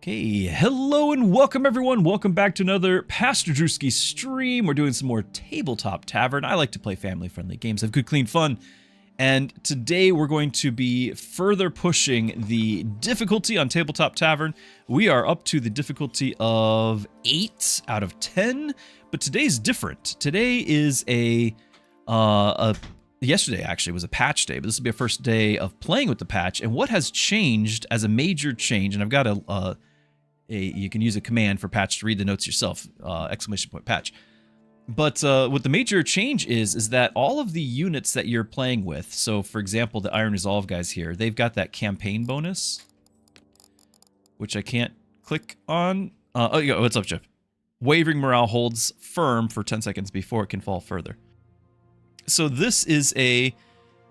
Okay, hello and welcome everyone. Welcome back to another Pastor Druski stream. We're doing some more Tabletop Tavern. I like to play family-friendly games, have good, clean fun. And today we're going to be further pushing the difficulty on Tabletop Tavern. We are up to the difficulty of 8 out of 10, but today's different. Today is yesterday actually was a patch day, but this will be our first day of playing with the patch. And what has changed as a major change, and I've got you can use a command for patch to read the notes yourself, ! Patch. But what the major change is that all of the units that you're playing with, so for example, the Iron Resolve guys here, they've got that campaign bonus, which I can't click on. Oh, yeah, what's up, Jeff? Wavering morale holds firm for 10 seconds before it can fall further. So this is a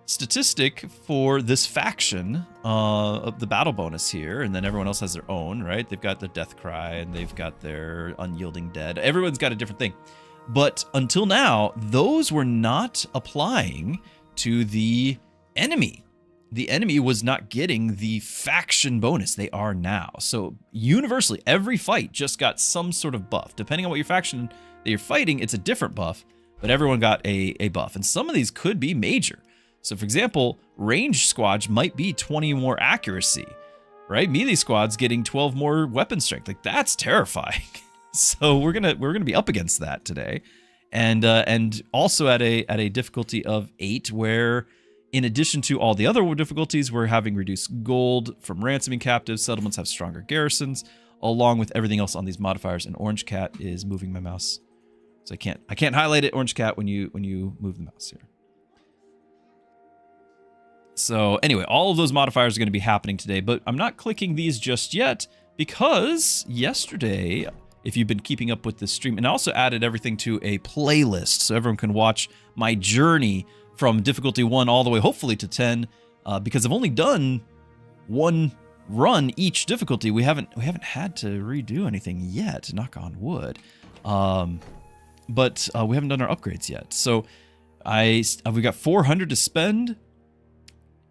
statistic for this faction of the battle bonus here, and then everyone else has their own, right? They've got the Death Cry, and they've got their Unyielding Dead. Everyone's got a different thing. But until now, those were not applying to the enemy. The enemy was not getting the faction bonus. They are now. So universally, every fight just got some sort of buff. Depending on what your faction that you're fighting, it's a different buff, but everyone got a buff. And some of these could be major. So for example, range squads might be 20 more accuracy, right? Melee squads getting 12 more weapon strength. Like, that's terrifying. So we're gonna be up against that today, and also at a difficulty of 8, where in addition to all the other difficulties, we're having reduced gold from ransoming captives. Settlements have stronger garrisons, along with everything else on these modifiers. And Orange Cat is moving my mouse, so I can't highlight it, Orange Cat, when you move the mouse here. So anyway, all of those modifiers are going to be happening today, but I'm not clicking these just yet because yesterday, if you've been keeping up with this stream, and I also added everything to a playlist so everyone can watch my journey from difficulty 1 all the way hopefully to 10, because I've only done one run each difficulty. We haven't had to redo anything yet, knock on wood. But we haven't done our upgrades yet. So we got 400 to spend.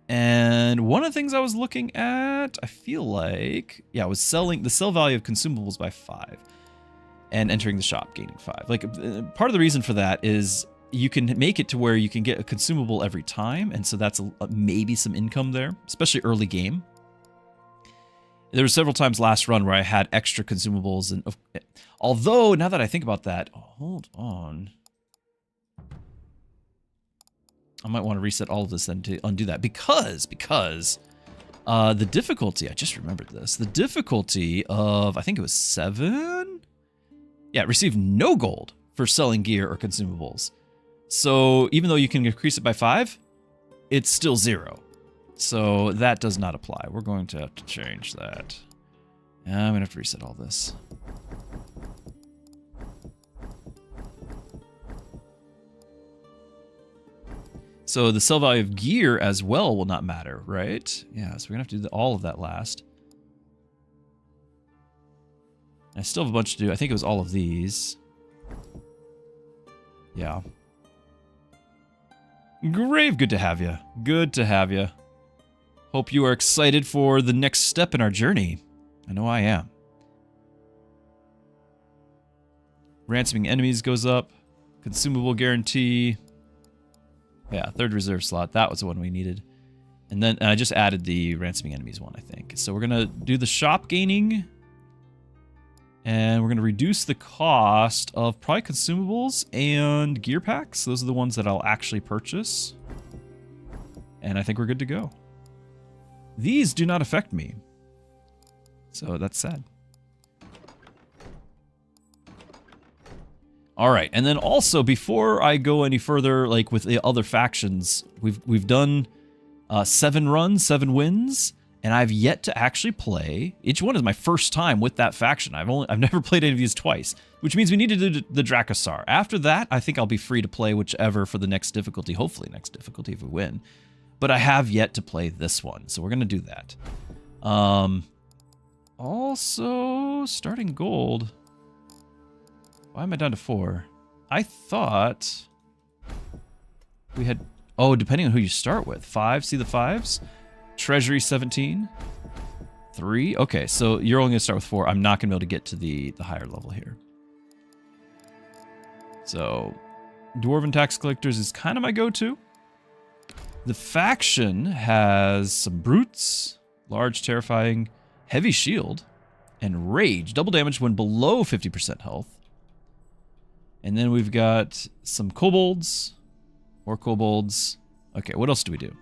And one of the things I was looking at, I feel like, yeah, was selling the sell value of consumables by 5 and entering the shop gaining 5. Like, part of the reason for that is you can make it to where you can get a consumable every time. And so that's maybe some income there, especially early game. There were several times last run where I had extra consumables. And although now that I think about that, hold on. I might want to reset all of this then to undo that because the difficulty, I just remembered this, the difficulty of, I think it was 7? Yeah, received no gold for selling gear or consumables. So even though you can increase it by 5, it's still 0. So that does not apply. We're going to have to change that. I'm going to have to reset all this. So the sell value of gear as well will not matter, right? Yeah, so we're going to have to do all of that last. I still have a bunch to do. I think it was all of these. Yeah. Grave, good to have you. Good to have you. Hope you are excited for the next step in our journey. I know I am. Ransoming enemies goes up. Consumable guarantee. Yeah, 3rd reserve slot. That was the one we needed. And then I just added the ransoming enemies one, I think. So we're going to do the shop gaining. And we're going to reduce the cost of probably consumables and gear packs. Those are the ones that I'll actually purchase. And I think we're good to go. These do not affect me. So that's sad. All right, and then also before I go any further, like with the other factions, we've done 7 runs, 7 wins, and I've yet to actually play. Each one is my first time with that faction. I've never played any of these twice, which means we need to do the Drakasar. After that, I think I'll be free to play whichever for the next difficulty. Hopefully, next difficulty if we win. But I have yet to play this one, so we're gonna do that. Also, starting gold. Why am I down to 4? I thought we had... Oh, depending on who you start with. 5, see the 5s? Treasury 17. 3? Okay, so you're only going to start with 4. I'm not going to be able to get to the higher level here. So, Dwarven Tax Collectors is kind of my go-to. The faction has some Brutes, Large, Terrifying, Heavy Shield, and Rage. Double damage when below 50% health. And then we've got some Kobolds, more Kobolds. Okay, what else do we do?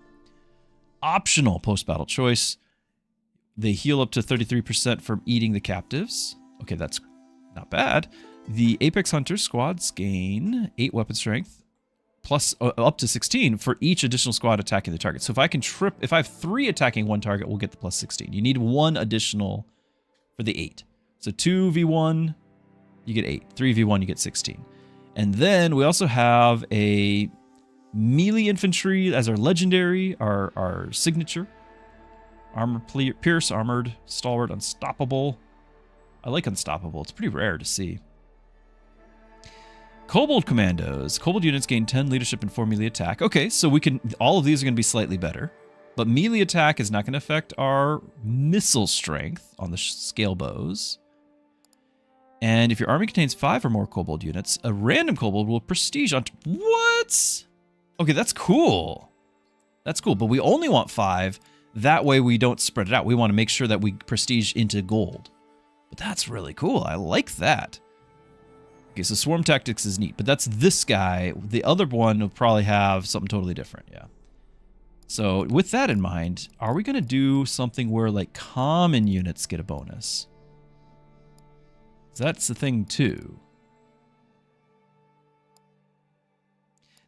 Optional post-battle choice. They heal up to 33% from eating the captives. Okay, that's not bad. The Apex Hunter squads gain 8 weapon strength, plus up to 16 for each additional squad attacking the target. So if I have 3 attacking one target, we'll get the plus 16. You need 1 additional for the 8. So 2v1, you get 8. 3v1, you get 16. And then we also have a melee infantry as our legendary, our signature. Armor Pierce, Armored, Stalwart, Unstoppable. I like Unstoppable. It's pretty rare to see. Kobold Commandos. Kobold units gain 10 leadership and 4 melee attack. Okay, so all of these are going to be slightly better. But melee attack is not going to affect our missile strength on the scale bows. And if your army contains 5 or more kobold units, a random kobold will prestige on... What? Okay, that's cool. That's cool, but we only want 5. That way we don't spread it out. We want to make sure that we prestige into gold. But that's really cool. I like that. Okay, so Swarm Tactics is neat, but that's this guy. The other one will probably have something totally different, yeah. So with that in mind, are we going to do something where like common units get a bonus? That's the thing too.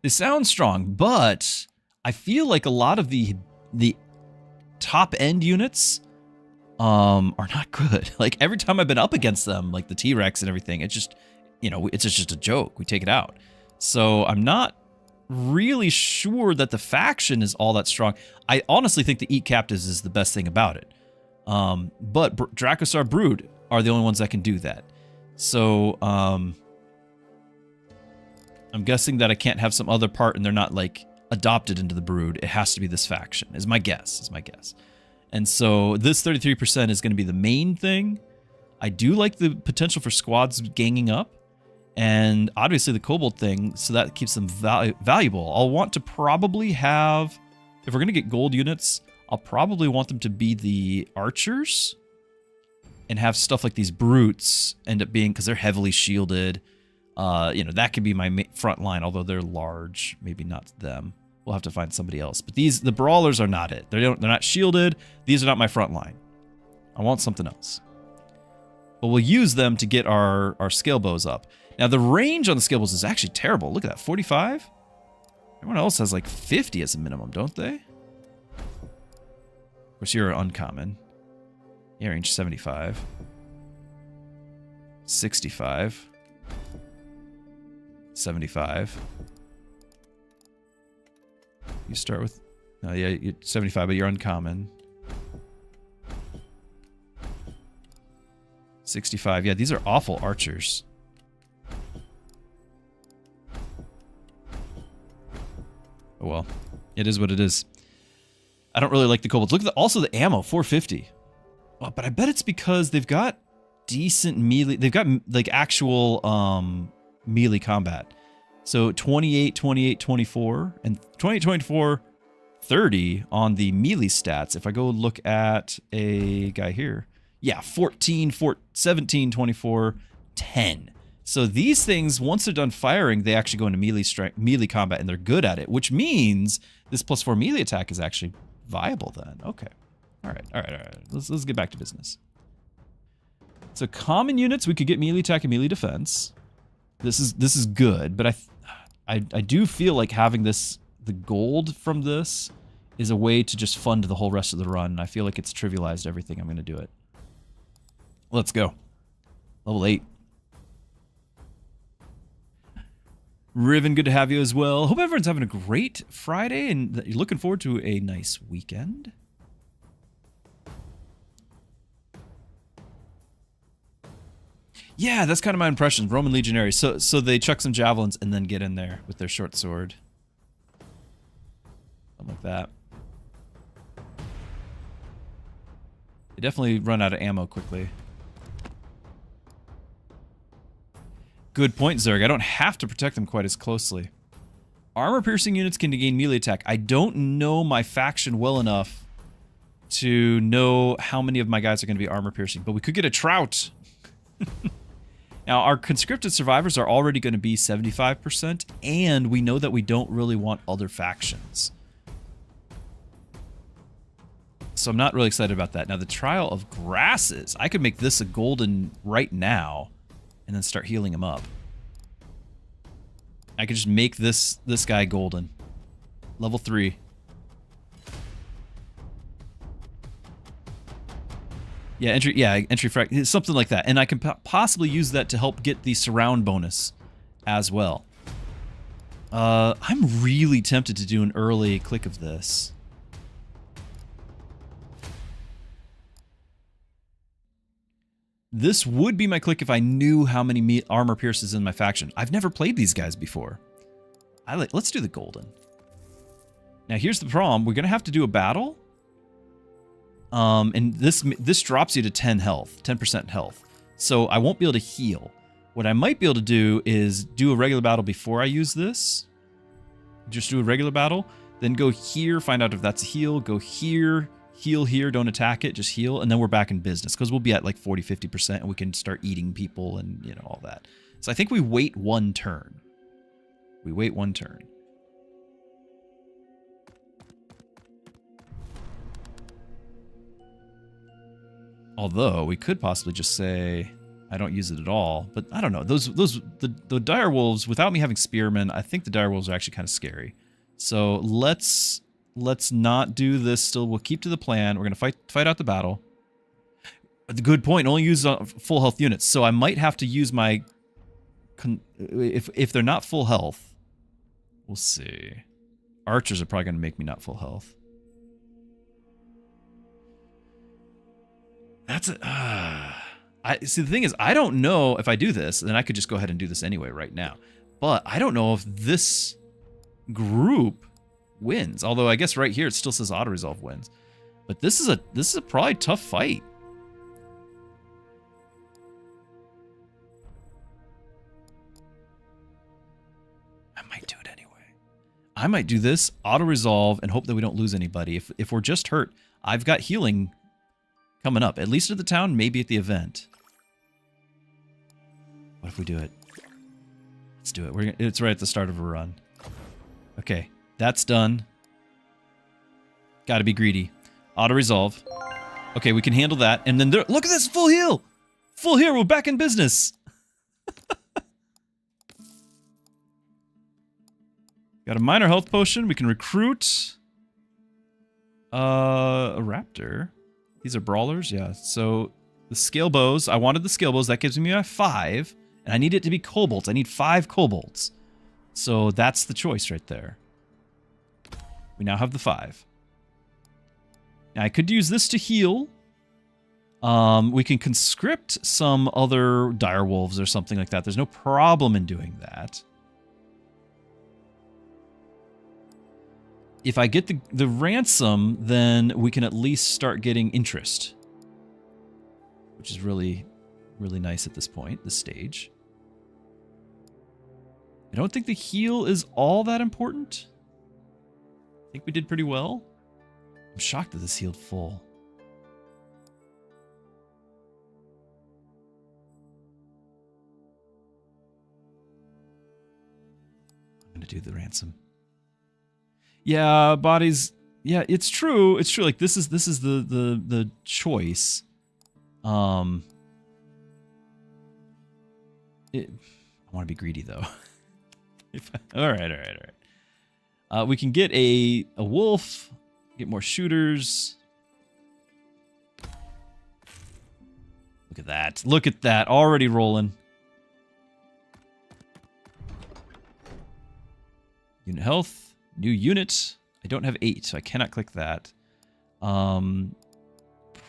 They sound strong, but I feel like a lot of the top end units are not good. Like every time I've been up against them, like the T-Rex and everything, it's just, you know, it's just a joke. We take it out. So I'm not really sure that the faction is all that strong. I honestly think the Eat Captives is the best thing about it. But Dracosar Brood are the only ones that can do that. So I'm guessing that I can't have some other part and they're not like adopted into the Brood. It has to be this faction, is my guess. And so this 33% is going to be the main thing. I do like the potential for squads ganging up. And obviously the Kobold thing, so that keeps them valuable. I'll want to probably have, if we're going to get gold units, I'll probably want them to be the archers and have stuff like these brutes end up being, because they're heavily shielded. You know, that could be my front line, although they're large. Maybe not them. We'll have to find somebody else. But the brawlers are not it. They're not shielded. These are not my front line. I want something else. But we'll use them to get our scale bows up. Now, the range on the scale bows is actually terrible. Look at that, 45? Everyone else has like 50 as a minimum, don't they? Of course, you're uncommon. Yeah, range 75. 65. 75. You start with... No, yeah, you're 75, but you're uncommon. 65. Yeah, these are awful archers. Oh well, it is what it is. I don't really like the kobolds. Look at also the ammo, 450. Oh, but I bet it's because they've got decent melee. They've got like actual melee combat. So 28, 28, 24, and 28, 24, 30 on the melee stats. If I go look at a guy here, yeah, 14, 17, 24, 10. So these things, once they're done firing, they actually go into melee combat, and they're good at it, which means this +4 melee attack is actually viable then. Okay. All right. Let's get back to business. So common units, we could get melee attack and melee defense. This is good, but I do feel like having the gold from this is a way to just fund the whole rest of the run, and I feel like it's trivialized everything. I'm going to do it. Let's go. Level 8. Riven, good to have you as well. Hope everyone's having a great Friday and you're looking forward to a nice weekend. Yeah, that's kind of my impression. Roman legionaries. So they chuck some javelins and then get in there with their short sword. Something like that. definitely run out of ammo quickly. Good point, Zerg. I don't have to protect them quite as closely. Armor-piercing units can gain melee attack. I don't know my faction well enough to know how many of my guys are going to be armor-piercing, but we could get a Trout. Now, our conscripted survivors are already going to be 75%, and we know that we don't really want other factions. So I'm not really excited about that. Now, the Trial of Grasses. I could make this a golden right now, and then start healing him up. I could just make this guy golden. Level 3. Yeah, entry frag, something like that. And I can possibly use that to help get the surround bonus as well. I'm really tempted to do an early click of this. This would be my click if I knew how many armor pierces in my faction. I've never played these guys before. Let's do the golden. Now here's the problem. We're gonna have to do a battle. And this drops you to 10 health, 10% health. So I won't be able to heal. What I might be able to do is do a regular battle before I use this. Just do a regular battle, then go here, find out if that's a heal, go here, heal here, don't attack it, just heal, and then we're back in business because we'll be at like 40, 50% and we can start eating people and, you know, all that. So I think we wait one turn. We wait one turn. Although we could possibly just say I don't use it at all, but I don't know. The dire wolves, without me having spearmen, I think the dire wolves are actually kind of scary. So let's not do this. Still, we'll keep to the plan. We're gonna fight out the battle. But the good point. Only use full health units. So I might have to use my if they're not full health. We'll see. Archers are probably gonna make me not full health. That's see, the thing is, I don't know if I do this, then I could just go ahead and do this anyway right now. But I don't know if this group wins. Although I guess right here it still says auto-resolve wins. But this is a probably tough fight. I might do it anyway. I might do this, auto-resolve, and hope that we don't lose anybody. If we're just hurt, I've got healing coming up, at least at the town, maybe at the event. What if we do it? Let's do it. It's right at the start of a run. Okay, that's done. Gotta be greedy. Auto-resolve. Okay, we can handle that. And then look at this, full heal! Full heal, we're back in business! Got a minor health potion. We can recruit a raptor. These are brawlers, yeah. So the scale bows, I wanted the scale bows. That gives me a 5, and I need it to be kobolds. I need 5 kobolds. So that's the choice right there. We now have the 5. Now I could use this to heal. We can conscript some other dire wolves or something like that. There's no problem in doing that. If I get the ransom, then we can at least start getting interest. Which is really, really nice at this point, this stage. I don't think the heal is all that important. I think we did pretty well. I'm shocked that this healed full. I'm going to do the ransom. Yeah, bodies. Yeah, it's true. It's true. Like this is the choice. I want to be greedy though. All right. We can get a wolf. Get more shooters. Look at that. Look at that. Already rolling. Unit health. New unit. I don't have 8, so I cannot click that.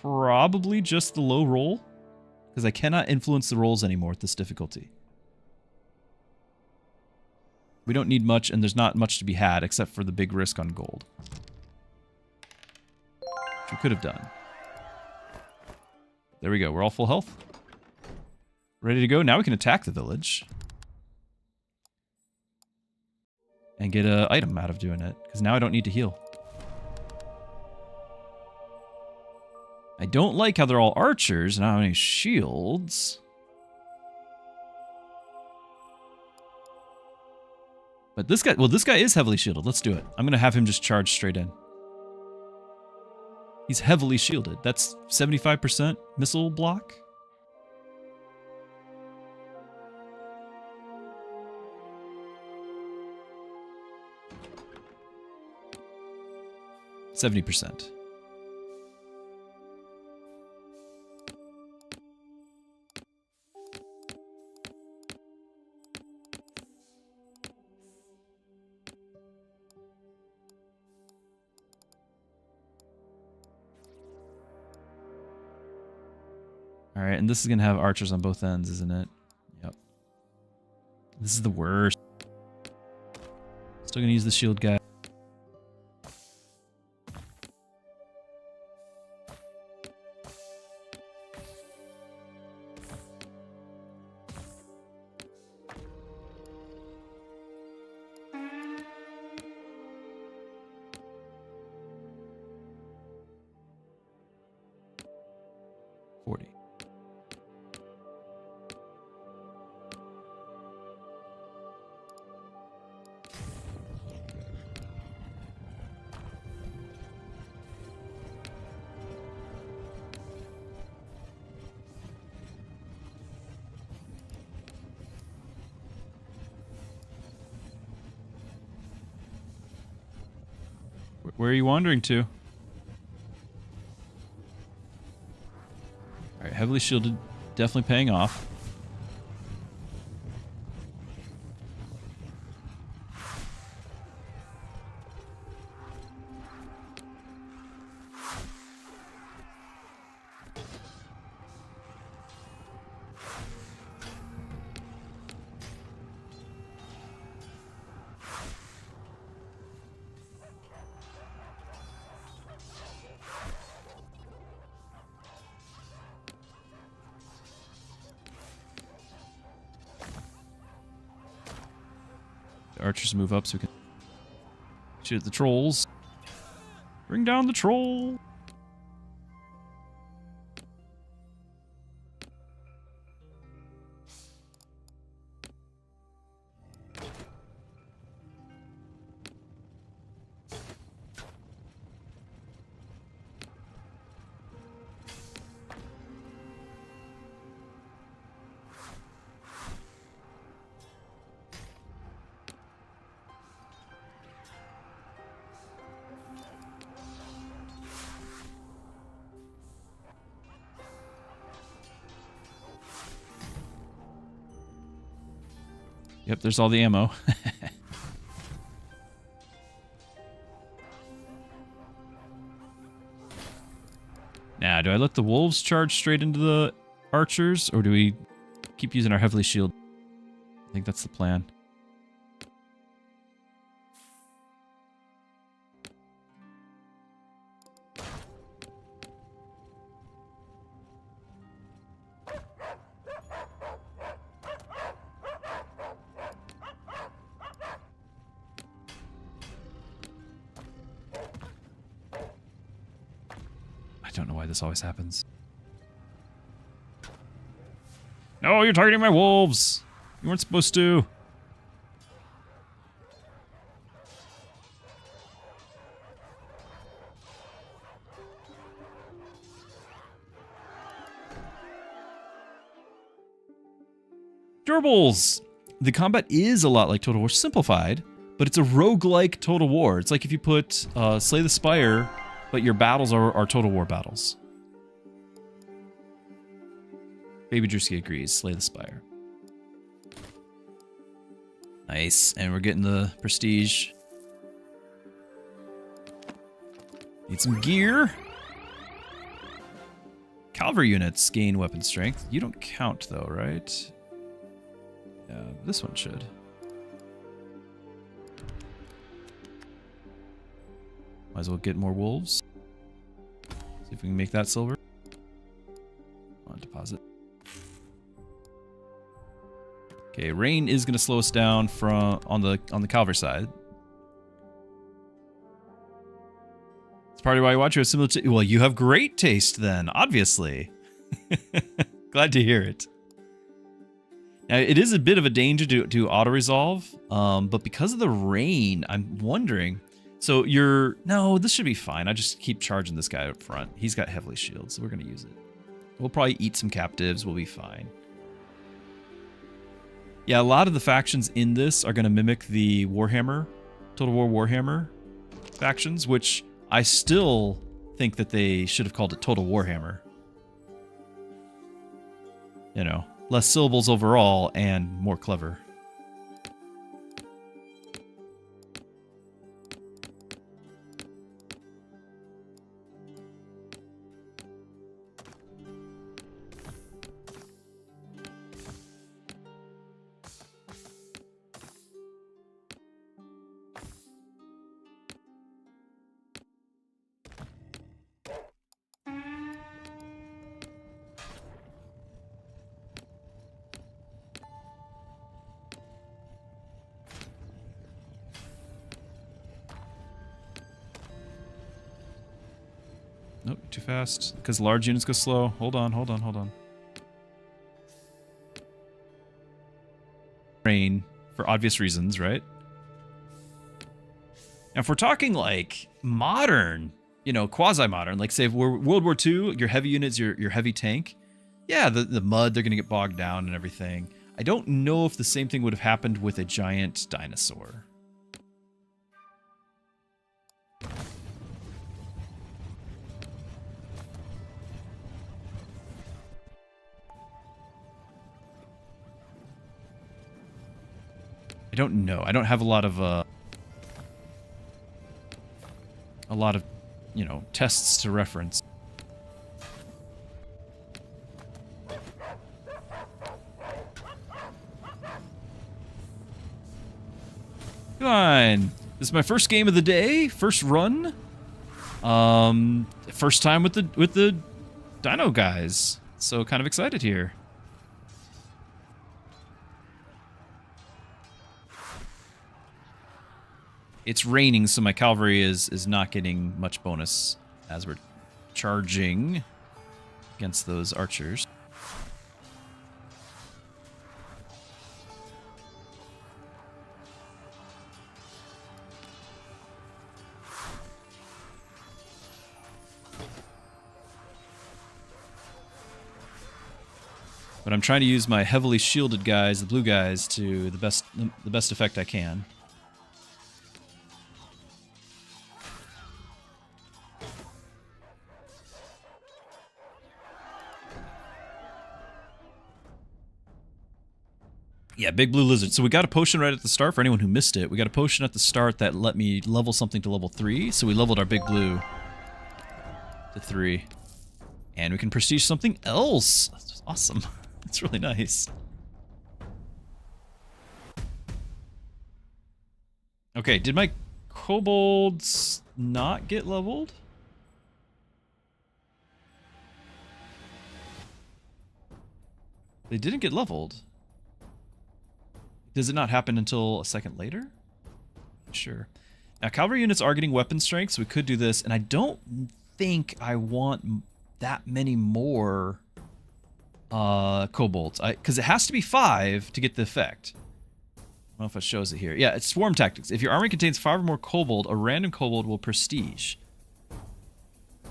Probably just the low roll, because I cannot influence the rolls anymore with this difficulty. We don't need much, and there's not much to be had except for the big risk on gold. Which we could have done. There we go. We're all full health. Ready to go. Now we can attack the village. And get an item out of doing it. Because now I don't need to heal. I don't like how they're all archers and I don't have any shields. But this guy, well, this guy is heavily shielded. Let's do it. I'm going to have him just charge straight in. He's heavily shielded. That's 75% missile block. %. All right, and this is going to have archers on both ends, isn't it? Yep. This is the worst. Still going to use the shield guy. Where are you wandering to? Alright, heavily shielded, definitely paying off. Archers move up so we can shoot at the trolls. Bring down the troll. Yep, there's all the ammo. Now, do I let the wolves charge straight into the archers, or do we keep using our heavily shield? I think that's the plan. I don't know why this always happens. No, you're targeting my wolves! You weren't supposed to. Gerbils! The combat is a lot like Total War simplified, but it's a roguelike Total War. It's like if you put Slay the Spire, but your battles are Total War battles. Baby Druski agrees. Slay the Spire. Nice. And we're getting the prestige. Need some gear. Cavalry units gain weapon strength. You don't count though, right? Yeah, this one should. Might as well get more wolves. See if we can make that silver. deposit. Okay, rain is going to slow us down from on the cavalry side. It's part of why you watch. You have similar. Well, you have great taste then, obviously. Glad to hear it. Now, it is a bit of a danger to auto resolve, but because of the rain, I'm wondering. So no, this should be fine. I just keep charging this guy up front. He's got heavily shields, so we're gonna use it. We'll probably eat some captives. We'll be fine. Yeah, a lot of the factions in this are gonna mimic the Warhammer, Total War Warhammer factions, which I still think that they should have called it Total Warhammer. You know, less syllables overall and more clever. Nope, too fast. Because large units go slow. Hold on. Rain, for obvious reasons, right? Now, if we're talking like modern, you know, quasi-modern, like say if we're World War II, your heavy units, your heavy tank, yeah, the mud, they're going to get bogged down and everything. I don't know if the same thing would have happened with a giant dinosaur. I don't know. I don't have a lot of, you know, tests to reference. Come on. This is my first game of the day, first run. First time with the dino guys. So kind of excited here. It's raining, so my cavalry is not getting much bonus as we're charging against those archers. But I'm trying to use my heavily shielded guys, the blue guys, to the best effect I can. Yeah, big blue lizard. So we got a potion right at the start for anyone who missed it. We got a potion at the start that let me level something to level 3. So we leveled our big blue to 3. And we can prestige something else. That's awesome. That's really nice. Okay, did my kobolds not get leveled? They didn't get leveled. Does it not happen until a second later? Sure. Now, cavalry units are getting weapon strength, so we could do this. And I don't think I want that many more kobolds. Because it has to be 5 to get the effect. I don't know if it shows it here. Yeah, it's swarm tactics. If your army contains 5 or more kobold, a random kobold will prestige.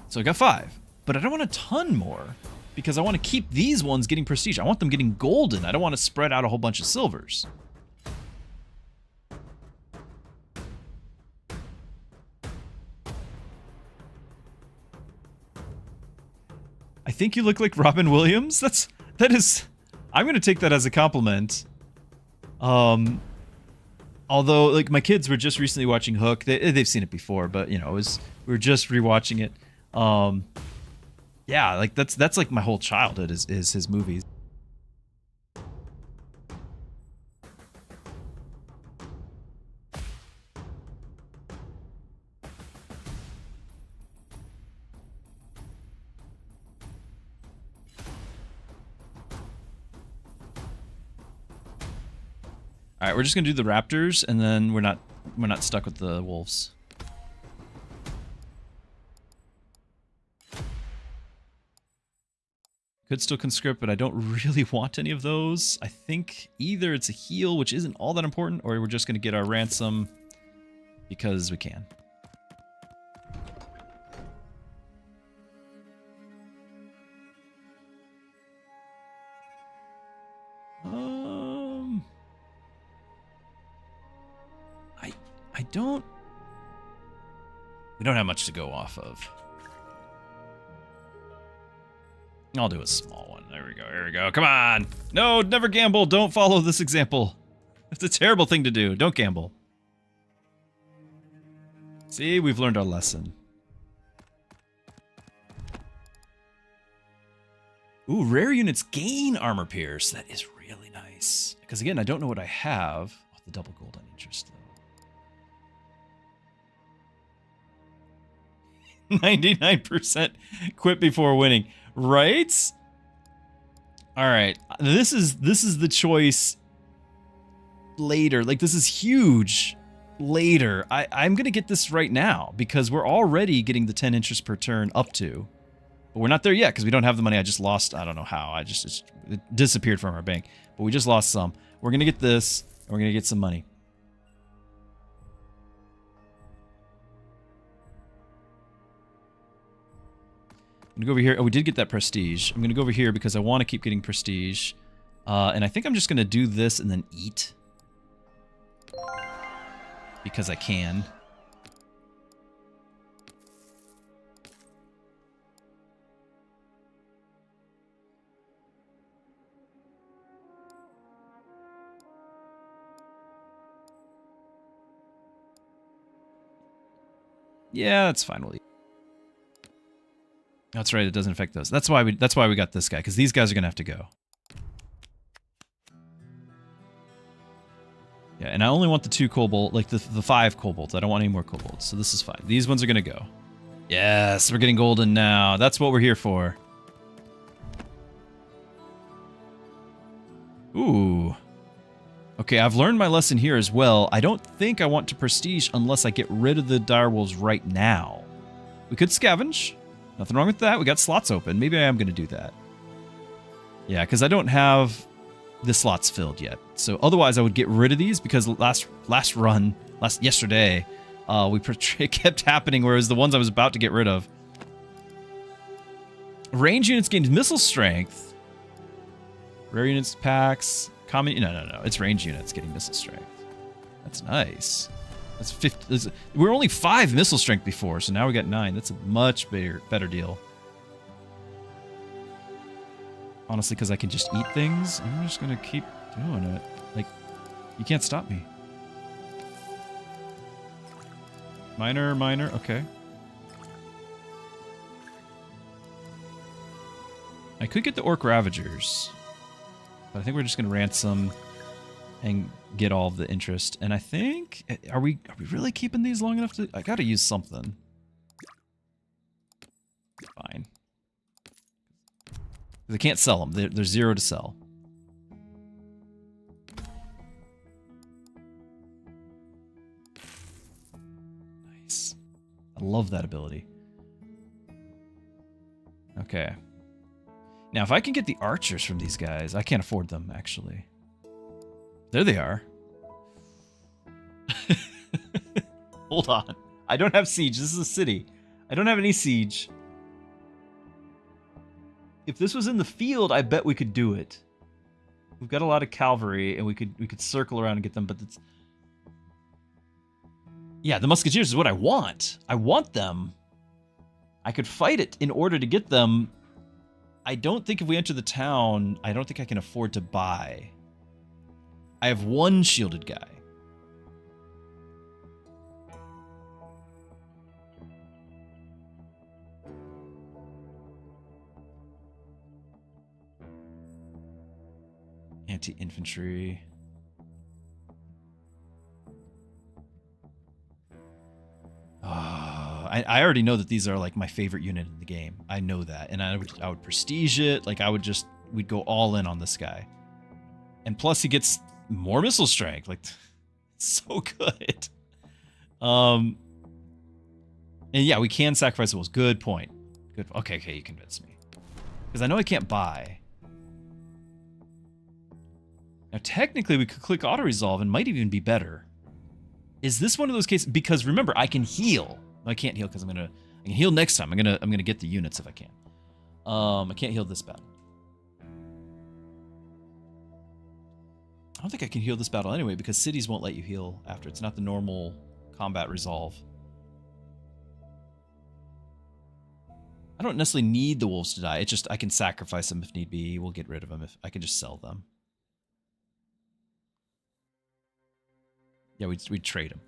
So I got 5. But I don't want a ton more. Because I want to keep these ones getting prestige. I want them getting golden. I don't want to spread out a whole bunch of silvers. I think you look like Robin Williams. That is, I'm gonna take that as a compliment. Although, like, my kids were just recently watching Hook. They've seen it before, but you know, we were just rewatching it. Yeah, like that's like my whole childhood is his movies. All right, we're just gonna do the raptors, and then we're not stuck with the wolves. Could still conscript, but I don't really want any of those. I think either it's a heal, which isn't all that important, or we're just gonna get our ransom because we can. I don't... We don't have much to go off of. I'll do a small one. There we go. There we go. Come on. No, never gamble. Don't follow this example. It's a terrible thing to do. Don't gamble. See, we've learned our lesson. Ooh, rare units gain armor pierce. That is really nice. Because again, I don't know what I have. Oh, the double gold on interest, though. 99% quit before winning, right? All right, this is the choice later. Like, this is huge later. I'm gonna get this right now because we're already getting the 10 interest per turn up to, but we're not there yet because we don't have the money. I just lost. I don't know how. It disappeared from our bank, but we just lost some. We're gonna get this, and we're gonna get some money. I'm gonna go over here. Oh, we did get that prestige. I'm gonna go over here because I want to keep getting prestige. And I think I'm just gonna do this and then eat. Because I can. Yeah, that's fine. We'll eat. That's right, it doesn't affect those. That's why we got this guy, because these guys are gonna have to go. Yeah, and I only want the 2 cobalt, like the 5 cobalt. I don't want any more cobalt, so this is fine. These ones are gonna go. Yes, we're getting golden now. That's what we're here for. Ooh. Okay, I've learned my lesson here as well. I don't think I want to prestige unless I get rid of the direwolves right now. We could scavenge. Nothing wrong with that. We got slots open. Maybe I am going to do that. Yeah, because I don't have the slots filled yet. So otherwise I would get rid of these because yesterday, it kept happening whereas the ones I was about to get rid of. Range units gained missile strength. Rare units packs. Common. No. It's range units getting missile strength. That's nice. That's 50. We were only 5 missile strength before, so now we got 9. That's a much better deal. Honestly, because I can just eat things, I'm just gonna keep doing it. Like, you can't stop me. Minor, okay. I could get the Orc Ravagers, but I think we're just gonna ransom and get all of the interest. And I think, are we really keeping these long enough to? I gotta use something. Fine. They can't sell them. They're 0 to sell. Nice. I love that ability. Okay. Now, if I can get the archers from these guys, I can't afford them, actually. There they are. Hold on. I don't have siege. This is a city. I don't have any siege. If this was in the field, I bet we could do it. We've got a lot of cavalry, and we could circle around and get them, but it's... Yeah, the musketeers is what I want. I want them. I could fight it in order to get them. I don't think if we enter the town, I don't think I can afford to buy. I have 1 shielded guy. Anti-infantry. I already know that these are like my favorite unit in the game. I know that, and I would prestige it. Like we'd go all in on this guy, and plus he gets more missile strength. Like, so good. And yeah, we can sacrifice the wolves. Good point. Good. Okay, you convinced me. Because I know I can't buy. Now, technically, we could click auto-resolve and might even be better. Is this one of those cases? Because remember, I can heal. No, I can't heal because I can heal next time. I'm gonna get the units if I can. I can't heal this battle. I don't think I can heal this battle anyway because cities won't let you heal after. It's not the normal combat resolve. I don't necessarily need the wolves to die. It's just I can sacrifice them if need be. We'll get rid of them if I can just sell them. Yeah, we'd trade them.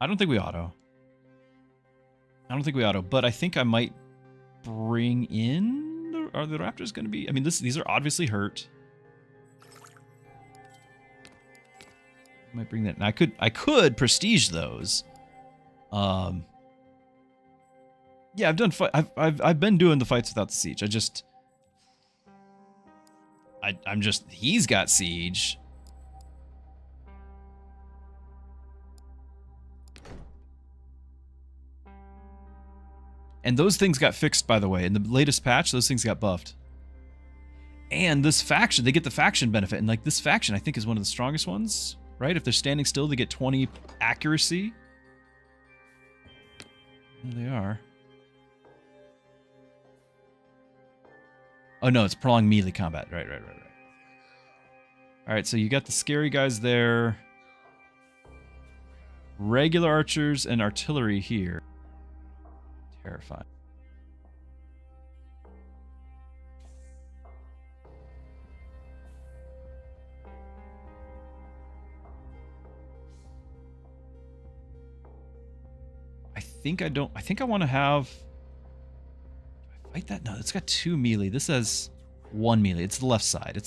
I don't think we auto. But I think I might bring in... Are the raptors going to be... I mean, these are obviously hurt. I might bring that... And I could prestige those. Yeah, I've been doing the fights without the siege. I'm just... He's got siege. And those things got fixed, by the way. In the latest patch, those things got buffed. And this faction, they get the faction benefit. And like this faction, I think, is one of the strongest ones, right? If they're standing still, they get 20 accuracy. There they are. Oh, no, it's prolonged melee combat. Right. All right, so you got the scary guys there. Regular archers and artillery here. Terrifying. I think I want to have... Do I fight that? No, it's got 2 melee. This has 1 melee. It's the left side.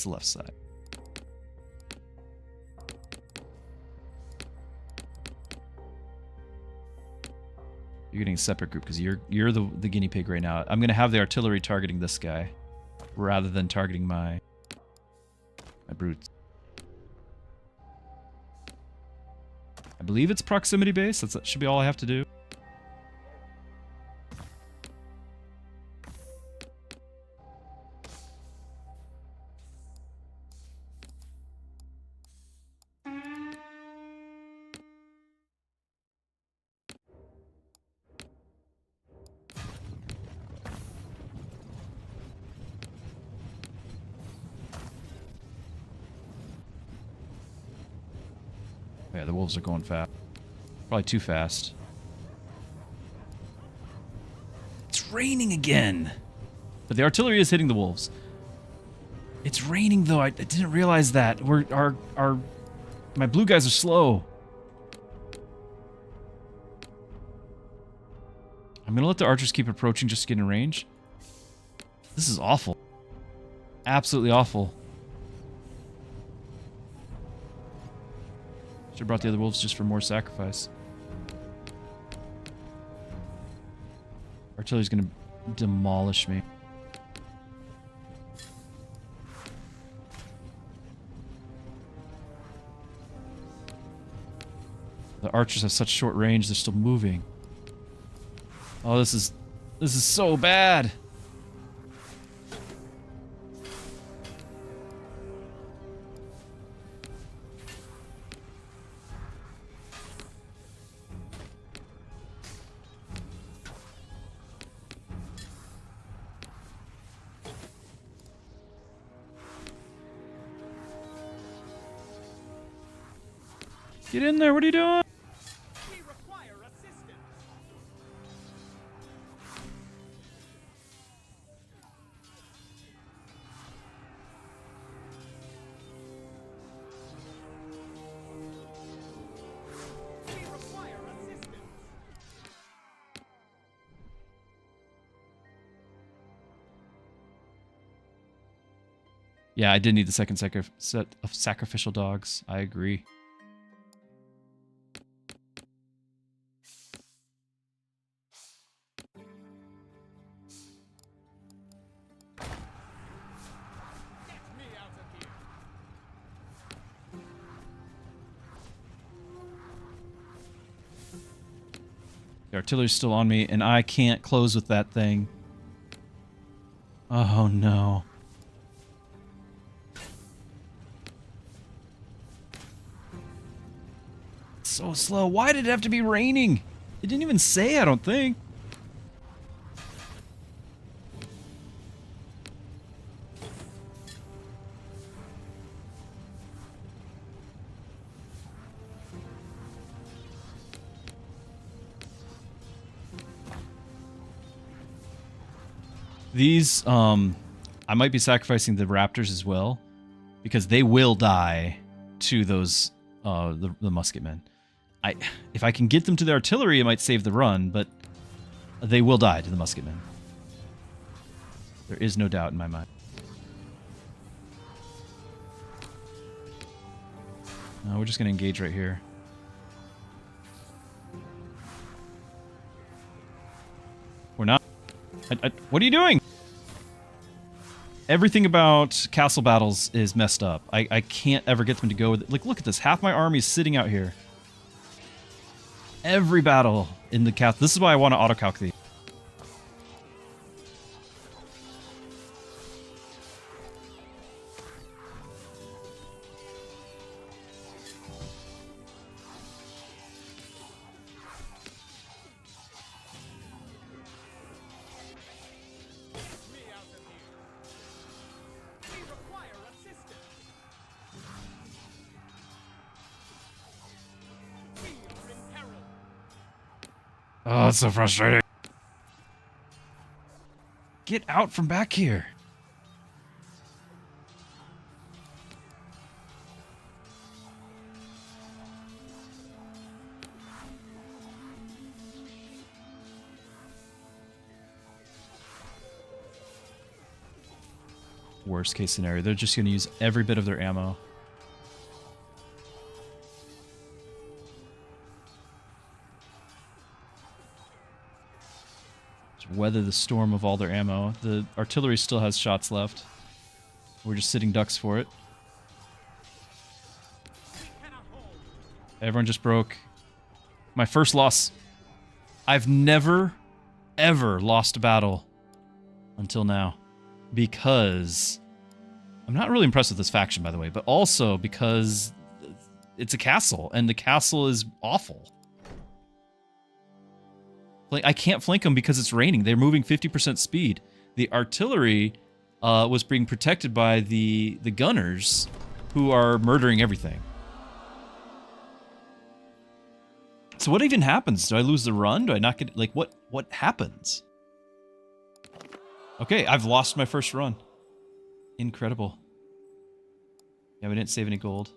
You're getting a separate group because you're the guinea pig right now. I'm gonna have the artillery targeting this guy rather than targeting my brutes. I believe it's proximity based. That should be all I have to do. Yeah, the wolves are going fast. Probably too fast. It's raining again! But the artillery is hitting the wolves. It's raining though, I didn't realize that. My blue guys are slow. I'm gonna let the archers keep approaching just to get in range. This is awful. Absolutely awful. Should've brought the other wolves just for more sacrifice. Artillery's gonna demolish me. The archers have such short range, they're still moving. Oh, this is so bad. Get in there, what are you doing? We require assistance. We require assistance. Yeah, I did need the second set of sacrificial dogs. I agree. Get me out of here. The artillery's still on me, and I can't close with that thing. Oh, no. So slow. Why did it have to be raining? It didn't even say, I don't think. These, I might be sacrificing the raptors as well, because they will die to those, the musketmen. If I can get them to the artillery, it might save the run, but they will die to the musketmen. There is no doubt in my mind. No, we're just going to engage right here. We're not. What are you doing? Everything about castle battles is messed up. I can't ever get them to go with it. Like, look at this. Half my army is sitting out here. Every battle in the castle. This is why I want to auto-calc these. Me out of here. We require assistance. We are in peril. Oh, it's so frustrating. Get out from back here. Worst case scenario, they're just going to use every bit of their ammo. Weather the storm of all their ammo. The artillery still has shots left. We're just sitting ducks for it. Everyone just broke. My first loss. I've never, ever lost a battle until now. Because I'm not really impressed with this faction, by the way, but also because it's a castle, and the castle is awful. Like, I can't flank them because it's raining. They're moving 50% speed. The artillery was being protected by the gunners, who are murdering everything. So what even happens? Do I lose the run? Do I not get... Like, what happens? Okay, I've lost my first run. Incredible. Yeah, we didn't save any gold.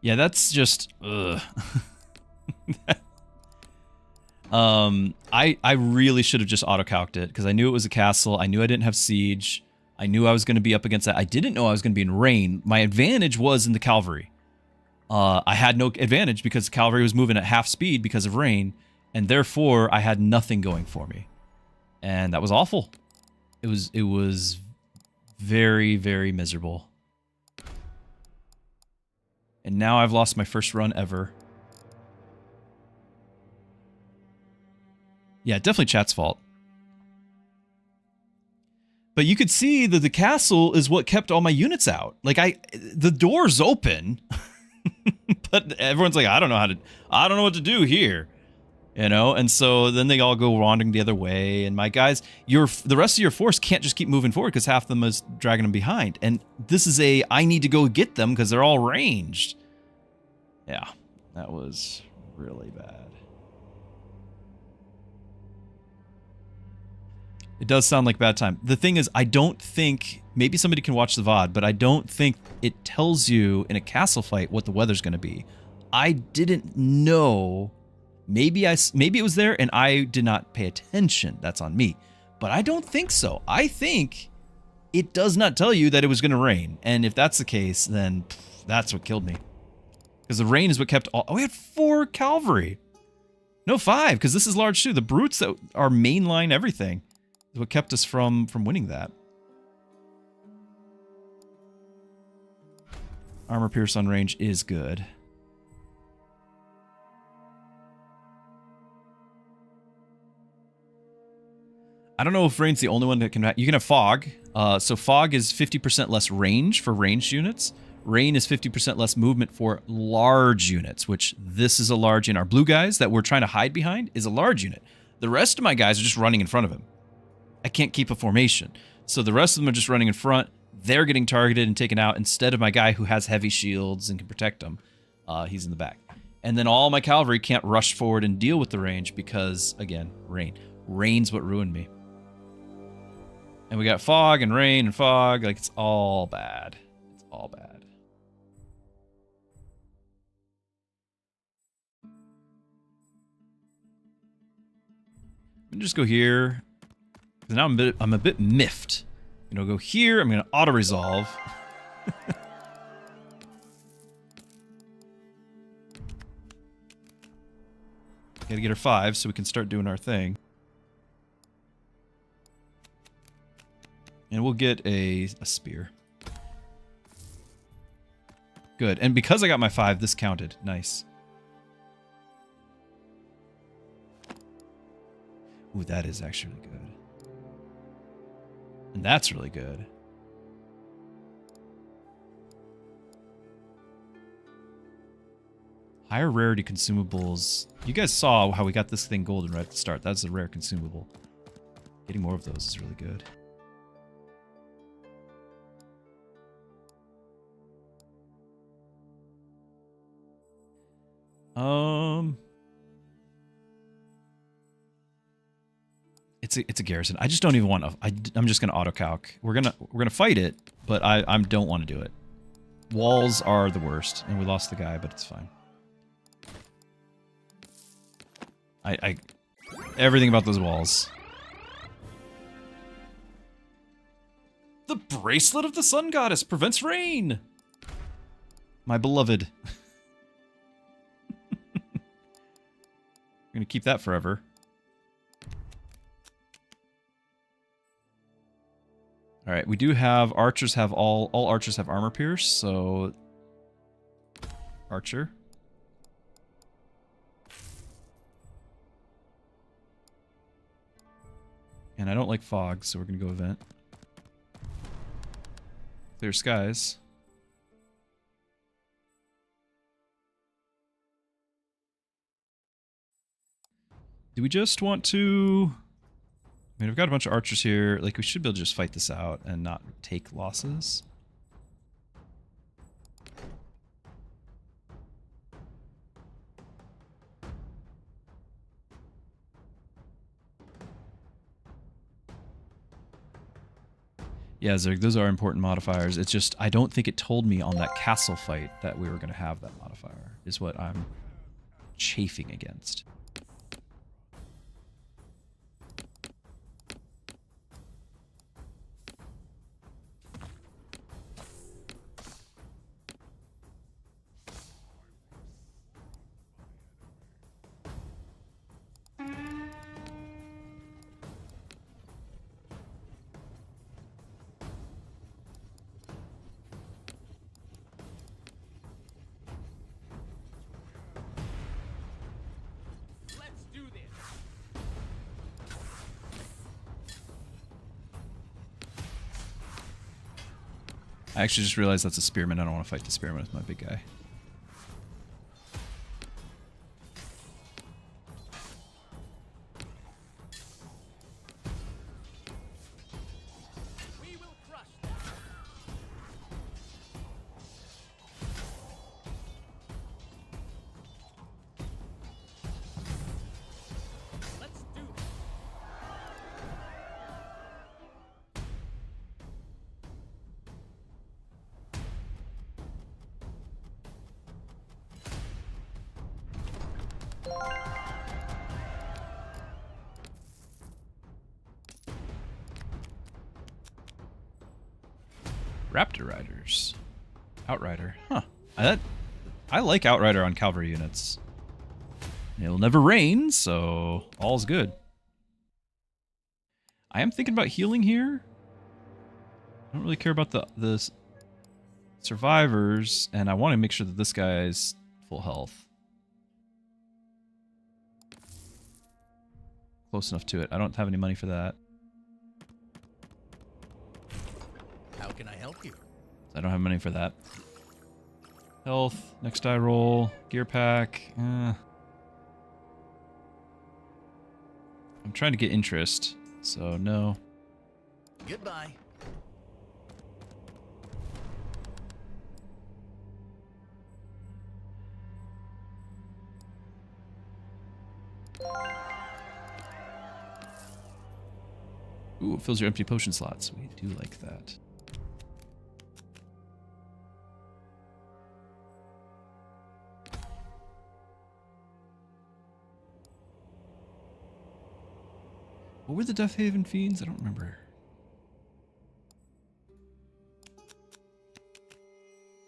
Yeah, that's just ugh. I really should have just auto-calced it because I knew it was a castle. I knew I didn't have siege. I knew I was going to be up against that. I didn't know I was going to be in rain. My advantage was in the cavalry. I had no advantage because the cavalry was moving at half speed because of rain, and therefore I had nothing going for me. And that was awful. It was very, very miserable. And now I've lost my first run ever. Yeah, definitely chat's fault. But you could see that the castle is what kept all my units out. Like, the door's open, but everyone's like, I don't know what to do here. You know, and so then they all go wandering the other way, and my guys, the rest of your force can't just keep moving forward because half of them is dragging them behind. And this is I need to go get them because they're all ranged. Yeah, that was really bad. It does sound like bad time. The thing is, I don't think, maybe somebody can watch the VOD, but I don't think it tells you in a castle fight what the weather's going to be. I didn't know. Maybe it was there and I did not pay attention. That's on me. But I don't think so. I think it does not tell you that it was going to rain. And if that's the case, then that's what killed me. Because the rain is what kept all... Oh, we had 4 cavalry. No, 5, because this is large too. The brutes that are mainline everything is what kept us from winning that. Armor pierce on range is good. I don't know if Rain's the only one that can... You can have Fog. So Fog is 50% less range for ranged units. Rain is 50% less movement for large units, which this is a large unit. Our blue guys that we're trying to hide behind is a large unit. The rest of my guys are just running in front of him. I can't keep a formation. So the rest of them are just running in front. They're getting targeted and taken out instead of my guy who has heavy shields and can protect them. He's in the back. And then all my cavalry can't rush forward and deal with the range because, again, rain. Rain's what ruined me. And we got fog and rain and fog. Like, it's all bad. It's all bad. Let me just go here. Now I'm a bit miffed. You know, go here. I'm going to auto-resolve. Gotta get her 5 so we can start doing our thing. And we'll get a spear. Good. And because I got my 5, this counted. Nice. Ooh, that is actually really good. And that's really good. Higher rarity consumables. You guys saw how we got this thing golden right at the start. That's a rare consumable. Getting more of those is really good. It's a garrison. I just don't even want to. I'm just gonna auto calc. We're gonna fight it, but I don't want to do it. Walls are the worst, and we lost the guy, but it's fine. Everything about those walls. The bracelet of the sun goddess prevents rain. My beloved. I'm gonna keep that forever. All right, we do have archers have all archers have armor pierce, so archer. And I don't like fog, so we're gonna go event. Clear skies. Do we just want to... I mean, I've got a bunch of archers here. Like, we should be able to just fight this out and not take losses. Yeah, Zerg, those are important modifiers. It's just, I don't think it told me on that castle fight that we were going to have that modifier, is what I'm chafing against. I actually just realized that's a spearman. I don't want to fight the spearman with my big guy. We will crush them. Let's do this. Raptor Riders. Outrider. Huh. I like Outrider on cavalry units. It'll never rain, so all's good. I am thinking about healing here. I don't really care about the survivors, and I want to make sure that this guy's full health. Close enough to it. I don't have any money for that. How can I help you? I don't have money for that. Health, next die roll, gear pack. I'm trying to get interest, so no. Goodbye. Ooh, it fills your empty potion slots. We do like that. What were the Death Haven fiends? I don't remember.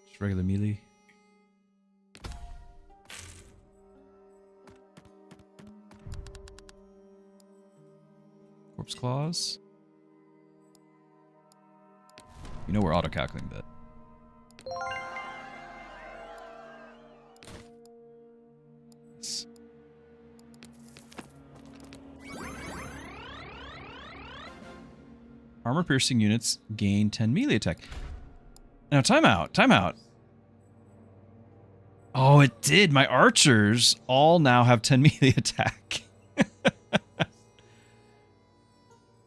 Just regular melee. Corpse Claws. You know we're auto-calculating that. Yes. Armor-piercing units gain 10 melee attack. Now, timeout, timeout. Oh, it did. My archers all now have 10 melee attack.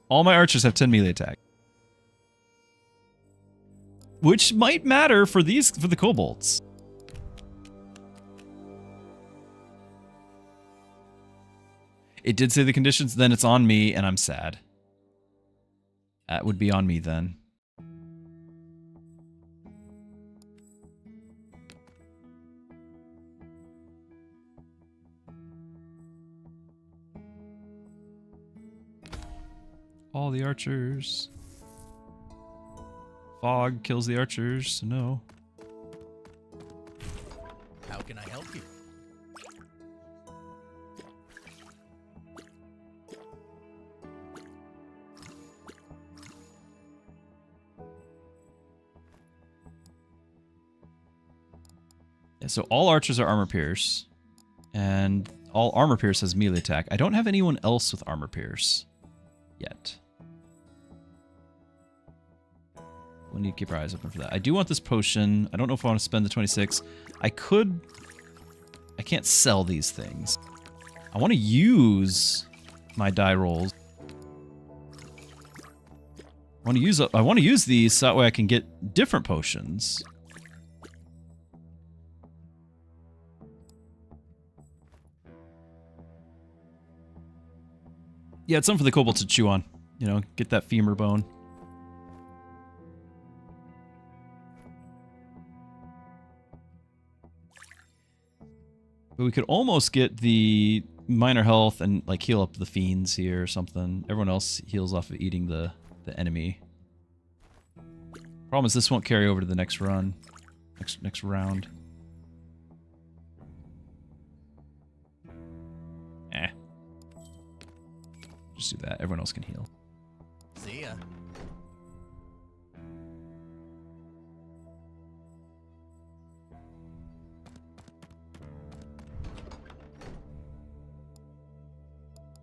All my archers have 10 melee attack. Which might matter for the kobolds. It did say the conditions, then it's on me, and I'm sad. That would be on me then. All the archers. Fog kills the archers, so no. How can I help you? Yeah, so all archers are armor pierce, and all armor pierce has melee attack. I don't have anyone else with armor pierce yet. We'll need to keep our eyes open for that. I do want this potion. I don't know if I want to spend the 26. I could... I can't sell these things. I want to use my die rolls. I want to use these so that way I can get different potions. Yeah, it's something for the kobolds to chew on. You know, get that femur bone. But we could almost get the minor health and like heal up the fiends here or something. Everyone else heals off of eating the enemy. Problem is this won't carry over to the next run. Next round. Eh. Just do that. Everyone else can heal. See ya.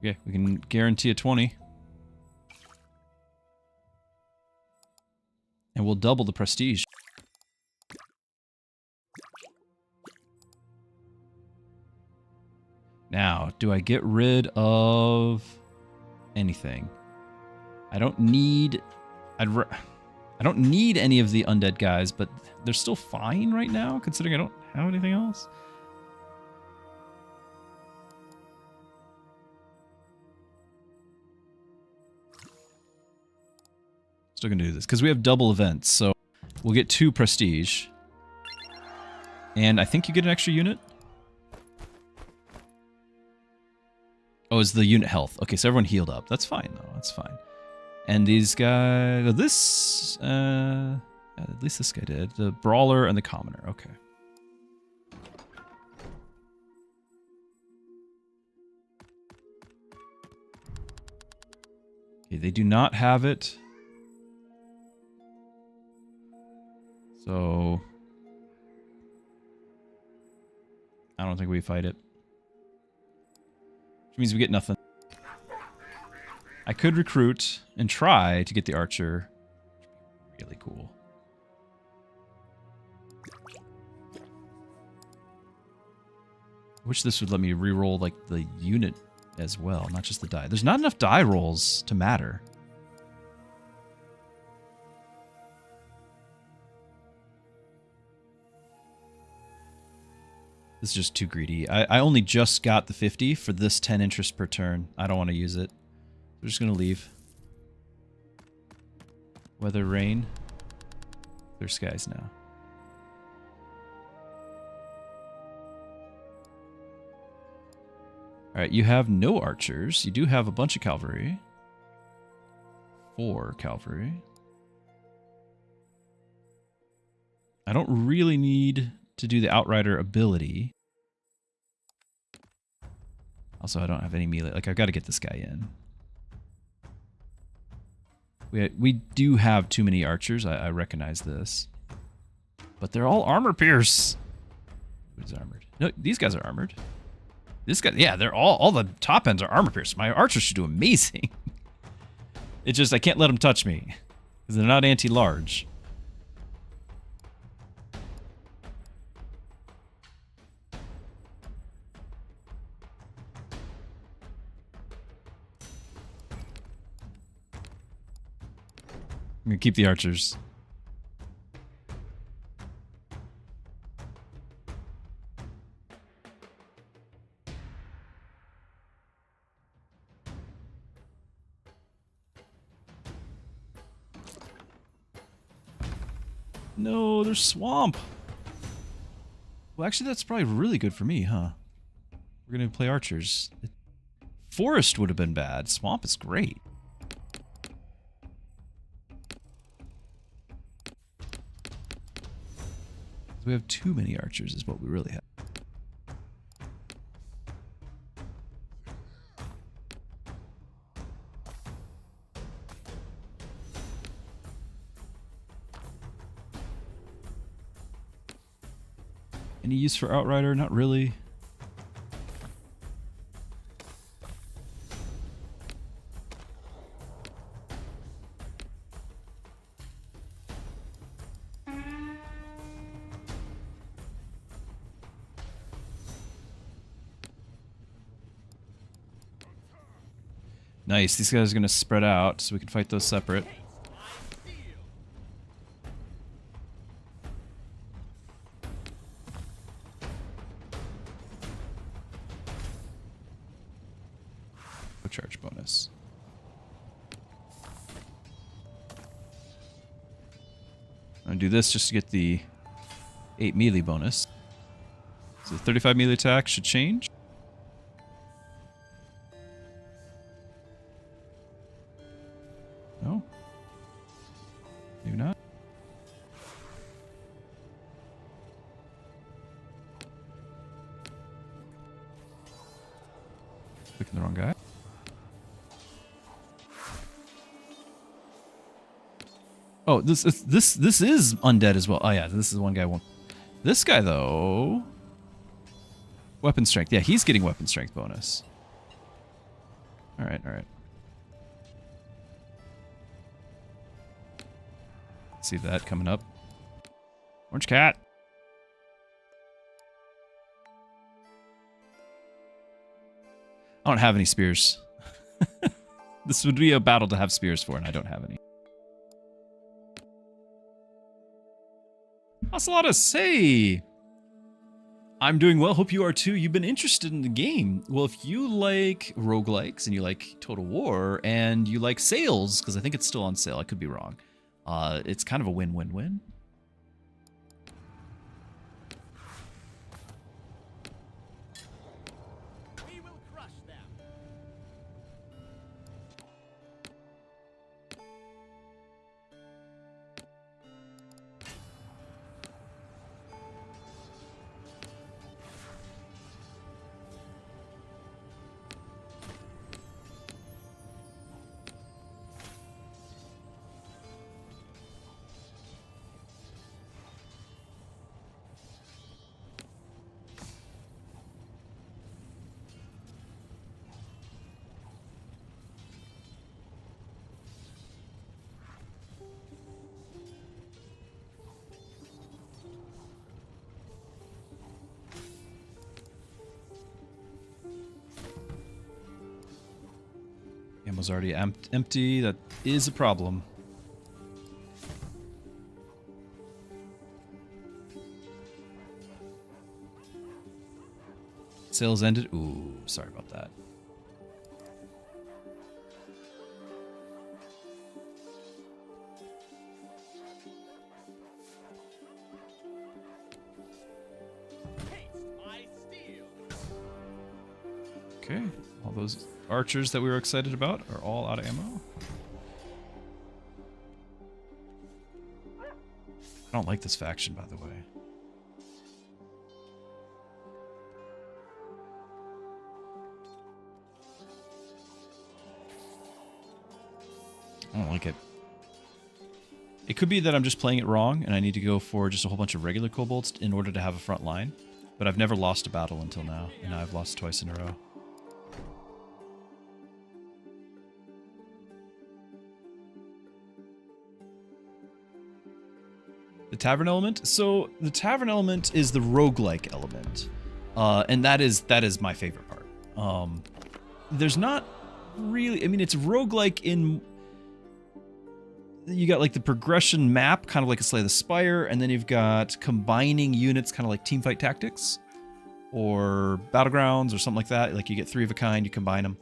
Okay, we can guarantee a 20. And we'll double the prestige. Now, do I get rid of anything? I don't need... I don't need any of the undead guys, but they're still fine right now, considering I don't have anything else. Still gonna do this because we have double events, so we'll get 2 prestige. And I think you get an extra unit. Oh, it's the unit health. Okay, so everyone healed up. That's fine though. That's fine. And these guys, at least this guy did. The brawler and the commoner. Okay. Okay, they do not have it. So I don't think we fight it. Which means we get nothing. I could recruit and try to get the archer. Really cool. I wish this would let me re-roll like the unit as well, not just the die. There's not enough die rolls to matter. This is just too greedy. I only just got the 50 for this 10 interest per turn. I don't want to use it. We're just going to leave. Weather, rain. There's skies now. Alright, you have no archers. You do have a bunch of cavalry. 4 cavalry. I don't really need to do the Outrider ability. Also, I don't have any melee. Like, I've got to get this guy in. We do have too many archers. I recognize this. But they're all armor pierce. Who's armored? No, these guys are armored. This guy, yeah, they're all the top ends are armor pierce. My archers should do amazing. It's just I can't let them touch me because they're not anti-large. I'm gonna keep the archers. No, there's swamp. Well, actually, that's probably really good for me, huh? We're gonna play archers. Forest would have been bad. Swamp is great. We have too many archers is what we really have. Any use for Outrider? Not really. Nice, these guys are going to spread out so we can fight those separate. Charge bonus. I'm going to do this just to get the 8 melee bonus. So 35 melee attack should change. No? Maybe not. Clicking the wrong guy. Oh, this is undead as well. Oh yeah, this is one guy. This guy though, weapon strength. Yeah, he's getting weapon strength bonus. All right, all right. See that coming up. Orange cat. I don't have any spears. This would be a battle to have spears for, and I don't have any. Ocelotus, hey! I'm doing well, hope you are too. You've been interested in the game. Well, if you like roguelikes and you like Total War and you like sales, because I think it's still on sale, I could be wrong. It's kind of a win-win-win. Ammo's already empty. That is a problem. Sales ended. Ooh, sorry about that. Okay, all those archers that we were excited about are all out of ammo. I don't like this faction, by the way. I don't like it. It could be that I'm just playing it wrong and I need to go for just a whole bunch of regular kobolds in order to have a front line. But I've never lost a battle until now, and I've lost twice in a row. The tavern element? So the tavern element is the roguelike element. And that is my favorite part. There's not really, I mean, it's roguelike in, you got like the progression map, kind of like a Slay the Spire, and then you've got combining units, kind of like Teamfight Tactics or Battlegrounds or something like that. Like you get 3 of a kind, you combine them.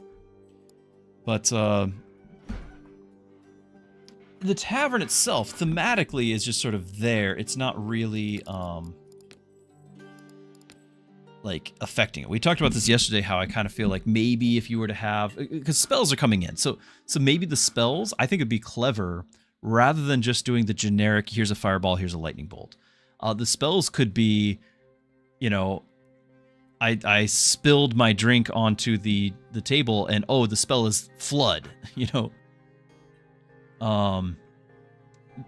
But the tavern itself, thematically, is just sort of there. It's not really, like, affecting it. We talked about this yesterday, how I kind of feel like maybe if you were to have... Because spells are coming in. So maybe the spells, I think it'd be clever, rather than just doing the generic, here's a fireball, here's a lightning bolt. The spells could be, you know, I spilled my drink onto the table, and, oh, the spell is flood, you know?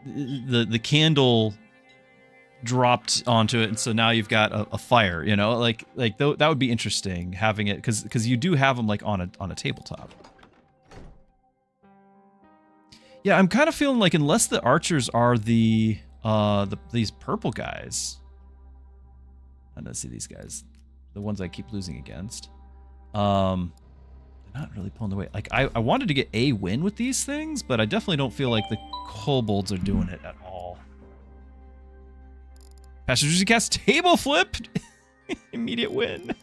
The candle dropped onto it, and so now you've got a fire, you know, like that would be interesting having it, because you do have them like on a tabletop. Yeah, I'm kind of feeling like unless the archers are these purple guys, I don't see these guys, the ones I keep losing against. Not really pulling the weight. Like, I wanted to get a win with these things, but I definitely don't feel like the kobolds are doing it at all. Pastor Druski cast table flip! Immediate win.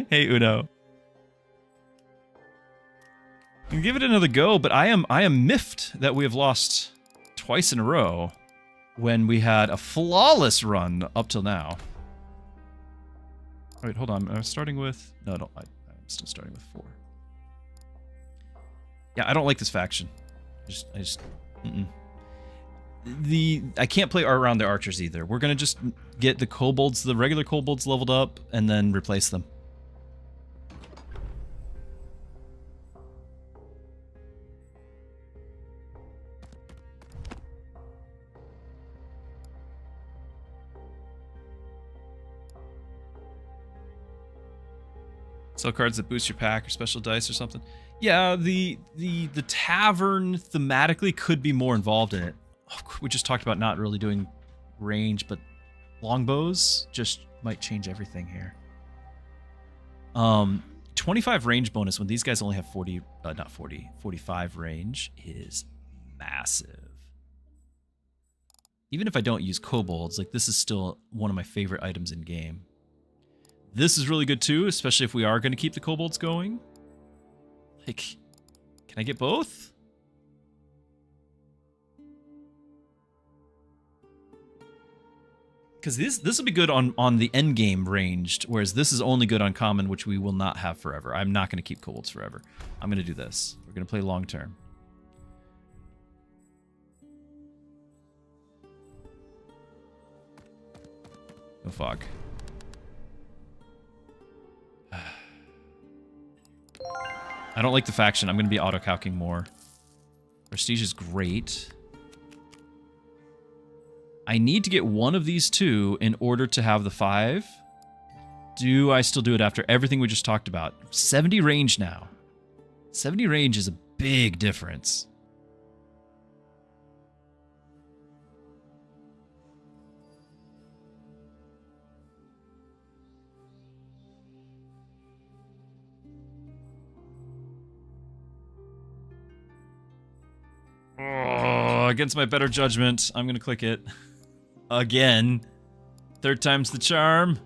Hey, Uno. You can give it another go, but I am miffed that we have lost twice in a row when we had a flawless run up till now. Wait, hold on. I'm starting with... No, I don't. I'm still starting with 4. Yeah, I don't like this faction. I just I can't play around the archers either. We're gonna just get the kobolds, the regular kobolds leveled up, and then replace them. Sell cards that boost your pack or special dice or something. Yeah, the tavern thematically could be more involved in it. We just talked about not really doing range, but longbows just might change everything here. 25 range bonus when these guys only have 45 range is massive. Even if I don't use kobolds, like this is still one of my favorite items in game. This is really good too, especially if we are going to keep the kobolds going. Like, can I get both? Because this will be good on the end game ranged, whereas this is only good on common, which we will not have forever. I'm not going to keep kobolds forever. I'm going to do this. We're going to play long term. No fog. I don't like the faction. I'm going to be auto-calcing more. Prestige is great. I need to get one of these 2 in order to have the 5. Do I still do it after everything we just talked about? 70 range now. 70 range is a big difference. against my better judgment, I'm gonna click it. Again. Third time's the charm.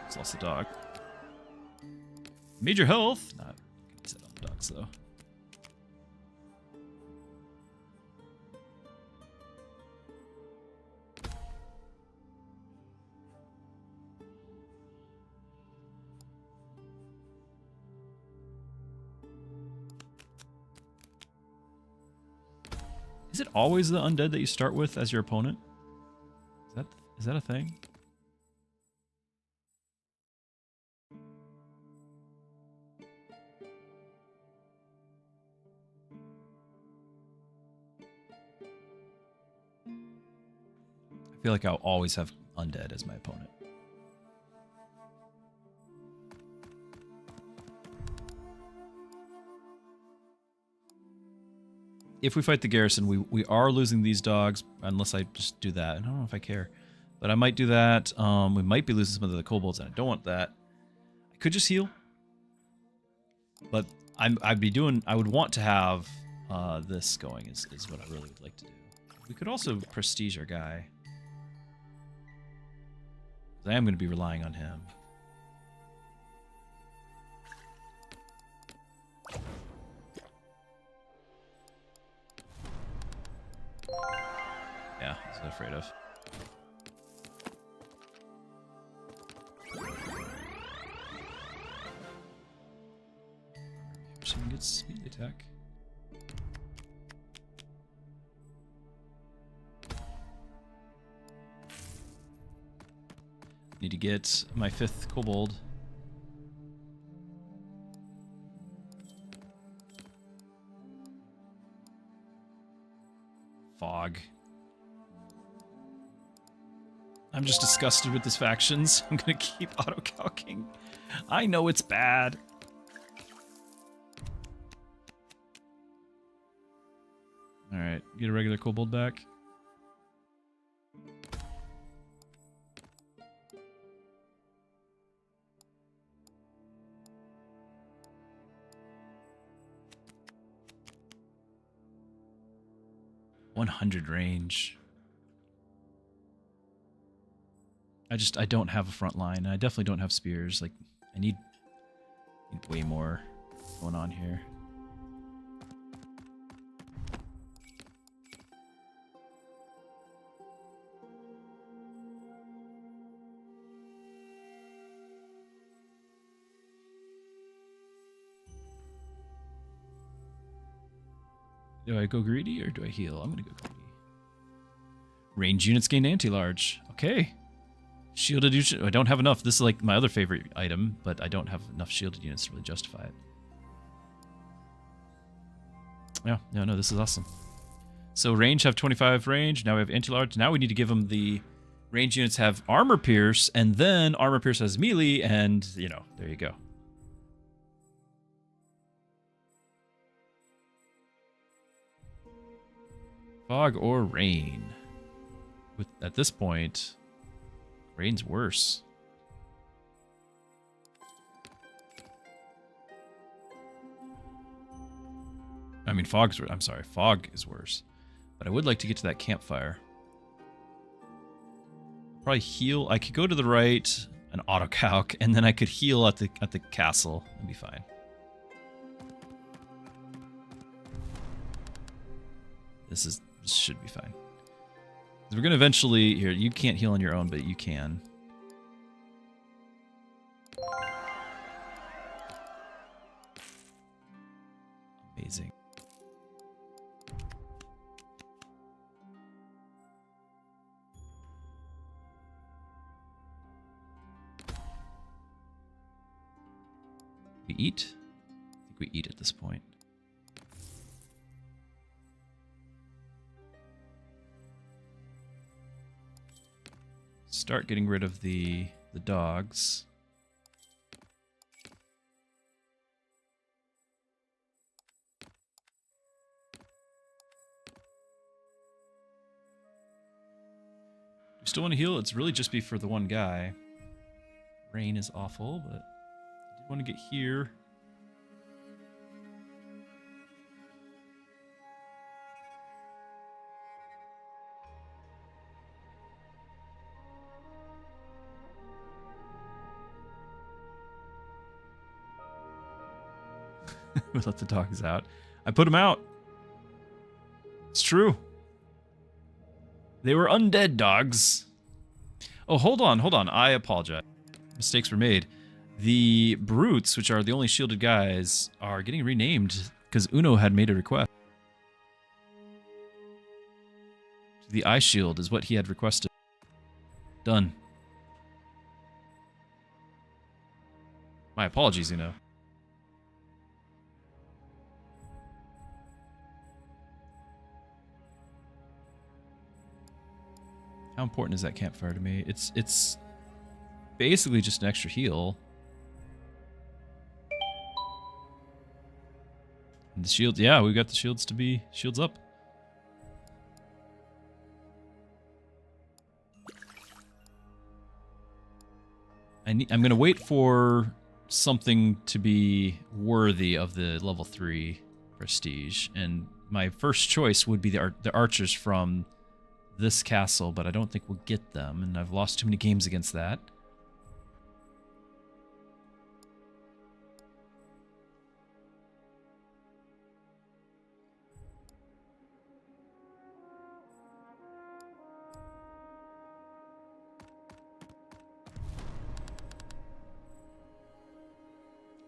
It's lost the dog. Major health. Not gonna set on the dogs though. Is it always the undead that you start with as your opponent? Is that a thing? I feel like I'll always have undead as my opponent. If we fight the garrison, we are losing these dogs, unless I just do that. I don't know if I care. But I might do that. We might be losing some of the kobolds, and I don't want that. I could just heal. But I would want to have this going, is what I really would like to do. We could also prestige our guy. I am going to be relying on him. Yeah, he's not afraid of. Someone gets speed attack. Need to get my 5th kobold. Fog. I'm just disgusted with this factions. I'm gonna keep auto-calcing. I know it's bad. Alright, get a regular kobold back. .100 range. I don't have a front line, and I definitely don't have spears. Like, I need way more going on here. Do I go greedy or do I heal? I'm gonna go greedy. Range units gain anti-large. Okay. Shielded units. I don't have enough. This is like my other favorite item, but I don't have enough shielded units to really justify it. Yeah, no, this is awesome. So range have 25 range. Now we have anti-large. Now we need to give them the range units have armor pierce, and then armor pierce has melee, and you know, there you go. Fog or rain. At this point, rain's worse. I mean, fog is worse. But I would like to get to that campfire. Probably heal. I could go to the right and auto-calc, and then I could heal at the castle and be fine. This should be fine. We're gonna eventually here. You can't heal on your own, but you can. Amazing. We eat? I think we eat at this point. Start getting rid of the dogs. still want to heal, it's really just be for the one guy. Rain is awful, but I did want to get here. We let the dogs out. I put them out. It's true. They were undead dogs. Oh, hold on. I apologize. Mistakes were made. The brutes, which are the only shielded guys, are getting renamed because Uno had made a request. The eye shield is what he had requested. Done. My apologies, Uno. How important is that campfire to me? It's basically just an extra heal. And the shield, yeah, we've got the shields to be shields up. I'm gonna wait for something to be worthy of the level 3 prestige, and my first choice would be the archers from this castle, but I don't think we'll get them, and I've lost too many games against that.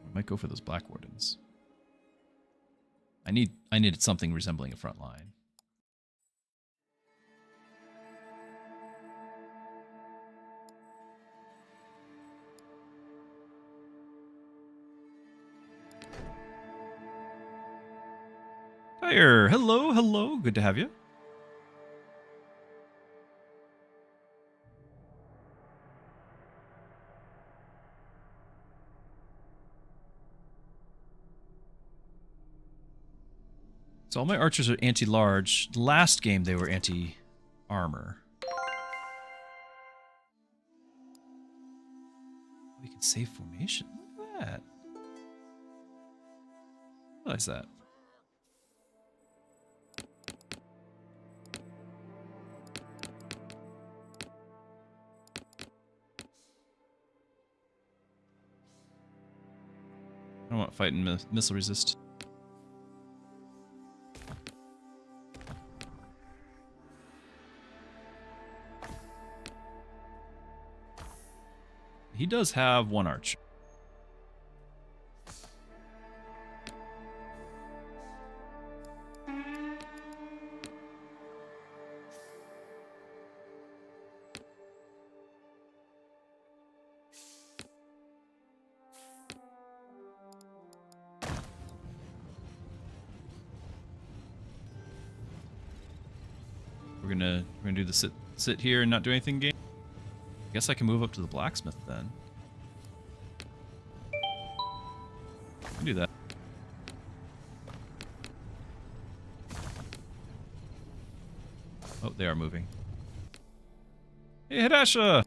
I might go for those Black Wardens. I needed something resembling a front line. Fire! Hello, good to have you. So all my archers are anti-large. Last game they were anti-armor. We can save formation. Look at that. Realize that. I don't want fighting missile resist. He does have one archer. We're gonna do the sit here and not do anything game. I guess I can move up to the blacksmith then. I can do that. Oh, they are moving. Hey, Hidasha!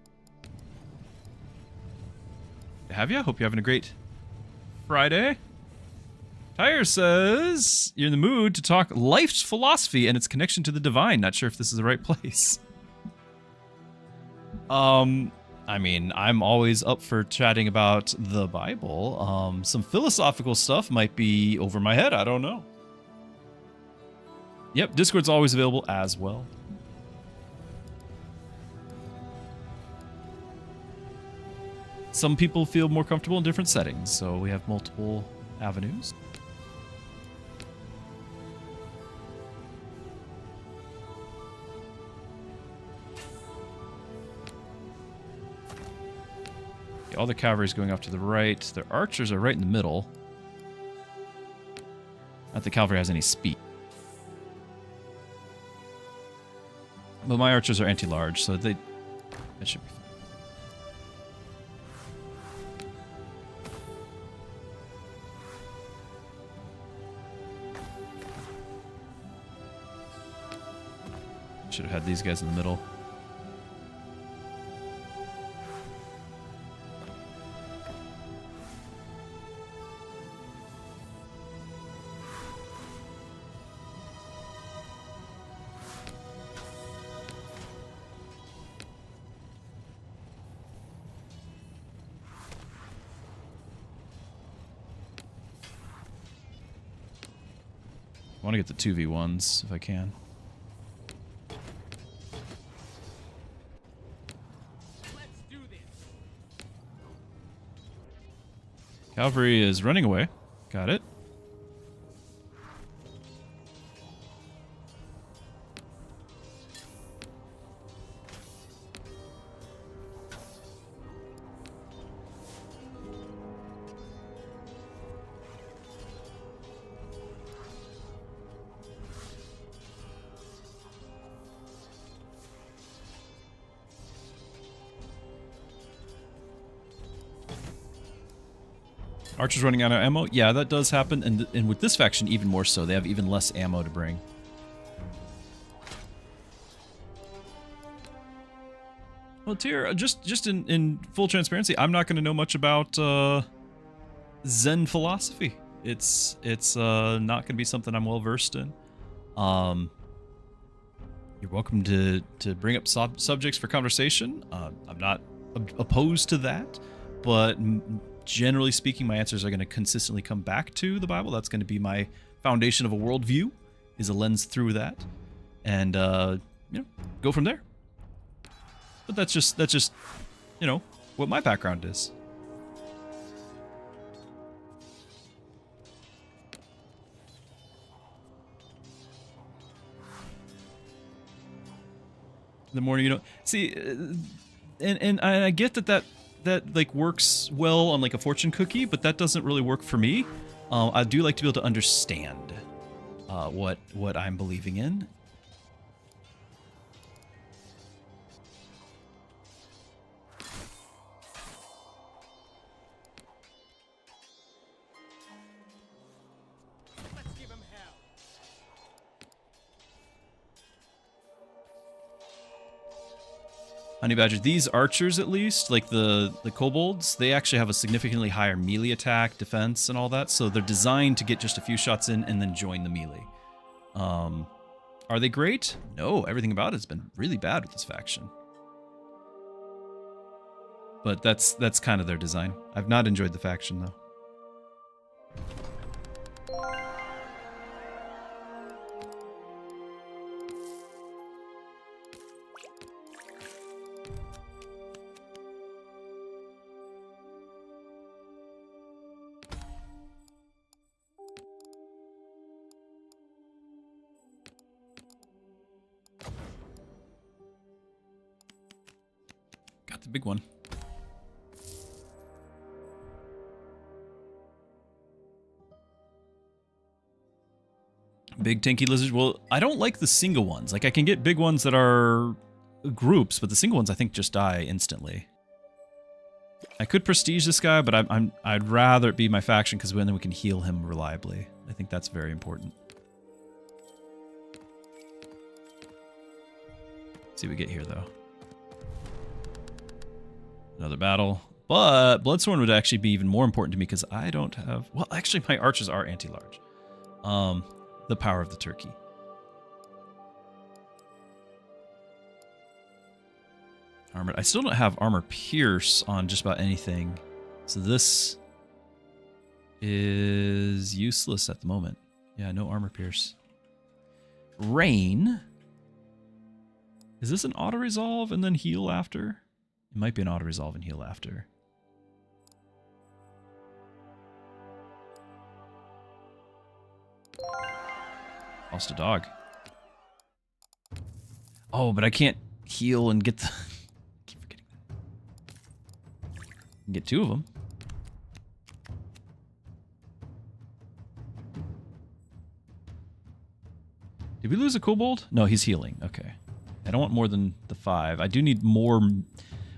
Have ya? Hope you're having a great Friday. Tyre says, you're in the mood to talk life's philosophy and its connection to the divine. Not sure if this is the right place. I mean, I'm always up for chatting about the Bible. Some philosophical stuff might be over my head. I don't know. Yep, Discord's always available as well. Some people feel more comfortable in different settings, so we have multiple avenues. All the cavalry is going off to the right. Their archers are right in the middle. Not that cavalry has any speed. But my archers are anti-large, so that should be fine. Should have had these guys in the middle. I want to get the 2v1s if I can. Let's do this. Cavalry is running away. Got it. Archer's running out of ammo? Yeah, that does happen, and with this faction even more so. They have even less ammo to bring. Well, Tyr, just in full transparency, I'm not going to know much about Zen philosophy. It's not going to be something I'm well versed in. You're welcome to bring up subjects for conversation. I'm not opposed to that, but generally speaking, my answers are going to consistently come back to the Bible. That's going to be my foundation of a worldview, is a lens through that, and go from there. But that's just what my background is. The more you know. See, and I get that like works well on like a fortune cookie, but that doesn't really work for me. I do like to be able to understand what I'm believing in. Let's give him hell. Honey Badger, these archers at least, like the kobolds, they actually have a significantly higher melee attack, defense, and all that, so they're designed to get just a few shots in and then join the melee. Are they great? No, everything about it has been really bad with this faction. But that's kind of their design. I've not enjoyed the faction, though. Got the big one. Big tanky lizards. Well, I don't like the single ones. Like, I can get big ones that are groups, but the single ones I think just die instantly. I could prestige this guy, but I'd rather it be my faction because then we can heal him reliably. I think that's very important. Let's see what we get here, though. Another battle. But Bloodsworn would actually be even more important to me because I don't have... Well, actually, my archers are anti-large. The power of the turkey. Armored. I still don't have armor pierce on just about anything. So this is useless at the moment. Yeah, no armor pierce. Rain. Is this an auto-resolve and then heal after? It might be an auto-resolve and heal after. Lost a dog. Oh, but I can't heal and get the... I keep forgetting that. I can get two of them. Did we lose a kobold? No, he's healing. Okay. I don't want more than the 5. I do need more...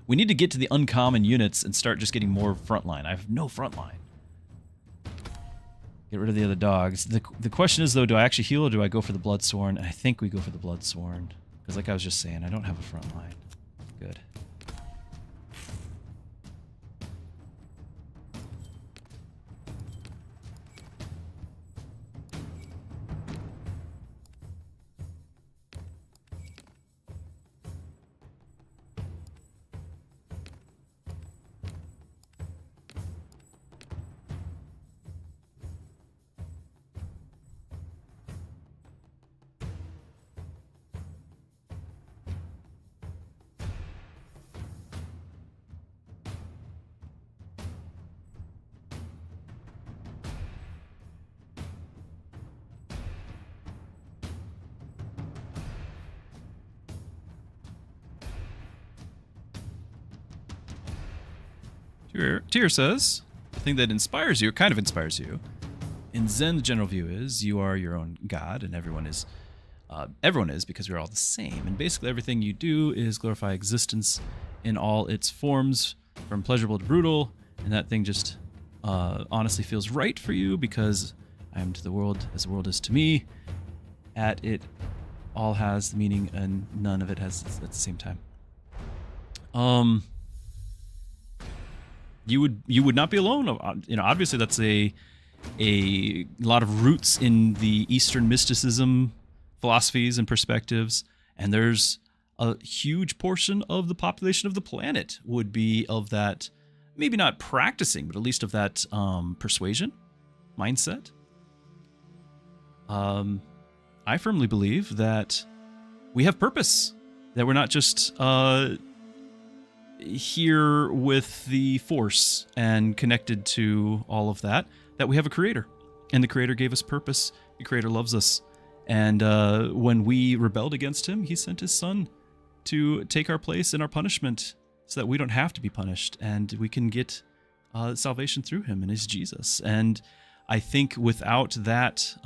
We need to get to the uncommon units and start just getting more frontline. I have no frontline. Get rid of the other dogs. The question is, though, do I actually heal or do I go for the Bloodsworn? And I think we go for the Bloodsworn. Because like I was just saying, I don't have a frontline. Good. Tyr says, the thing that inspires you, kind of inspires you. In Zen, the general view is you are your own god, and everyone is because we're all the same. And basically everything you do is glorify existence in all its forms, from pleasurable to brutal, and that thing just honestly feels right for you because I am to the world as the world is to me. At it all has the meaning and none of it has at the same time. You would not be alone. Obviously that's a lot of roots in the Eastern mysticism philosophies and perspectives, and there's a huge portion of the population of the planet would be of that, maybe not practicing, but at least of that persuasion mindset. I firmly believe that we have purpose, that we're not just here with the Force and connected to all of that, that we have a creator, and the creator gave us purpose. The creator loves us, and when we rebelled against him, he sent his son to take our place in our punishment so that we don't have to be punished and we can get salvation through him, and his Jesus. And I think without that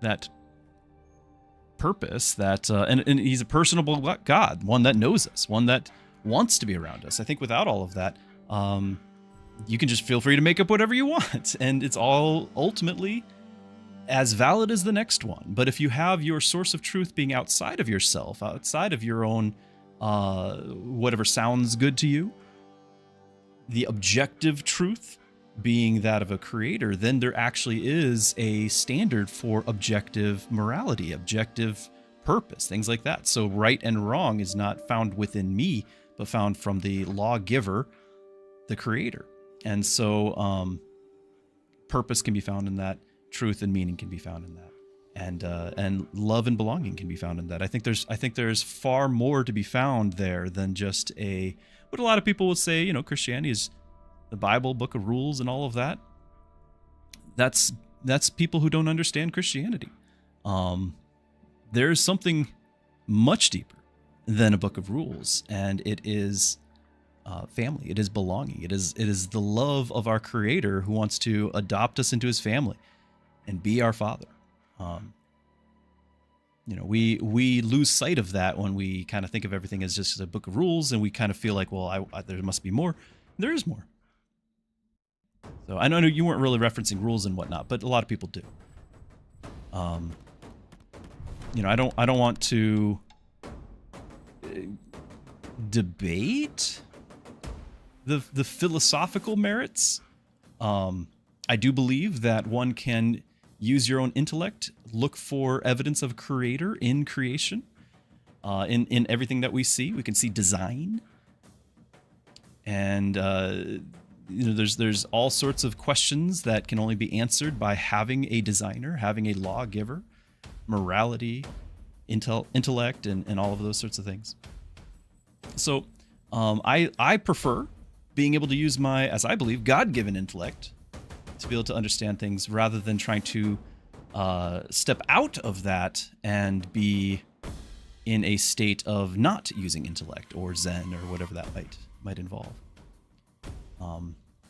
that purpose, that and he's a personable God, one that knows us, one that wants to be around us. I think without all of that, you can just feel free to make up whatever you want, and it's all ultimately as valid as the next one. But if you have your source of truth being outside of yourself, outside of your own whatever sounds good to you, the objective truth being that of a creator, then there actually is a standard for objective morality, objective purpose, things like that. So right and wrong is not found within me, but found from the lawgiver, the creator. And so purpose can be found in that, truth and meaning can be found in that, and love and belonging can be found in that. I think there's far more to be found there than just what a lot of people would say, Christianity is the Bible, book of rules, and all of that. That's people who don't understand Christianity. There's something much deeper than a book of rules, and it is family. It is belonging. It is the love of our Creator who wants to adopt us into His family and be our Father. We lose sight of that when we kind of think of everything as just a book of rules, and we kind of feel like, well, there must be more. There is more. So I know you weren't really referencing rules and whatnot, but a lot of people do. I don't want to debate the philosophical merits. I do believe that one can use your own intellect, look for evidence of a creator in creation, in everything that we see. We can see design, and there's all sorts of questions that can only be answered by having a designer, having a lawgiver, morality, intellect, and all of those sorts of things. So I prefer being able to use my, as I believe, God-given intellect to be able to understand things rather than trying to step out of that and be in a state of not using intellect or Zen or whatever that might involve.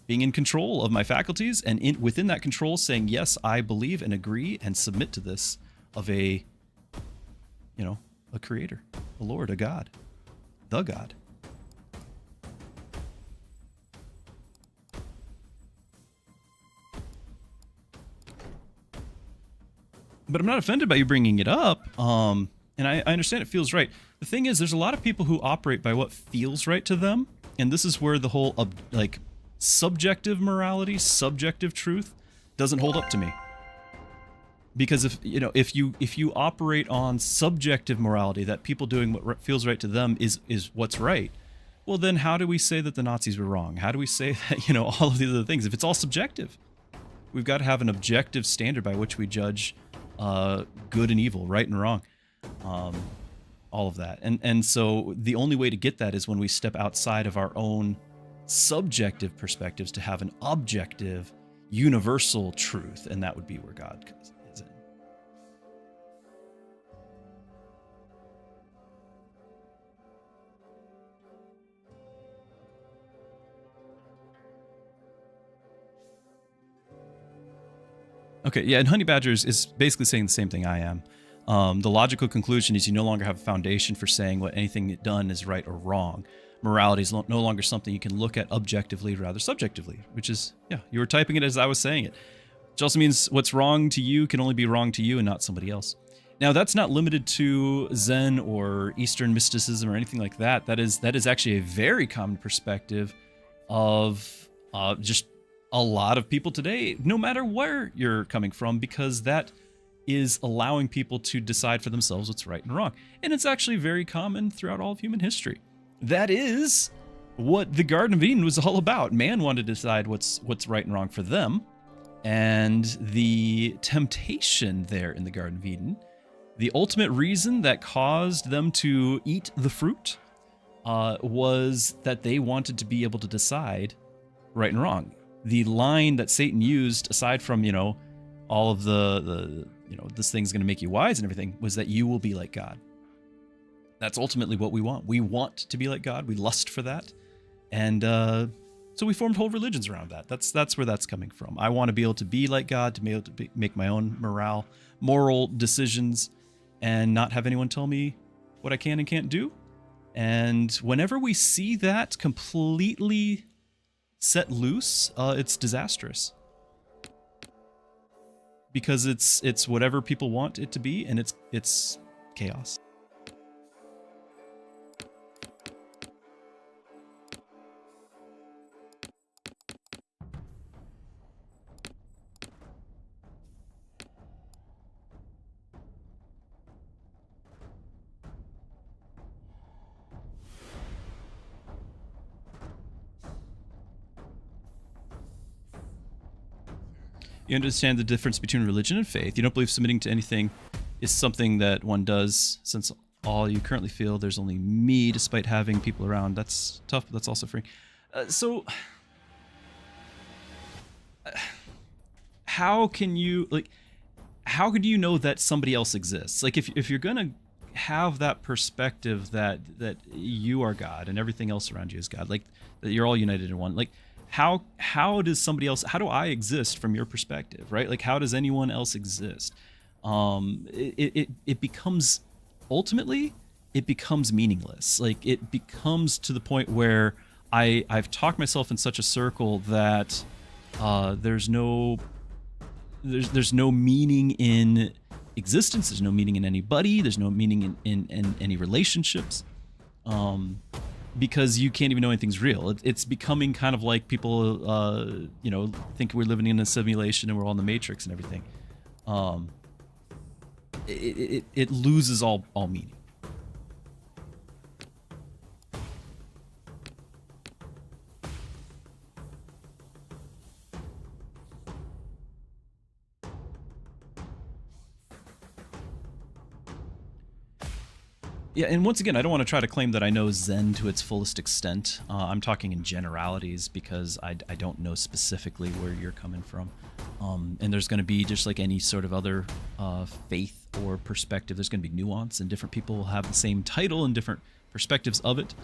Being in control of my faculties, and within that control saying, yes, I believe and agree and submit to this of a creator, a Lord, a God, the God. But I'm not offended by you bringing it up, and I understand it feels right. The thing is, there's a lot of people who operate by what feels right to them, and this is where the whole subjective morality, subjective truth doesn't hold up to me. Because if you operate on subjective morality, that people doing what feels right to them is what's right, well then how do we say that the Nazis were wrong? How do we say that all of these other things if it's all subjective? We've got to have an objective standard by which we judge good and evil, right and wrong, all of that. And so the only way to get that is when we step outside of our own subjective perspectives to have an objective, universal truth, and that would be where God is in. Okay, yeah, and Honey Badgers is basically saying the same thing I am. The logical conclusion is you no longer have a foundation for saying what anything done is right or wrong. Morality is no longer something you can look at objectively, rather subjectively, which is, yeah, you were typing it as I was saying it. Which also means what's wrong to you can only be wrong to you and not somebody else. Now, that's not limited to Zen or Eastern mysticism or anything like that. That is actually a very common perspective of just a lot of people today, no matter where you're coming from, because that is allowing people to decide for themselves what's right and wrong. And it's actually very common throughout all of human history. That is what the Garden of Eden was all about. Man wanted to decide what's right and wrong for them. And the temptation there in the Garden of Eden, the ultimate reason that caused them to eat the fruit, was that they wanted to be able to decide right and wrong. The line that Satan used, aside from, all of the this thing's going to make you wise and everything, was that you will be like God. That's ultimately what we want. We want to be like God. We lust for that. And so we formed whole religions around that. That's where that's coming from. I want to be able to be like God, to be able to make my own moral decisions, and not have anyone tell me what I can and can't do. And whenever we see that completely set loose, it's disastrous. Because it's whatever people want it to be, and it's chaos. You understand the difference between religion and faith. You don't believe submitting to anything is something that one does, since all you currently feel there's only me, despite having people around. That's tough, but that's also freeing. How can you know that somebody else exists? Like, if you're gonna have that perspective that you are God and everything else around you is God, like that you're all united in one, like how does somebody else, how do I exist from your perspective, right? Like, how does anyone else exist? It becomes, ultimately, it becomes meaningless. Like, it becomes to the point where I've talked myself in such a circle that there's no meaning in existence. There's no meaning in anybody. There's no meaning in any relationships. Because you can't even know anything's real. It's becoming kind of like people, think we're living in a simulation and we're all in the Matrix and everything. It loses all meaning. Yeah, and once again, I don't want to try to claim that I know Zen to its fullest extent. I'm talking in generalities because I don't know specifically where you're coming from. And there's going to be, just like any sort of other faith or perspective, there's going to be nuance, and different people will have the same title and different perspectives of it.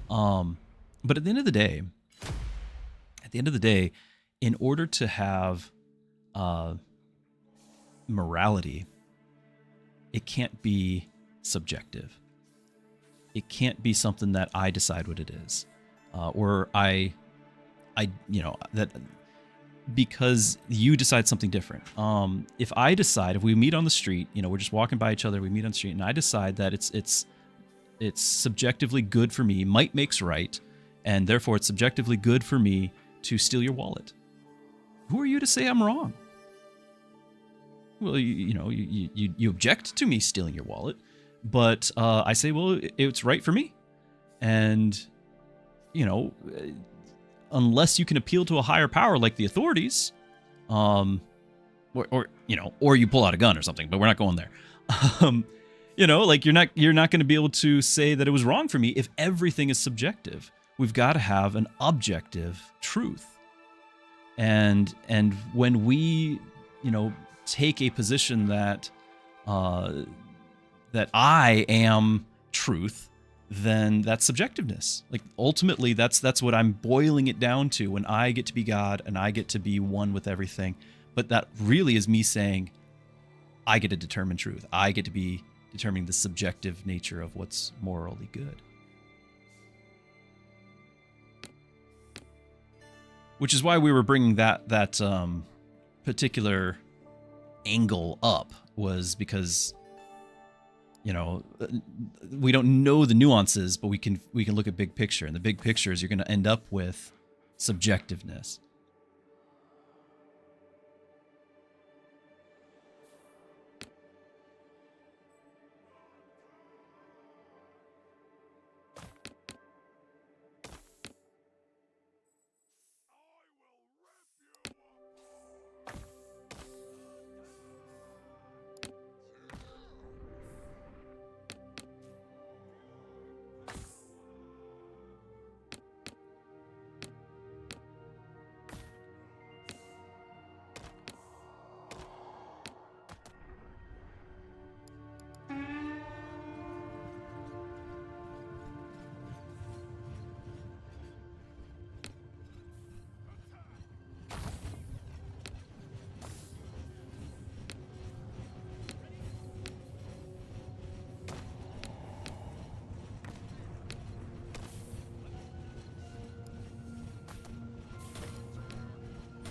But at the end of the day, in order to have morality, it can't be subjective. It can't be something that I decide what it is, or that because you decide something different. If I decide, if we meet on the street, we're just walking by each other, we meet on the street, and I decide that it's subjectively good for me, might makes right, and therefore it's subjectively good for me to steal your wallet. Who are you to say I'm wrong? Well, you object to me stealing your wallet. But I say, well, it's right for me. And, unless you can appeal to a higher power like the authorities, or you pull out a gun or something, but we're not going there. Like you're not going to be able to say that it was wrong for me if everything is subjective. We've got to have an objective truth. And when we, take a position that I am truth, then that's subjectiveness. Like, ultimately, that's what I'm boiling it down to. When I get to be God and I get to be one with everything, But that really is me saying, I get to determine truth. I get to be determining the subjective nature of what's morally good. Which is why we were bringing that particular angle up, was because, you know, we don't know the nuances, but we can look at big picture, and the big picture is you're going to end up with subjectiveness.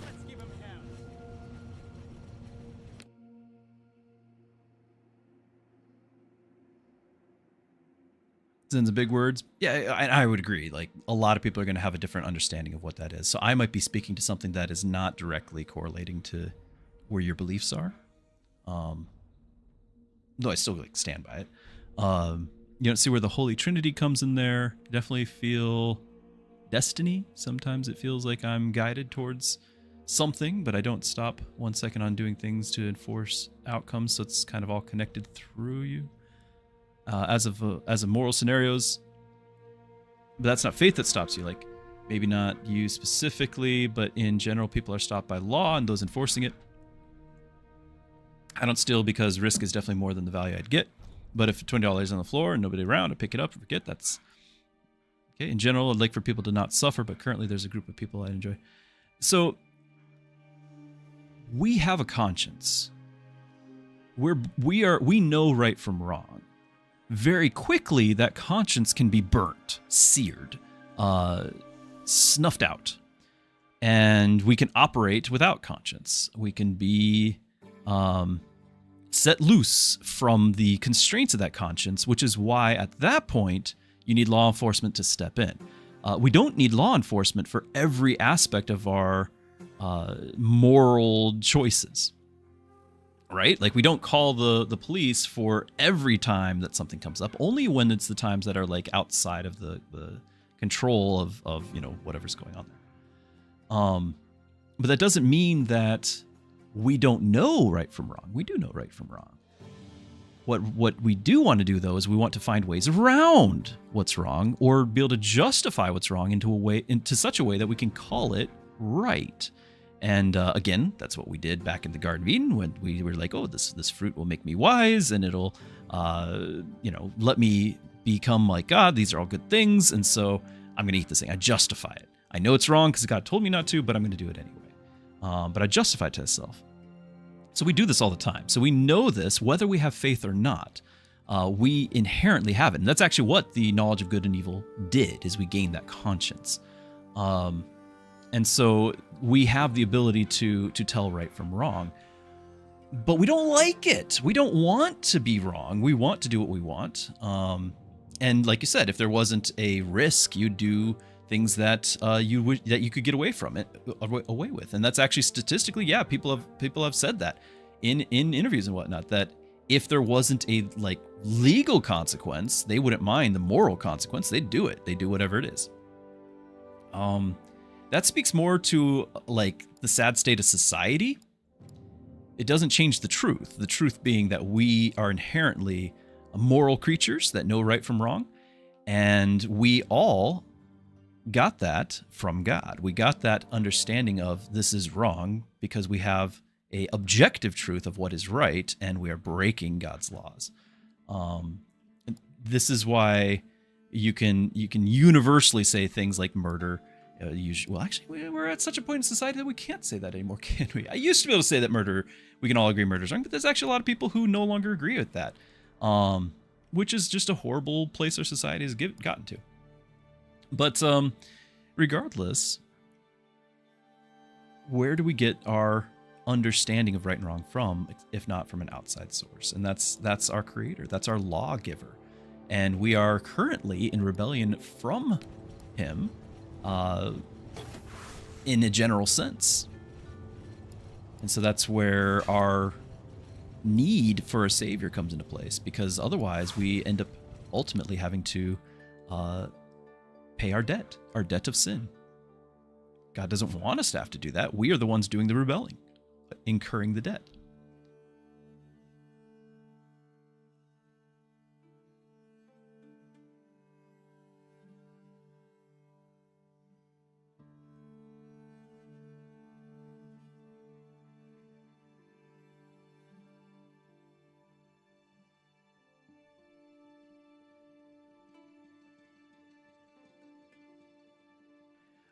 Let's give him hell. In the big words, yeah, I would agree. Like, a lot of people are going to have a different understanding of what that is. So I might be speaking to something that is not directly correlating to where your beliefs are. Though I still like stand by it. You don't see where the Holy Trinity comes in there. Definitely feel destiny. Sometimes it feels like I'm guided towards something, but I don't stop 1 second on doing things to enforce outcomes. So it's kind of all connected through you. As of moral scenarios, but that's not faith that stops you. Like, maybe not you specifically, but in general, people are stopped by law and those enforcing it. I don't steal because risk is definitely more than the value I'd get. But if $20 is on the floor and nobody around, I pick it up and forget. That's okay. In general, I'd like for people to not suffer, but currently there's a group of people I enjoy. So we have a conscience. We know right from wrong. Very quickly, that conscience can be burnt, seared, snuffed out. And we can operate without conscience. We can be set loose from the constraints of that conscience, which is why at that point, you need law enforcement to step in. We don't need law enforcement for every aspect of our moral choices. Right? Like, we don't call the police for every time that something comes up, only when it's the times that are like outside of the control of you know, whatever's going on there. But that doesn't mean that we don't know right from wrong. We do know right from wrong. What we do want to do, though, is we want to find ways around what's wrong, or be able to justify what's wrong into such a way that we can call it right. And again, that's what we did back in the Garden of Eden, when we were like, oh, this fruit will make me wise, and it'll, you know, let me become like God. These are all good things, and so I'm going to eat this thing. I justify it. I know it's wrong because God told me not to, but I'm going to do it anyway. But I justify it to myself. So we do this all the time. So we know this, whether we have faith or not. We inherently have it. And that's actually what the knowledge of good and evil did, is we gained that conscience. And so we have the ability to tell right from wrong, but we don't like it. We don't want to be wrong. We want to do what we want. And like you said, if there wasn't a risk, you'd do things that you could get away with. And that's actually statistically, yeah, people have said that in interviews and whatnot, that if there wasn't a like legal consequence, they wouldn't mind the moral consequence. They'd do it. They do whatever it is. That speaks more to like the sad state of society. It doesn't change the truth. The truth being that we are inherently moral creatures that know right from wrong. And we all got that from God. We got that understanding of this is wrong because we have a objective truth of what is right, and we are breaking God's laws. This is why you can universally say things like murder Well, actually, we're at such a point in society that we can't say that anymore, can we? I used to be able to say that we can all agree murder is wrong, but there's actually a lot of people who no longer agree with that, which is just a horrible place our society has gotten to. But regardless, where do we get our understanding of right and wrong from, if not from an outside source? And that's our creator, that's our lawgiver. And we are currently in rebellion from him, in a general sense. And so that's where our need for a savior comes into place, because otherwise we end up ultimately having to pay our debt of sin. God doesn't want us to have to do that. We are the ones doing the rebelling, incurring the debt.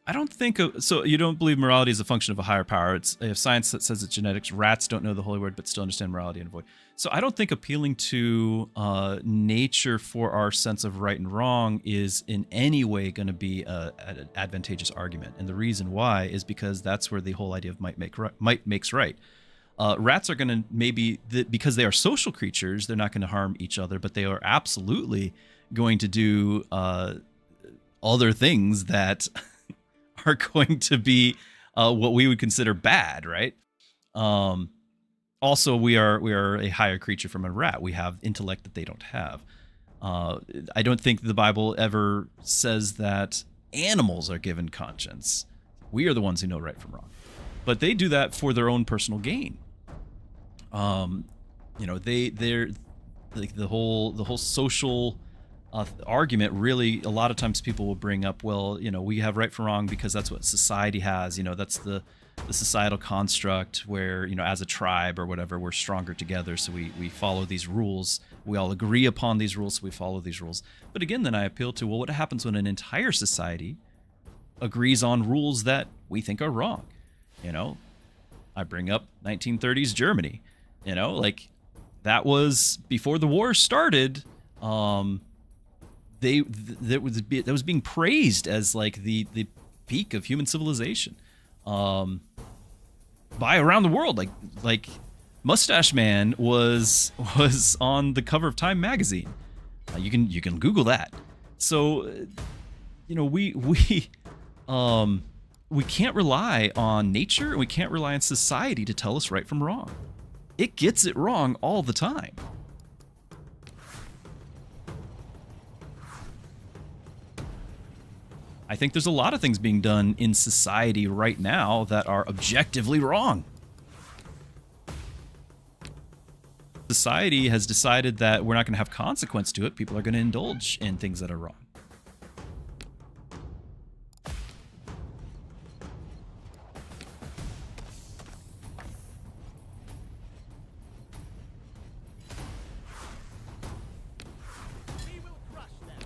I don't think so. You don't believe morality is a function of a higher power. It's a science that says it's genetics. Rats don't know the holy word, but still understand morality and avoid. So I don't think appealing to nature for our sense of right and wrong is in any way going to be an advantageous argument. And the reason why is because that's where the whole idea of might makes right. Rats are going to because they are social creatures, they're not going to harm each other, but they are absolutely going to do other things that are going to be what we would consider bad, right? Also, we are a higher creature from a rat. We have intellect that they don't have. I don't think the Bible ever says that animals are given conscience. We are the ones who know right from wrong, but they do that for their own personal gain. They're like the whole social argument. Really, a lot of times people will bring up, well, we have right from wrong because that's what society has. That's the societal construct where, as a tribe or whatever, we're stronger together. So we follow these rules. We all agree upon these rules. So we follow these rules. But again, then I appeal to, well, what happens when an entire society agrees on rules that we think are wrong? I bring up 1930s Germany, that was before the war started. That was being praised as like the peak of human civilization, by around the world. Like Mustache Man was on the cover of Time magazine. You can Google that. So we can't rely on nature, and we can't rely on society to tell us right from wrong. It gets it wrong all the time. I think there's a lot of things being done in society right now that are objectively wrong. Society has decided that we're not going to have consequence to it. People are going to indulge in things that are wrong. We will crush them.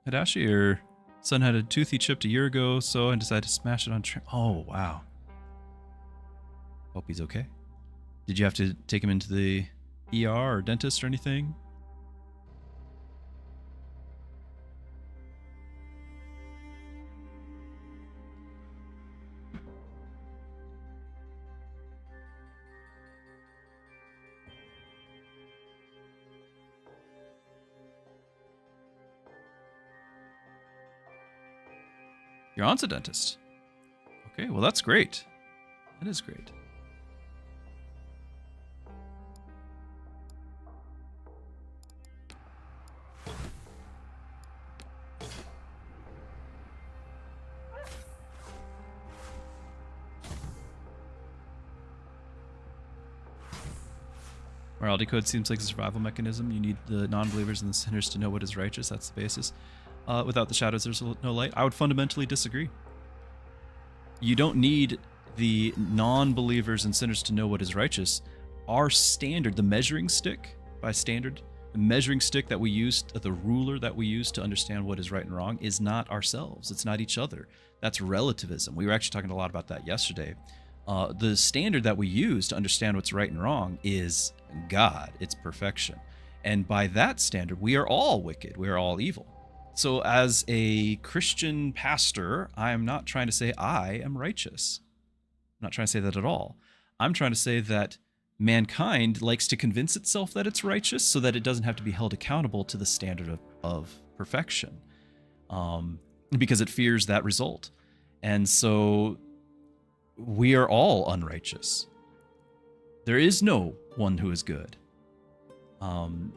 Hadashi, your son had a tooth he chipped a year ago, so I decided to smash it on train. Oh, wow. Hope he's okay. Did you have to take him into the ER or dentist or anything? Your aunt's a dentist. Okay, well, that's great. That is great. Morality code seems like a survival mechanism. You need the non-believers and the sinners to know what is righteous. That's the basis. Without the shadows, there's no light. I would fundamentally disagree. You don't need the non-believers and sinners to know what is righteous. Our standard, the measuring stick by standard, the measuring stick that we use, the ruler that we use to understand what is right and wrong is not ourselves. It's not each other. That's relativism. We were actually talking a lot about that yesterday. The standard that we use to understand what's right and wrong is God. It's perfection. And by that standard, we are all wicked. We are all evil. So as a Christian pastor, I am not trying to say I am righteous. I'm not trying to say that at all. I'm trying to say that mankind likes to convince itself that it's righteous so that it doesn't have to be held accountable to the standard of perfection, because it fears that result. And so we are all unrighteous. There is no one who is good. And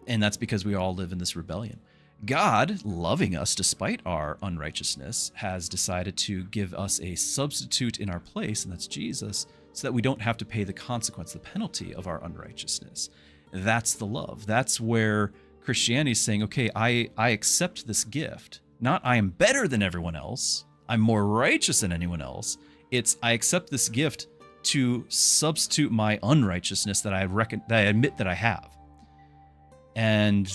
that's because we all live in this rebellion. God, loving us despite our unrighteousness, has decided to give us a substitute in our place, and that's Jesus, so that we don't have to pay the consequence, the penalty of our unrighteousness. That's the love. That's where Christianity is saying, okay, I accept this gift. Not I am better than everyone else. I'm more righteous than anyone else. It's I accept this gift to substitute my unrighteousness that I admit that I have. And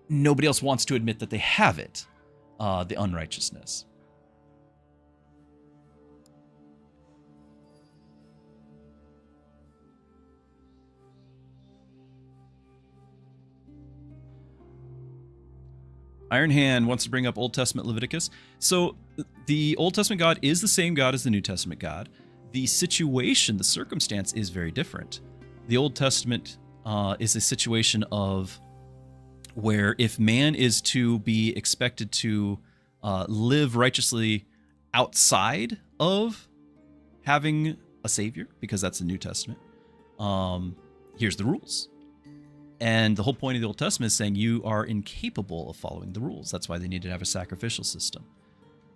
nobody else wants to admit that they have it, the unrighteousness. Iron Hand wants to bring up Old Testament Leviticus. So the Old Testament God is the same God as the New Testament God. The situation, the circumstance is very different. The Old Testament is a situation of where if man is to be expected to live righteously outside of having a savior, because that's the New Testament, here's the rules. And the whole point of the Old Testament is saying you are incapable of following the rules. That's why they need to have a sacrificial system.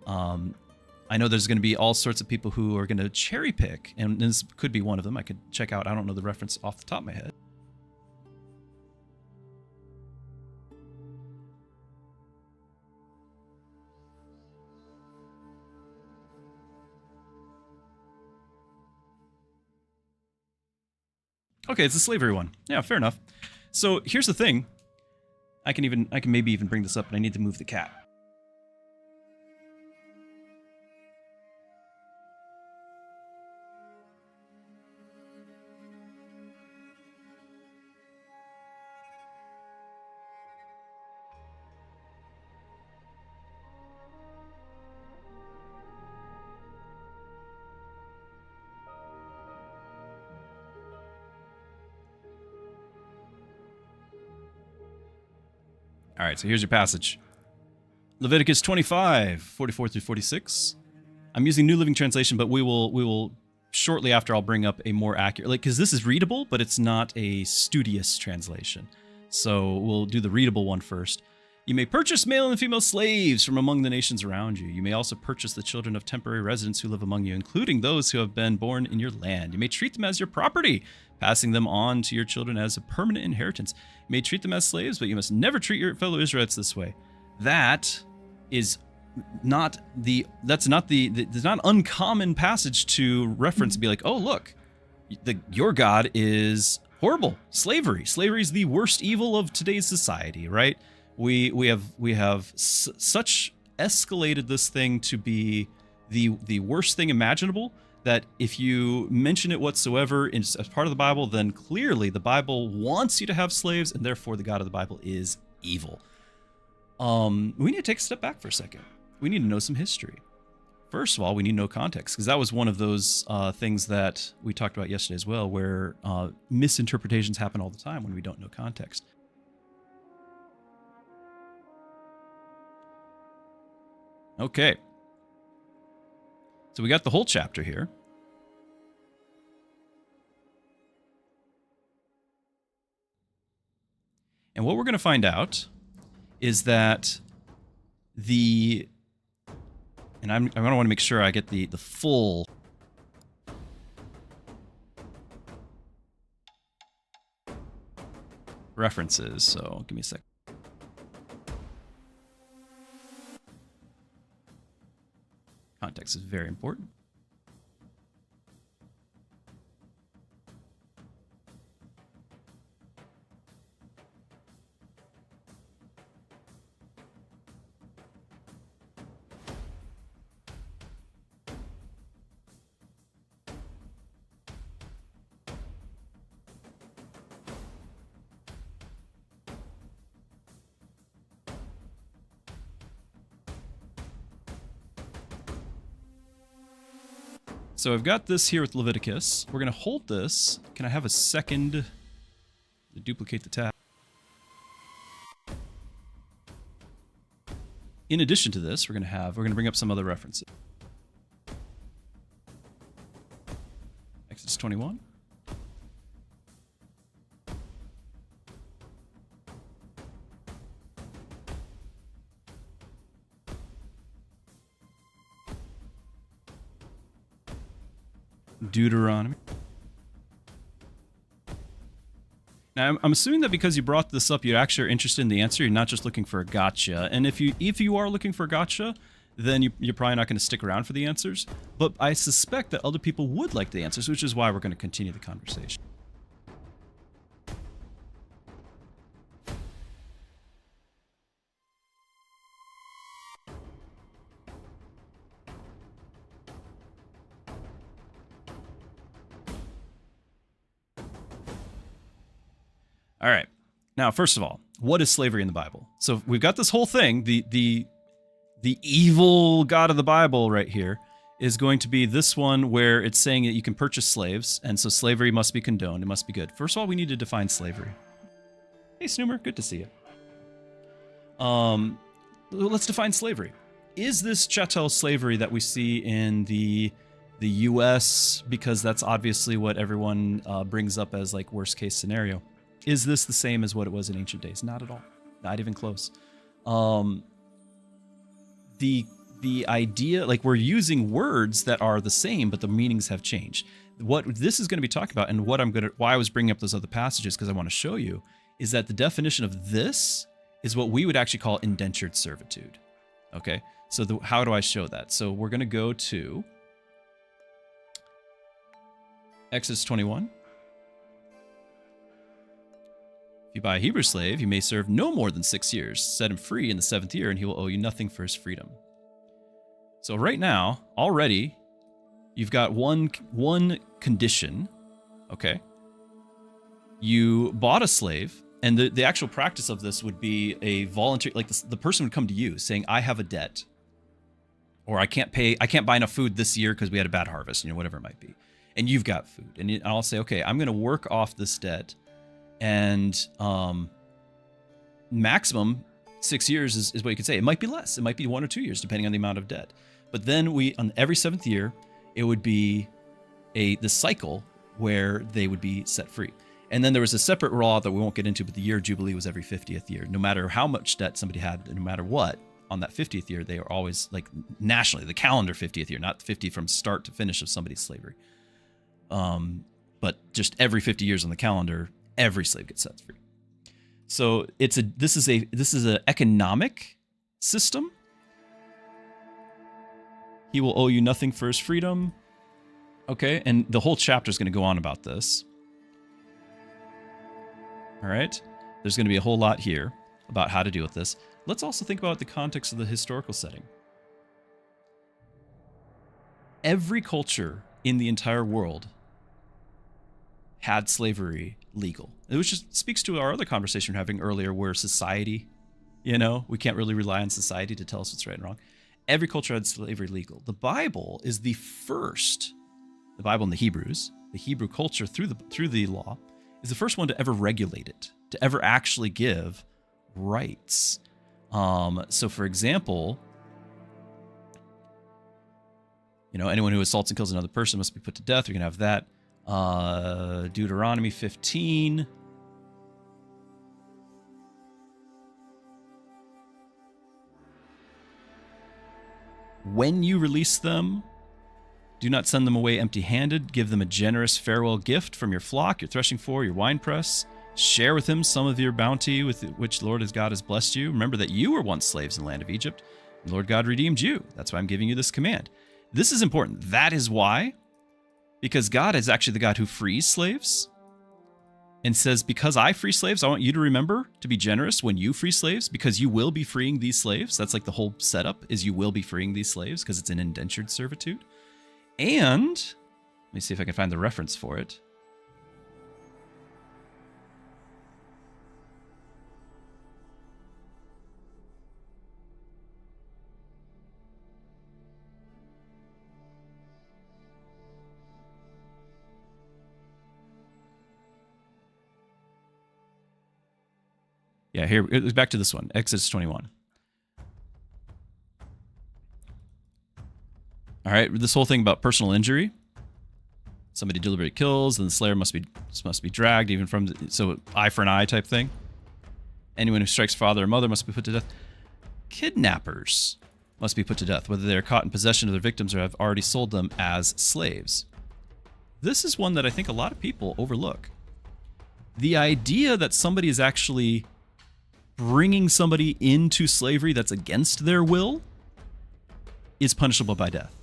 I know there's going to be all sorts of people who are going to cherry pick, and this could be one of them. I could check out. I don't know the reference off the top of my head. Okay, it's the slavery one. Yeah, fair enough. So here's the thing. I can maybe even bring this up, but I need to move the cat. All right, so here's your passage. Leviticus 25, 44 through 46. I'm using New Living Translation, but we will shortly after I'll bring up a more accurate, because this is readable, but it's not a studious translation. So we'll do the readable one first. You may purchase male and female slaves from among the nations around you. You may also purchase the children of temporary residents who live among you, including those who have been born in your land. You may treat them as your property, passing them on to your children as a permanent inheritance. You may treat them as slaves, but you must never treat your fellow Israelites this way. That is not that's not uncommon passage to reference and be like, oh look, your God is horrible. Slavery is the worst evil of today's society, right? We have such escalated this thing to be the worst thing imaginable that if you mention it whatsoever as part of the Bible, then clearly the Bible wants you to have slaves, and therefore the God of the Bible is evil. We need to take a step back for a second. We need to know some history. First of all, we need to know context, because that was one of those things that we talked about yesterday as well, where misinterpretations happen all the time when we don't know context. Okay. So we got the whole chapter here. And what we're going to find out is that and I'm going to want to make sure I get the full references, so give me a sec. Context is very important. So I've got this here with Leviticus. We're going to hold this. Can I have a second to duplicate the tab? In addition to this, we're going to bring up some other references. Exodus 21. Deuteronomy. Now, I'm assuming that because you brought this up, you actually are interested in the answer. You're not just looking for a gotcha. And if you are looking for a gotcha, then you're probably not going to stick around for the answers. But I suspect that other people would like the answers, which is why we're going to continue the conversation. All right. Now, first of all, what is slavery in the Bible? So we've got this whole thing. The evil God of the Bible right here is going to be this one where it's saying that you can purchase slaves, and so slavery must be condoned. It must be good. First of all, we need to define slavery. Hey, Snoomer, good to see you. Let's define slavery. Is this chattel slavery that we see in the U.S., because that's obviously what everyone brings up as like worst case scenario? Is this the same as what it was in ancient days? Not at all. Not even close. The idea, like, we're using words that are the same, but the meanings have changed. What this is going to be talking about, and why I was bringing up those other passages, because I want to show you, is that the definition of this is what we would actually call indentured servitude. Okay? So how do I show that? So we're going to go to Exodus 21. If you buy a Hebrew slave, you may serve no more than 6 years. Set him free in the 7th year, and he will owe you nothing for his freedom. So right now, already, you've got one condition, okay? You bought a slave, and the actual practice of this would be a voluntary, like the person would come to you saying, I have a debt, or I can't buy enough food this year because we had a bad harvest, whatever it might be. And you've got food. And I'll say, okay, I'm going to work off this debt. And maximum 6 years is what you could say. It might be less. It might be 1 or 2 years, depending on the amount of debt. But then on every 7th year, it would be the cycle where they would be set free. And then there was a separate law that we won't get into, but the year of Jubilee was every 50th year. No matter how much debt somebody had, no matter what, on that 50th year, they were always, like, nationally, the calendar 50th year, not 50 from start to finish of somebody's slavery. But just every 50 years on the calendar, every slave gets set free. So this is an economic system. He will owe you nothing for his freedom. Okay, and the whole chapter is going to go on about this. All right, there's going to be a whole lot here about how to deal with this. Let's also think about the context of the historical setting. Every culture in the entire world had slavery legal. Which just speaks to our other conversation we were having earlier, where society, we can't really rely on society to tell us what's right and wrong. Every culture had slavery legal. The Bible is the Bible in the Hebrews, the Hebrew culture through the law, is the first one to ever regulate it, to ever actually give rights. So for example, anyone who assaults and kills another person must be put to death. You're going to have that. Deuteronomy 15. When you release them, do not send them away empty-handed. Give them a generous farewell gift from your flock, your threshing floor, your winepress. Share with him some of your bounty with which Lord his God has blessed you. Remember that you were once slaves in the land of Egypt. And Lord God redeemed you. That's why I'm giving you this command. This is important. That is why. Because God is actually the God who frees slaves. And says, because I free slaves, I want you to remember to be generous when you free slaves, because you will be freeing these slaves. That's like the whole setup, is you will be freeing these slaves because it's an indentured servitude. And let me see if I can find the reference for it. Yeah, here, back to this one, Exodus 21. All right, this whole thing about personal injury. Somebody deliberately kills, then the slayer must be dragged, even from so eye for an eye type thing. Anyone who strikes father or mother must be put to death. Kidnappers must be put to death, whether they are caught in possession of their victims or have already sold them as slaves. This is one that I think a lot of people overlook. The idea that somebody is actually bringing somebody into slavery that's against their will is punishable by death.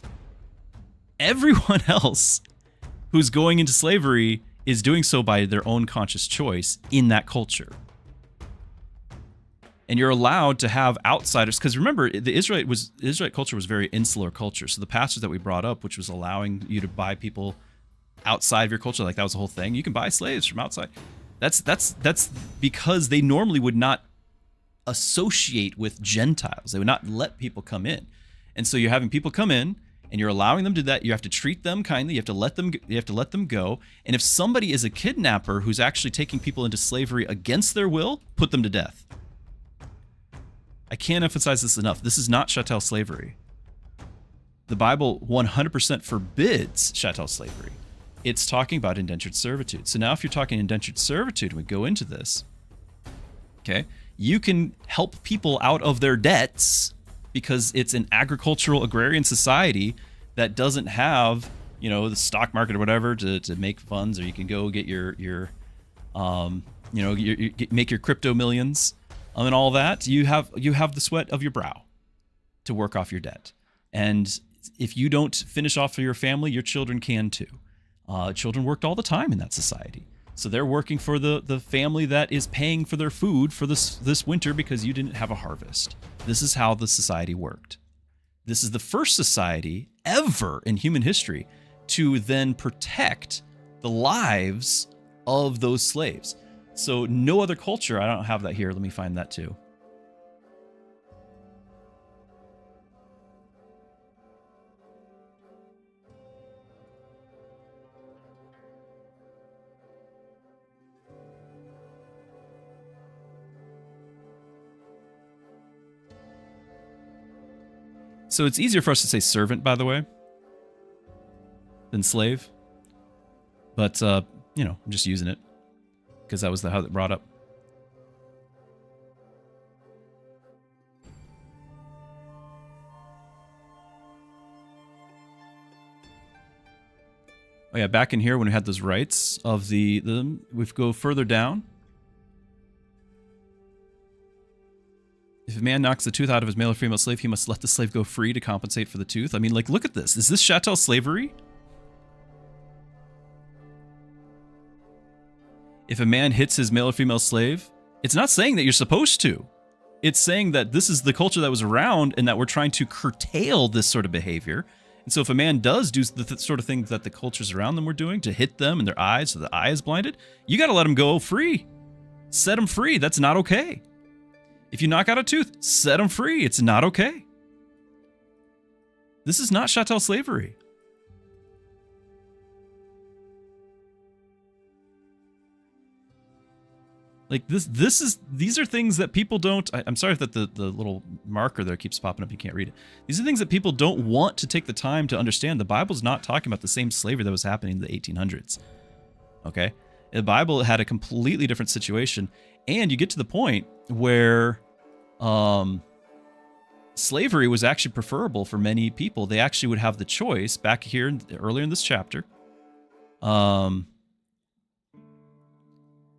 Everyone else who's going into slavery is doing so by their own conscious choice in that culture. And you're allowed to have outsiders, because remember, the Israelite culture was a very insular culture. So the passage that we brought up, which was allowing you to buy people outside of your culture, like that was the whole thing. You can buy slaves from outside. That's because they normally would not associate with Gentiles. They would not let people come in. And so you're having people come in and you're allowing them to do that. You have to treat them kindly. You have to let them go. And if somebody is a kidnapper who's actually taking people into slavery against their will, put them to death. I can't emphasize this enough. This is not chattel slavery. The Bible 100% forbids chattel slavery. It's talking about indentured servitude. So now if you're talking indentured servitude, and we go into this, okay, you can help people out of their debts because it's an agricultural agrarian society that doesn't have, you know, the stock market or whatever to make funds, or you can go get make your crypto millions and all that. You have the sweat of your brow to work off your debt. And if you don't finish off for your family, your children can too. Children worked all the time in that society. So they're working for the family that is paying for their food for this winter because you didn't have a harvest. This is how the society worked. This is the first society ever in human history to then protect the lives of those slaves. So no other culture, I don't have that here. Let me find that too. So it's easier for us to say servant, by the way, than slave. But, I'm just using it because that was how it brought up. Oh yeah, back in here when we had those rights of we go further down. If a man knocks the tooth out of his male or female slave, he must let the slave go free to compensate for the tooth. I mean, like, look at this. Is this chattel slavery? If a man hits his male or female slave, it's not saying that you're supposed to. It's saying that this is the culture that was around and that we're trying to curtail this sort of behavior. And so if a man does do the sort of things that the cultures around them were doing to hit them in their eyes so the eye is blinded, you got to let them go free. Set them free. That's not okay. If you knock out a tooth, set them free. It's not okay. This is not chattel slavery. Like these are things that people don't. I'm sorry that the little marker there keeps popping up. You can't read it. These are things that people don't want to take the time to understand. The Bible's not talking about the same slavery that was happening in the 1800s. Okay, the Bible had a completely different situation, and you get to the point where slavery was actually preferable for many people. They actually would have the choice back here earlier in this chapter.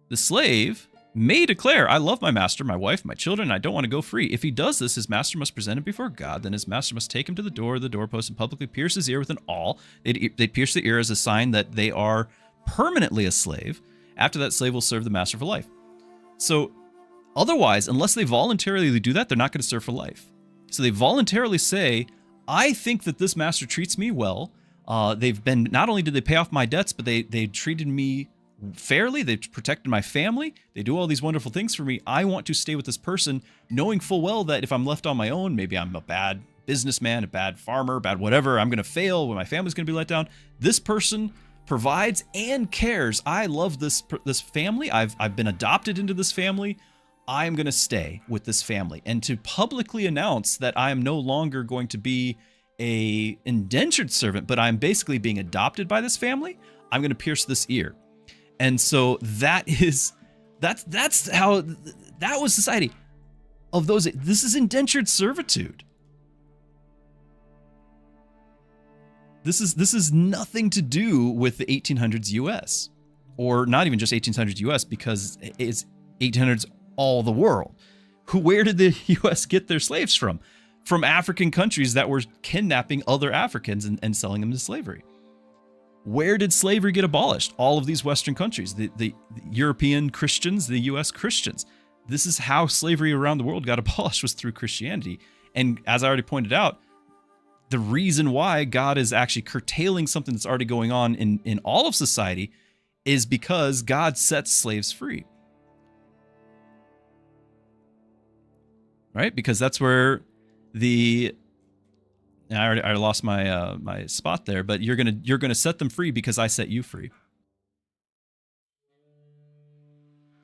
The The slave may declare, I love my master, my wife, my children, and I don't want to go free. If he does this, his master must present him before God. Then his master must take him to the doorpost, and publicly pierce his ear with an awl. They pierce the ear as a sign that they are permanently a slave. After that, slave will serve the master for life. So otherwise, unless they voluntarily do that, they're not going to serve for life. So they voluntarily say, I think that this master treats me well. Not only did they pay off my debts, but they treated me fairly. They've protected my family. They do all these wonderful things for me. I want to stay with this person, knowing full well that if I'm left on my own, maybe I'm a bad businessman, a bad farmer, bad whatever, I'm going to fail, when my family's going to be let down. This person provides and cares. I love this family. I've been adopted into this family. I'm going to stay with this family. And to publicly announce that I am no longer going to be a indentured servant, but I'm basically being adopted by this family, I'm going to pierce this ear. And so that's how that was society of those. This is indentured servitude. This is nothing to do with the 1800s US, or not even just 1800s US, because it's 1800s all the world. Where did the US get their slaves from? From African countries that were kidnapping other Africans and selling them to slavery. Where did slavery get abolished? All of these Western countries, the European Christians, the US Christians. This is how slavery around the world got abolished, was through Christianity. And as I already pointed out, the reason why God is actually curtailing something that's already going on in all of society is because God sets slaves free. Right? Because that's where I lost my my spot there, but you're gonna set them free because I set you free.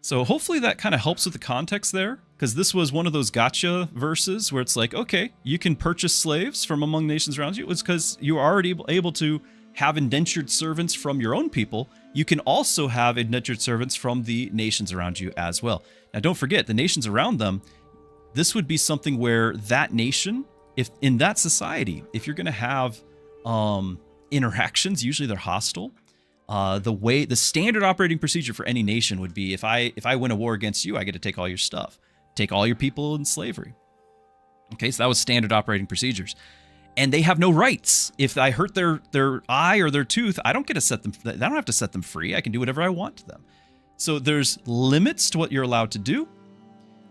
So hopefully that kind of helps with the context there, because this was one of those gotcha verses where it's like, okay, you can purchase slaves from among nations around you. It's because you are already able to have indentured servants from your own people. You can also have indentured servants from the nations around you as well. Now, don't forget, the nations around them, this would be something where that nation, if in that society, if you're going to have interactions, usually they're hostile. The standard operating procedure for any nation would be, if I win a war against you, I get to take all your stuff, take all your people in slavery. Okay, so that was standard operating procedures, and they have no rights. If I hurt their eye or their tooth, I don't get to set them. I don't have to set them free. I can do whatever I want to them. So there's limits to what you're allowed to do.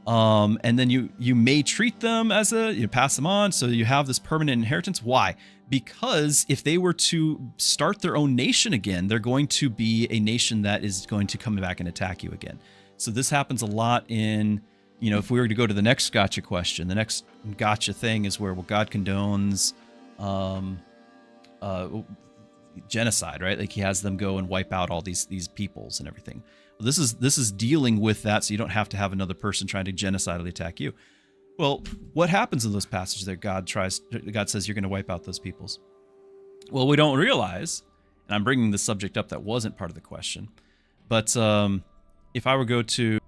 And then you may treat them as pass them on. So you have this permanent inheritance. Why? Because if they were to start their own nation again, they're going to be a nation that is going to come back and attack you again. So this happens a lot in, if we were to go to the next gotcha question, the next gotcha thing is where, God condones, genocide, right? Like he has them go and wipe out all these peoples and everything. Well, this is dealing with that, so you don't have to have another person trying to genocidally attack you. Well, what happens in those passages that God says you're going to wipe out those peoples? Well, we don't realize, and I'm bringing the subject up that wasn't part of the question, but if I were to go to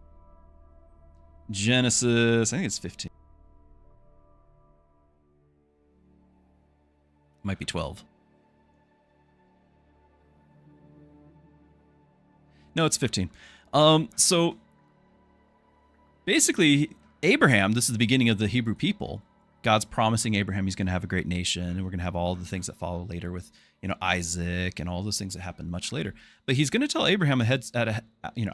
Genesis, I think it's 15. It might be 12. No, it's 15. So basically, Abraham, this is the beginning of the Hebrew people. God's promising Abraham he's going to have a great nation, and we're going to have all the things that follow later with, Isaac and all those things that happen much later. But he's going to tell Abraham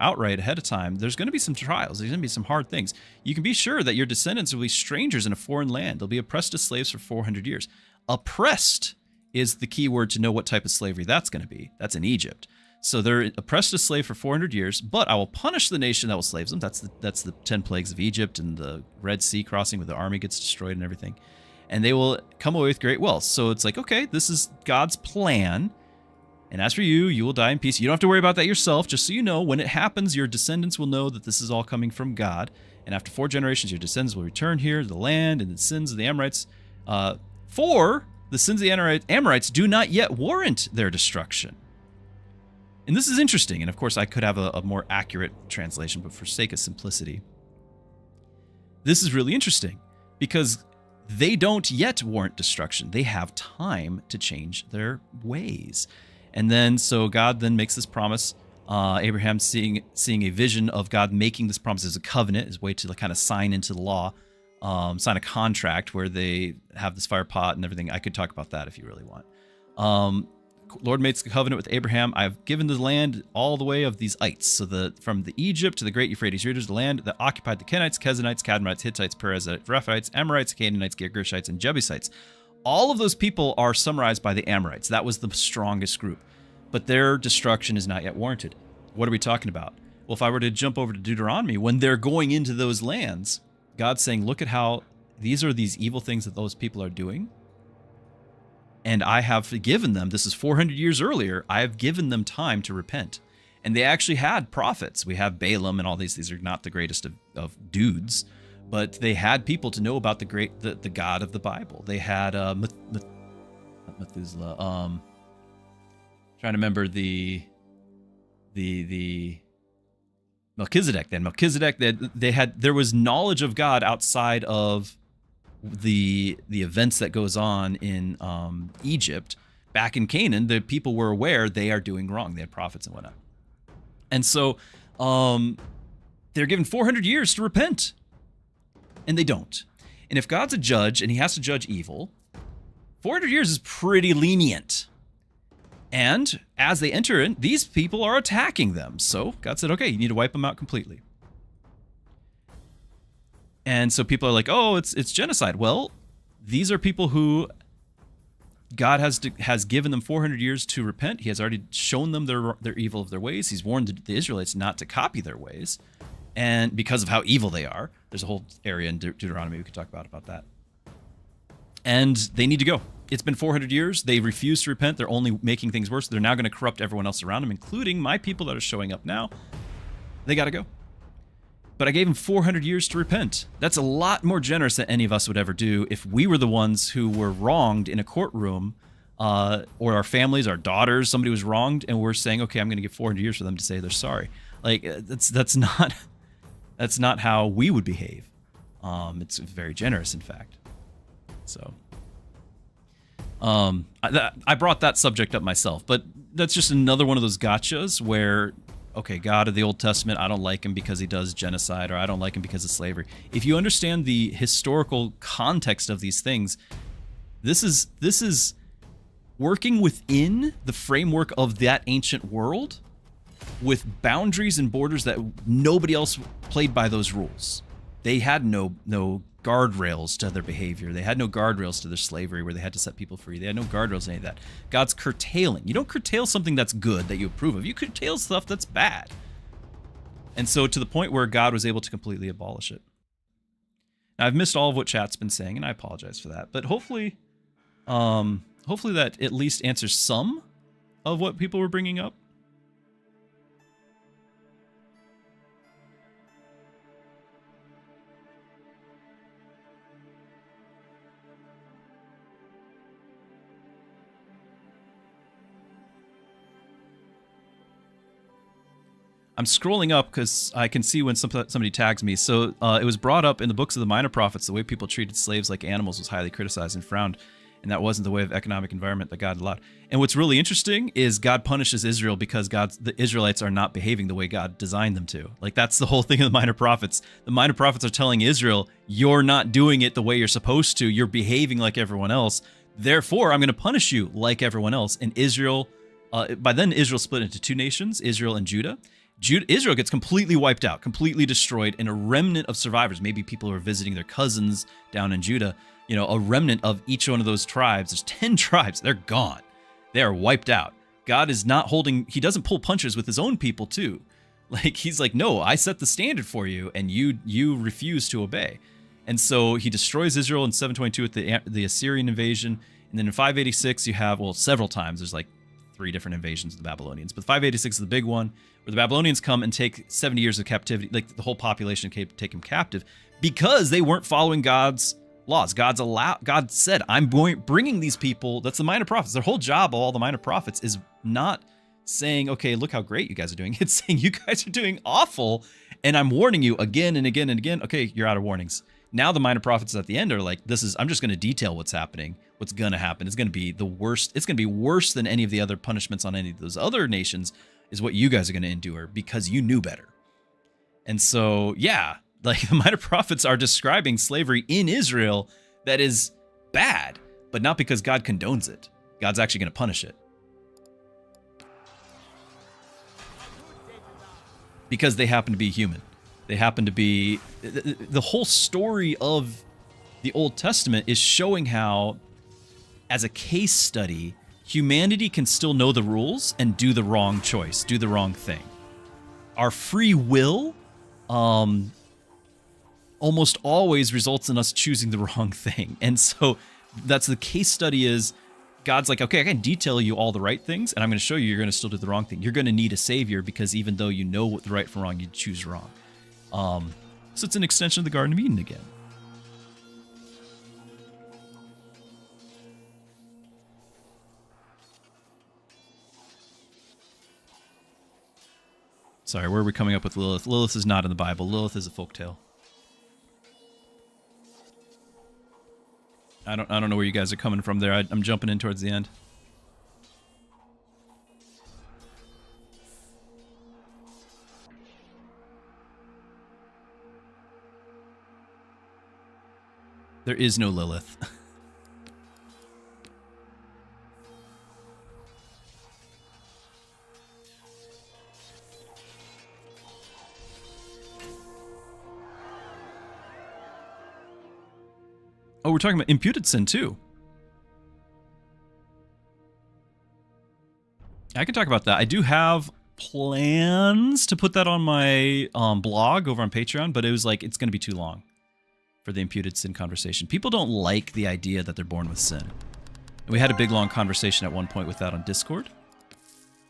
outright ahead of time, there's going to be some trials. There's going to be some hard things. You can be sure that your descendants will be strangers in a foreign land. They'll be oppressed as slaves for 400 years. Oppressed is the key word to know what type of slavery that's going to be. That's in Egypt. So they're oppressed as slave for 400 years, but I will punish the nation that will slave them. That's the 10 plagues of Egypt and the Red Sea crossing where the army gets destroyed and everything. And they will come away with great wealth. So it's like, okay, this is God's plan. And as for you, you will die in peace. You don't have to worry about that yourself. Just so you know, when it happens, your descendants will know that this is all coming from God. And after 4 generations, your descendants will return here to the land and the sins of the Amorites. For the sins of the Amorites do not yet warrant their destruction. And this is interesting, and of course I could have a more accurate translation, but for sake of simplicity, this is really interesting because they don't yet warrant destruction. They have time to change their ways. And then, so God then makes this promise Abraham seeing a vision of God making this promise as a covenant, as a way to kind of sign into the law, sign a contract where they have this fire pot and everything. I could talk about that if you really want. Lord makes a covenant with Abraham. I've given the land all the way of these ites. So from the Egypt to the great Euphrates rivers, the land that occupied the Kenites, Kezanites, Cadmonites, Hittites, Perizzites, Rephaites, Amorites, Canaanites, Girgashites, and Jebusites. All of those people are summarized by the Amorites. That was the strongest group. But their destruction is not yet warranted. What are we talking about? Well, if I were to jump over to Deuteronomy, when they're going into those lands, God's saying, look at how these are these evil things that those people are doing. And I have forgiven them. This is 400 years earlier. I have given them time to repent. And they actually had prophets. We have Balaam and all these. These are not the greatest of dudes, but they had people to know about the God of the Bible. They had Methuselah. Trying to remember the Melchizedek. Then Melchizedek. There was knowledge of God outside of the events that goes on in Egypt. Back in Canaan, the people were aware they are doing wrong. They had prophets and whatnot. And so they're given 400 years to repent. And they don't. And if God's a judge and he has to judge evil, 400 years is pretty lenient. And as they enter in, these people are attacking them. So God said, okay, you need to wipe them out completely. And so people are like, oh, it's genocide. Well, these are people who God has given them 400 years to repent. He has already shown them their evil of their ways. He's warned the Israelites not to copy their ways. And because of how evil they are, there's a whole area in Deuteronomy we could talk about that. And they need to go. It's been 400 years. They refuse to repent. They're only making things worse. They're now going to corrupt everyone else around them, including my people that are showing up now. They got to go. But I gave them 400 years to repent. That's a lot more generous than any of us would ever do if we were the ones who were wronged in a courtroom, or our families, our daughters, somebody was wronged, and we're saying, okay, I'm going to give 400 years for them to say they're sorry. Like that's not how we would behave. It's very generous, in fact. So, I brought that subject up myself, but that's just another one of those gotchas where, okay, God of the Old Testament, I don't like him because he does genocide, or I don't like him because of slavery. If you understand the historical context of these things, this is working within the framework of that ancient world with boundaries and borders that nobody else played by those rules. They had no guardrails to their behavior. They had no guardrails to their slavery where they had to set people free. They had no guardrails to any of that. God's curtailing. You don't curtail something that's good that you approve of. You curtail stuff that's bad. And so to the point where God was able to completely abolish it. Now, I've missed all of what chat's been saying, and I apologize for that. But hopefully that at least answers some of what people were bringing up. I'm scrolling up because I can see when somebody tags me. So it was brought up in the books of the Minor Prophets, the way people treated slaves like animals was highly criticized and frowned, and that wasn't the way of economic environment that God allowed. And what's really interesting is God punishes Israel because the Israelites are not behaving the way God designed them to. Like, that's the whole thing of the Minor Prophets. The Minor Prophets are telling Israel, you're not doing it the way you're supposed to. You're behaving like everyone else. Therefore, I'm going to punish you like everyone else. And Israel, by then Israel split into two nations, Israel and Judah. Israel gets completely wiped out, completely destroyed, and a remnant of survivors, maybe people who are visiting their cousins down in Judah, a remnant of each one of those tribes. There's 10 tribes. They're gone. They are wiped out. God is not he doesn't pull punches with his own people too. Like, he's like, no, I set the standard for you, and you refuse to obey. And so he destroys Israel in 722 with the Assyrian invasion. And then in 586, you have, several times. There's like 3 different invasions of the Babylonians. But 586 is the big one, where the Babylonians come and take 70 years of captivity, like the whole population take him captive, because they weren't following God's laws. God said, I'm bringing these people. That's the Minor Prophets. Their whole job, all the Minor Prophets, is not saying, okay, look how great you guys are doing. It's saying you guys are doing awful, and I'm warning you again and again and again. Okay, you're out of warnings. Now the Minor Prophets at the end are like, I'm just going to detail what's happening. What's going to happen. It's going to be the worst. It's going to be worse than any of the other punishments on any of those other nations. is what you guys are going to endure because you knew better. And so, yeah, like the minor prophets are describing slavery in Israel that is bad, but not because God condones it. God's actually going to punish it. Because they happen to be human. They happen to be... The whole story of the Old Testament is showing how, as a case study, humanity can still know the rules and do the wrong choice, do the wrong thing. Our free will almost always results in us choosing the wrong thing. And so that's the case study is God's like, okay, I can detail you all the right things, and I'm going to show you you're going to still do the wrong thing. You're going to need a savior because even though you know what the right from wrong, you choose wrong. So it's an extension of the Garden of Eden again. Sorry, where are we coming up with Lilith? Lilith is not in the Bible. Lilith is a folktale. I don't know where you guys are coming from there. I'm jumping in towards the end. There is no Lilith. Oh, we're talking about imputed sin too. I can talk about that. I do have plans to put that on my blog over on Patreon, but it was like, it's going to be too long for the imputed sin conversation. People don't like the idea that they're born with sin. And we had a big long conversation at one point with that on Discord.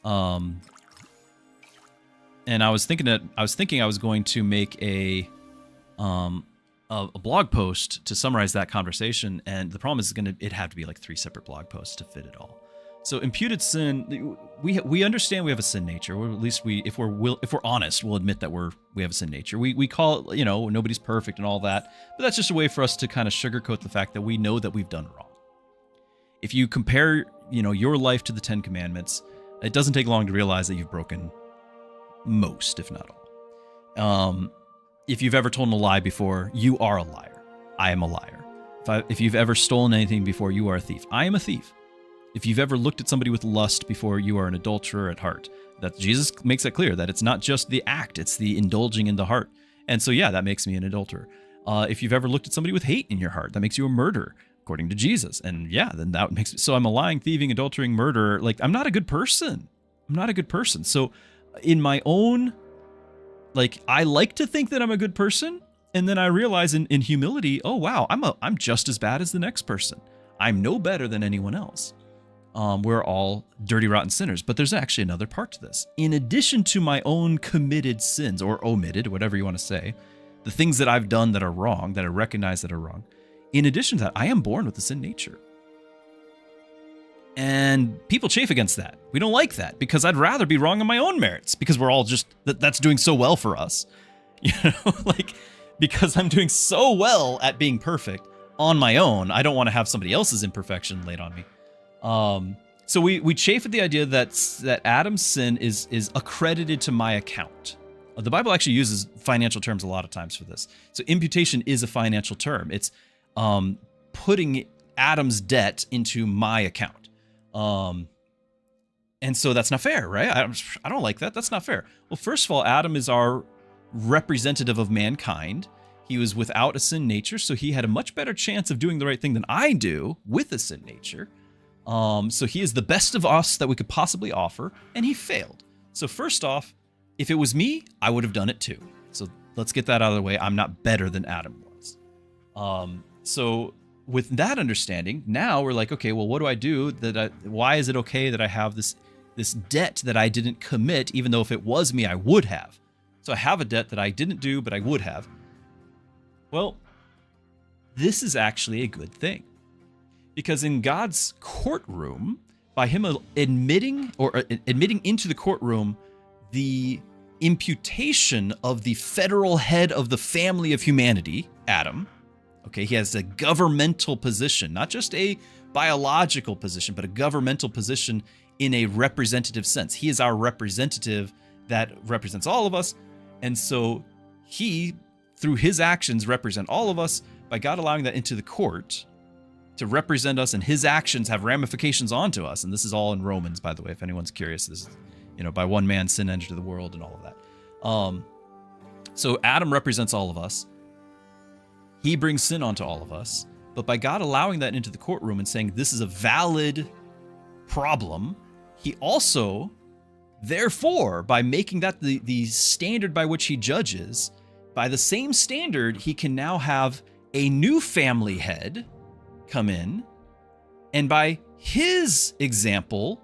And I was thinking I was going to make a blog post to summarize that conversation, and the problem is it'd have to be like 3 separate blog posts to fit it all. So imputed sin, we understand we have a sin nature, or at least if we're honest, we'll admit that we have a sin nature. We call it, nobody's perfect and all that, but that's just a way for us to kind of sugarcoat the fact that we know that we've done wrong. If you compare, your life to the 10 Commandments, it doesn't take long to realize that you've broken most, if not all. If you've ever told a lie before, you are a liar. I am a liar. If you've ever stolen anything before, you are a thief. I am a thief. If you've ever looked at somebody with lust before, you are an adulterer at heart. That Jesus makes that clear, that it's not just the act, it's the indulging in the heart. And so, yeah, that makes me an adulterer. If you've ever looked at somebody with hate in your heart, that makes you a murderer, according to Jesus. And yeah, then that makes me... So I'm a lying, thieving, adultering murderer. Like, I'm not a good person. I'm not a good person. So in my own... Like, I like to think that I'm a good person, and then I realize in humility, oh wow, I'm just as bad as the next person. I'm no better than anyone else. We're all dirty, rotten sinners. But there's actually another part to this. In addition to my own committed sins, or omitted, whatever you want to say, the things that I've done that are wrong, that I recognize that are wrong, in addition to that, I am born with a sin nature. And people chafe against that. We don't like that because I'd rather be wrong on my own merits because we're all just, that's doing so well for us. Like, because I'm doing so well at being perfect on my own, I don't want to have somebody else's imperfection laid on me. So we chafe at the idea that Adam's sin is accredited to my account. The Bible actually uses financial terms a lot of times for this. So imputation is a financial term. It's putting Adam's debt into my account. And so that's not fair, right? I don't like that. That's not fair. Well, first of all, Adam is our representative of mankind. He was without a sin nature, so he had a much better chance of doing the right thing than I do with a sin nature. So he is the best of us that we could possibly offer, and he failed. So first off, if it was me, I would have done it too. So let's get that out of the way. I'm not better than Adam was. So with that understanding, now we're like, okay, well, what do I do? Why is it okay that I have this debt that I didn't commit, even though if it was me, I would have? So I have a debt that I didn't do, but I would have. Well, this is actually a good thing. Because in God's courtroom, by him admitting into the courtroom the imputation of the federal head of the family of humanity, Adam. Okay, he has a governmental position, not just a biological position, but a governmental position in a representative sense. He is our representative that represents all of us. And so he, through his actions, represent all of us. By God allowing that into the court to represent us, and his actions have ramifications onto us. And this is all in Romans, by the way, if anyone's curious. This is, by one man sin entered the world and all of that. So Adam represents all of us. He brings sin onto all of us. But by God allowing that into the courtroom and saying this is a valid problem, he also, therefore, by making that the standard by which he judges, by the same standard, he can now have a new family head come in, and by his example,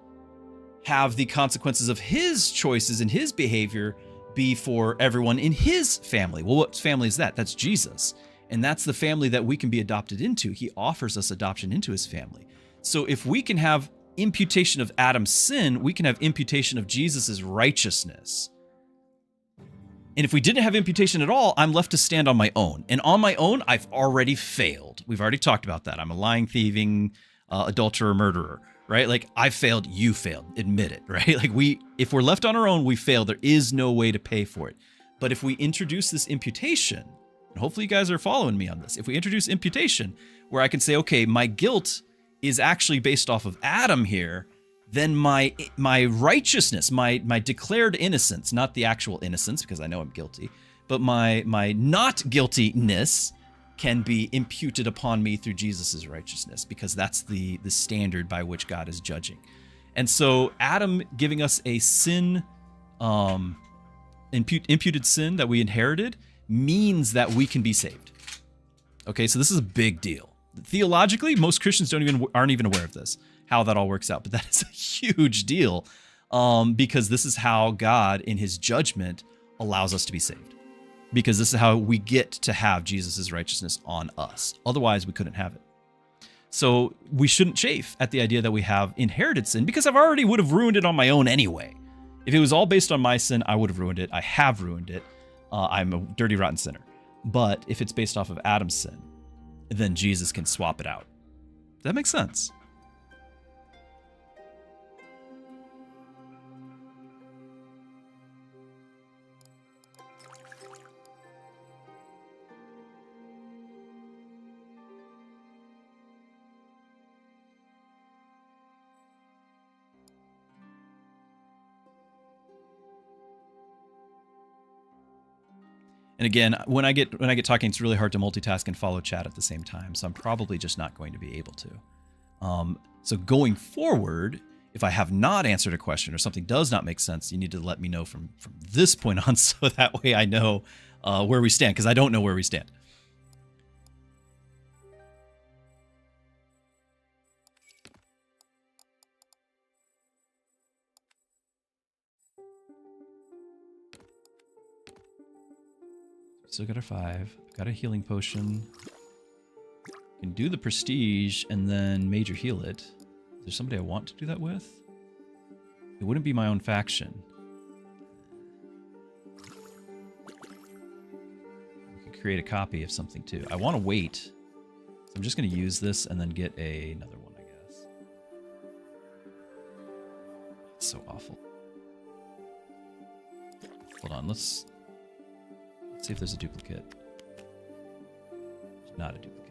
have the consequences of his choices and his behavior be for everyone in his family. Well, what family is that? That's Jesus. And that's the family that we can be adopted into. He offers us adoption into his family. So if we can have imputation of Adam's sin, we can have imputation of Jesus's righteousness. And if we didn't have imputation at all, I'm left to stand on my own. And on my own, I've already failed. We've already talked about that. I'm a lying, thieving, adulterer, murderer, right? Like, I failed, you failed. Admit it, right? Like, if we're left on our own, we fail. There is no way to pay for it. But if we introduce this imputation, and hopefully you guys are following me on this, if we introduce imputation where I can say, okay, my guilt is actually based off of Adam here, then my righteousness, my declared innocence, not the actual innocence, because I know I'm guilty, but my not guiltiness can be imputed upon me through Jesus's righteousness, because that's the standard by which God is judging. And so Adam giving us a sin, imputed sin that we inherited, means that we can be saved. Okay, so this is a big deal. Theologically, most Christians aren't even aware of this, how that all works out, but that is a huge deal, because this is how God, in his judgment, allows us to be saved. Because this is how we get to have Jesus's righteousness on us. Otherwise, we couldn't have it. So we shouldn't chafe at the idea that we have inherited sin, because I've already would have ruined it on my own anyway. If it was all based on my sin, I would have ruined it. I have ruined it. I'm a dirty, rotten sinner. But if it's based off of Adam's sin, then Jesus can swap it out. Does that make sense? And again, when I get talking, it's really hard to multitask and follow chat at the same time. So I'm probably just not going to be able to. So going forward, if I have not answered a question or something does not make sense, you need to let me know from this point on, so that way I know where we stand, because I don't know where we stand. Still got a 5. Got a healing potion. Can do the prestige and then major heal it. Is there somebody I want to do that with? It wouldn't be my own faction. We could create a copy of something too. I want to wait. So I'm just going to use this and then get another one, I guess. It's so awful. Hold on, let's see if there's a duplicate. There's not a duplicate.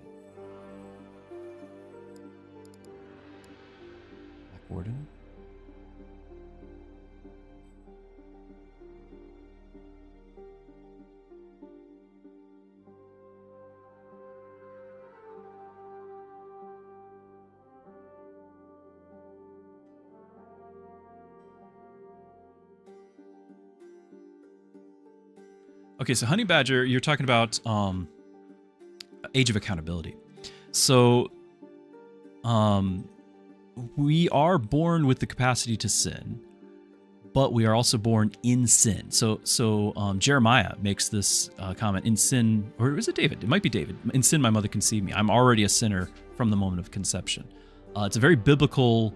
Black Warden. Okay, so Honey Badger, you're talking about Age of Accountability. So we are born with the capacity to sin, but we are also born in sin. So Jeremiah makes this comment, in sin, or is it David? It might be David. In sin, my mother conceived me. I'm already a sinner from the moment of conception. It's a very biblical,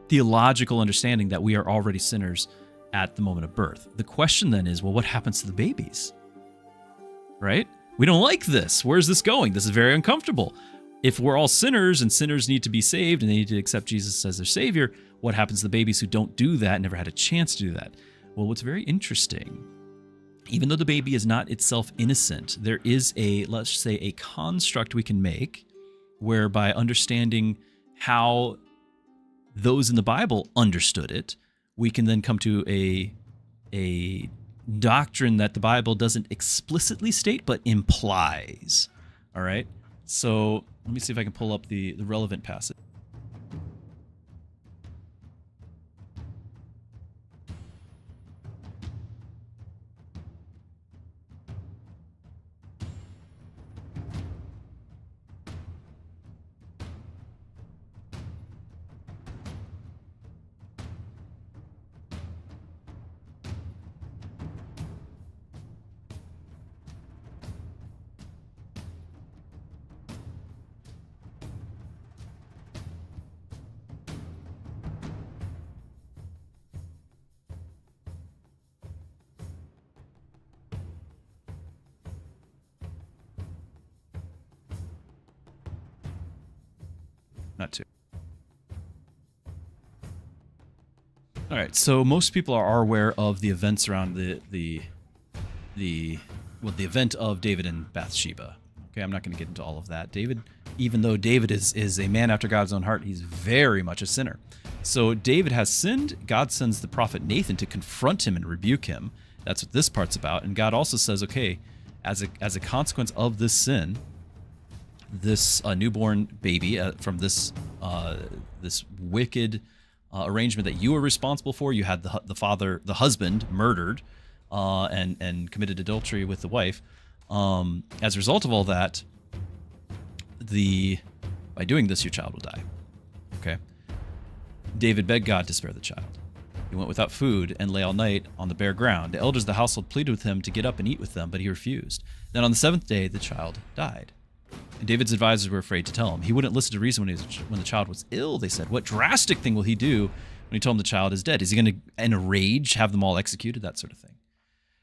theological understanding that we are already sinners at the moment of birth. The question then is, well, what happens to the babies? Right? We don't like this. Where's this going? This is very uncomfortable. if we're all sinners and sinners need to be saved and they need to accept Jesus as their savior, what happens to the babies who don't do that, never had a chance to do that? Well, what's very interesting, even though the baby is not itself innocent, there is let's say, a construct we can make whereby understanding how those in the Bible understood it, we can then come to a doctrine that the Bible doesn't explicitly state but implies. All right? So let me see if I can pull up the relevant passage. Not two. All right, so most people are aware of the events around the event of David and Bathsheba. Okay, I'm not going to get into all of that. David, even though David is a man after God's own heart, he's very much a sinner. So David has sinned. God sends the prophet Nathan to confront him and rebuke him. That's what this part's about. And God also says, okay, as a consequence of this sin, this newborn baby from this wicked arrangement that you were responsible for. You had the husband murdered and committed adultery with the wife. As a result of all that, by doing this, your child will die. Okay. David begged God to spare the child. He went without food and lay all night on the bare ground. The elders of the household pleaded with him to get up and eat with them, but he refused. Then on the seventh day, the child died. And David's advisors were afraid to tell him. He wouldn't listen to reason when the child was ill, they said. What drastic thing will he do when he told them the child is dead? Is he going to, in a rage, have them all executed? That sort of thing.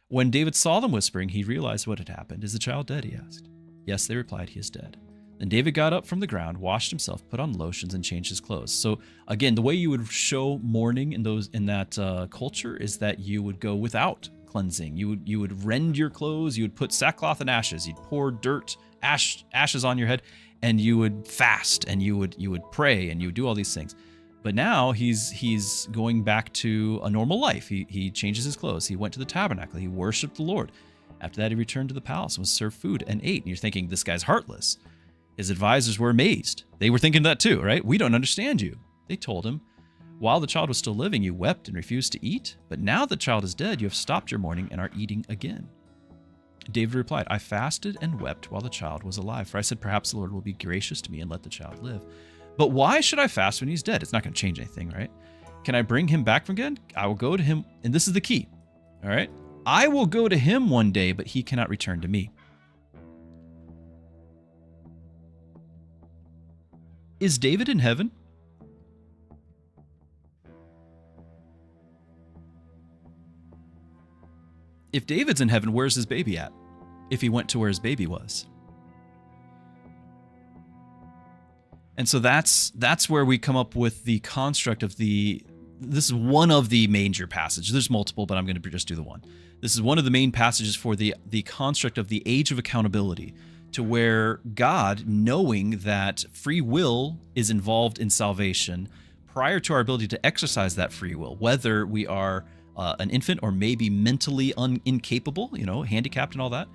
When David saw them whispering, he realized what had happened. Is the child dead? He asked. Yes, they replied, he is dead. Then David got up from the ground, washed himself, put on lotions, and changed his clothes. So again, the way you would show mourning in that culture is that you would go without cleansing. You would rend your clothes. You would put sackcloth and ashes. You'd pour dirt, ashes on your head, and you would fast, and you would pray, and you would do all these things. But now he's going back to a normal life. He changes his clothes. He went to the tabernacle. He worshiped the Lord. After that, he returned to the palace and was served food and ate. And you're thinking, this guy's heartless. His advisors were amazed. They were thinking that too, right? We don't understand you. They told him, while the child was still living, you wept and refused to eat. But now the child is dead, you have stopped your mourning and are eating again. David replied, I fasted and wept while the child was alive. For I said, perhaps the Lord will be gracious to me and let the child live. But why should I fast when he's dead? It's not going to change anything, right? Can I bring him back from again? I will go to him. And this is the key. All right. I will go to him one day, but he cannot return to me. Is David in heaven? If David's in heaven, where's his baby at? If he went to where his baby was. And so that's where we come up with the construct of this is one of the major passages. There's multiple, but I'm going to just do the one. This is one of the main passages for the construct of the age of accountability, to where God, knowing that free will is involved in salvation, prior to our ability to exercise that free will, whether we are an infant or maybe mentally incapable, handicapped and all that,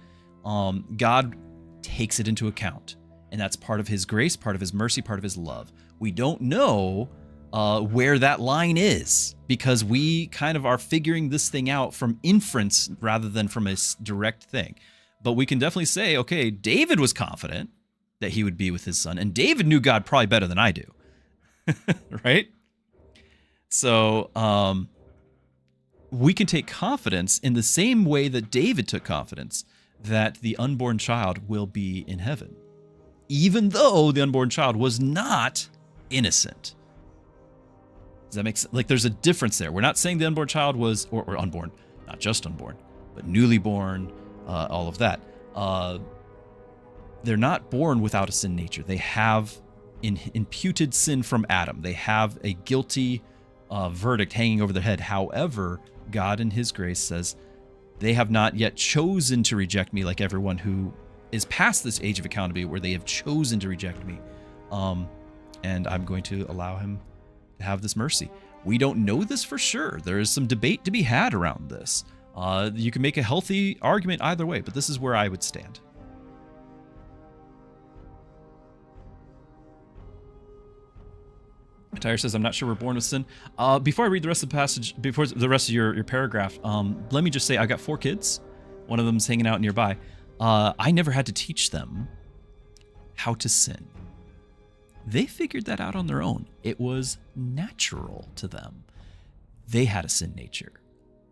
God takes it into account. And that's part of his grace, part of his mercy, part of his love. We don't know where that line is, because we kind of are figuring this thing out from inference rather than from a direct thing. But we can definitely say, okay, David was confident that he would be with his son, and David knew God probably better than I do, right? So we can take confidence in the same way that David took confidence that the unborn child will be in heaven, even though the unborn child was not innocent. Does that make sense? Like, there's a difference there. We're not saying the unborn child was, or unborn, not just unborn, but newly born, all of that. they're not born without a sin nature. They have imputed sin from Adam. They have a guilty verdict hanging over their head. However, God in his grace says they have not yet chosen to reject me like everyone who is past this age of accountability where they have chosen to reject me. And I'm going to allow him to have this mercy. We don't know this for sure. There is some debate to be had around this. You can make a healthy argument either way, but this is where I would stand. Tyre says, I'm not sure we're born with sin. Before I read the rest of the passage, before the rest of your paragraph, let me just say I've got 4 kids. One of them's hanging out nearby. I never had to teach them how to sin. They figured that out on their own. It was natural to them. They had a sin nature.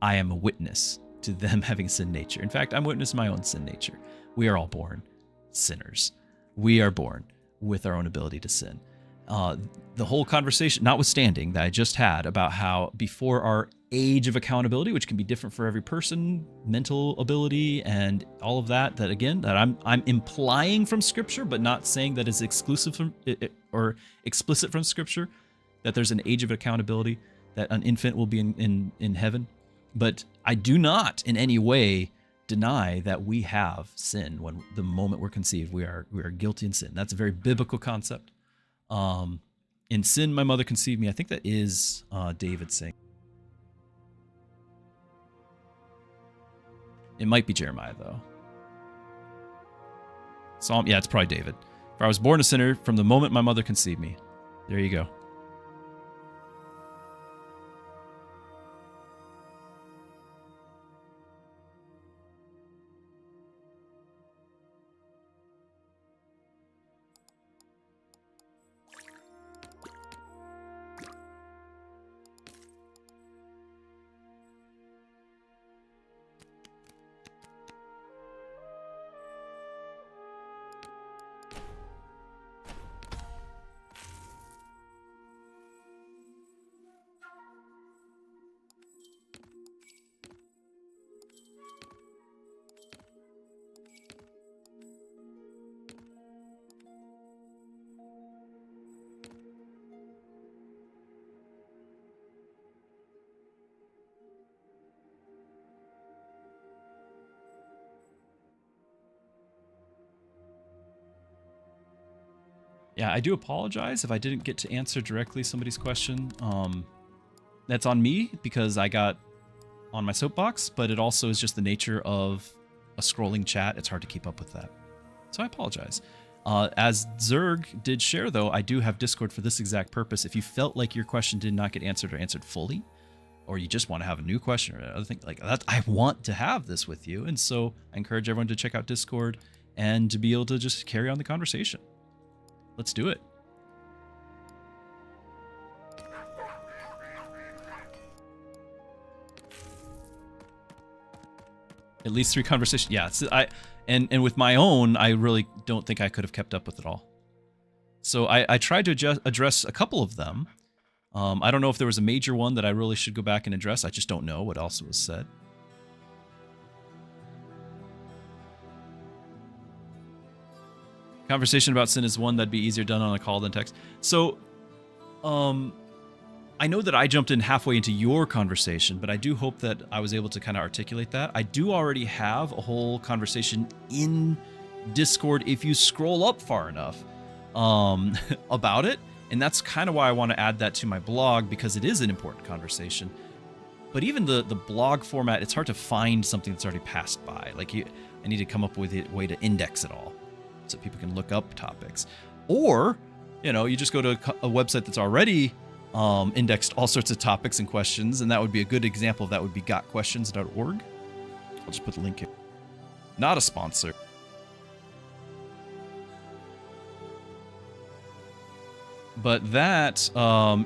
I am a witness to them having a sin nature. In fact, I'm a witness to my own sin nature. We are all born sinners. We are born with our own ability to sin. The whole conversation, notwithstanding, that I just had about how before our age of accountability, which can be different for every person, mental ability and all of that, that again, that I'm implying from Scripture, but not saying that it's exclusive from or explicit from Scripture, that there's an age of accountability, that an infant will be in heaven. But I do not in any way deny that we have sin when the moment we're conceived, we are guilty in sin. That's a very biblical concept. In sin, my mother conceived me. I think that is David saying. It might be Jeremiah, though. Psalm, yeah, it's probably David. For I was born a sinner from the moment my mother conceived me. There you go. Yeah, I do apologize if I didn't get to answer directly somebody's question. That's on me because I got on my soapbox, but it also is just the nature of a scrolling chat. It's hard to keep up with that. So I apologize. As Zerg did share, though, I do have Discord for this exact purpose. If you felt like your question did not get answered or answered fully, or you just want to have a new question or other thing like that, I want to have this with you. And so I encourage everyone to check out Discord and to be able to just carry on the conversation. Let's do it. At least 3 conversations. Yeah, and with my own, I really don't think I could have kept up with it all. So I tried to address a couple of them. I don't know if there was a major one that I really should go back and address. I just don't know what else was said. Conversation about sin is one that'd be easier done on a call than text. So, I know that I jumped in halfway into your conversation, but I do hope that I was able to kind of articulate that. I do already have a whole conversation in Discord if you scroll up far enough about it. And that's kind of why I want to add that to my blog, because it is an important conversation. But even the blog format, it's hard to find something that's already passed by. Like I need to come up with a way to index it all, so people can look up topics. Or, you just go to a website that's already indexed all sorts of topics and questions, and that would be a good example of that would be gotquestions.org. I'll just put the link here. Not a sponsor. But that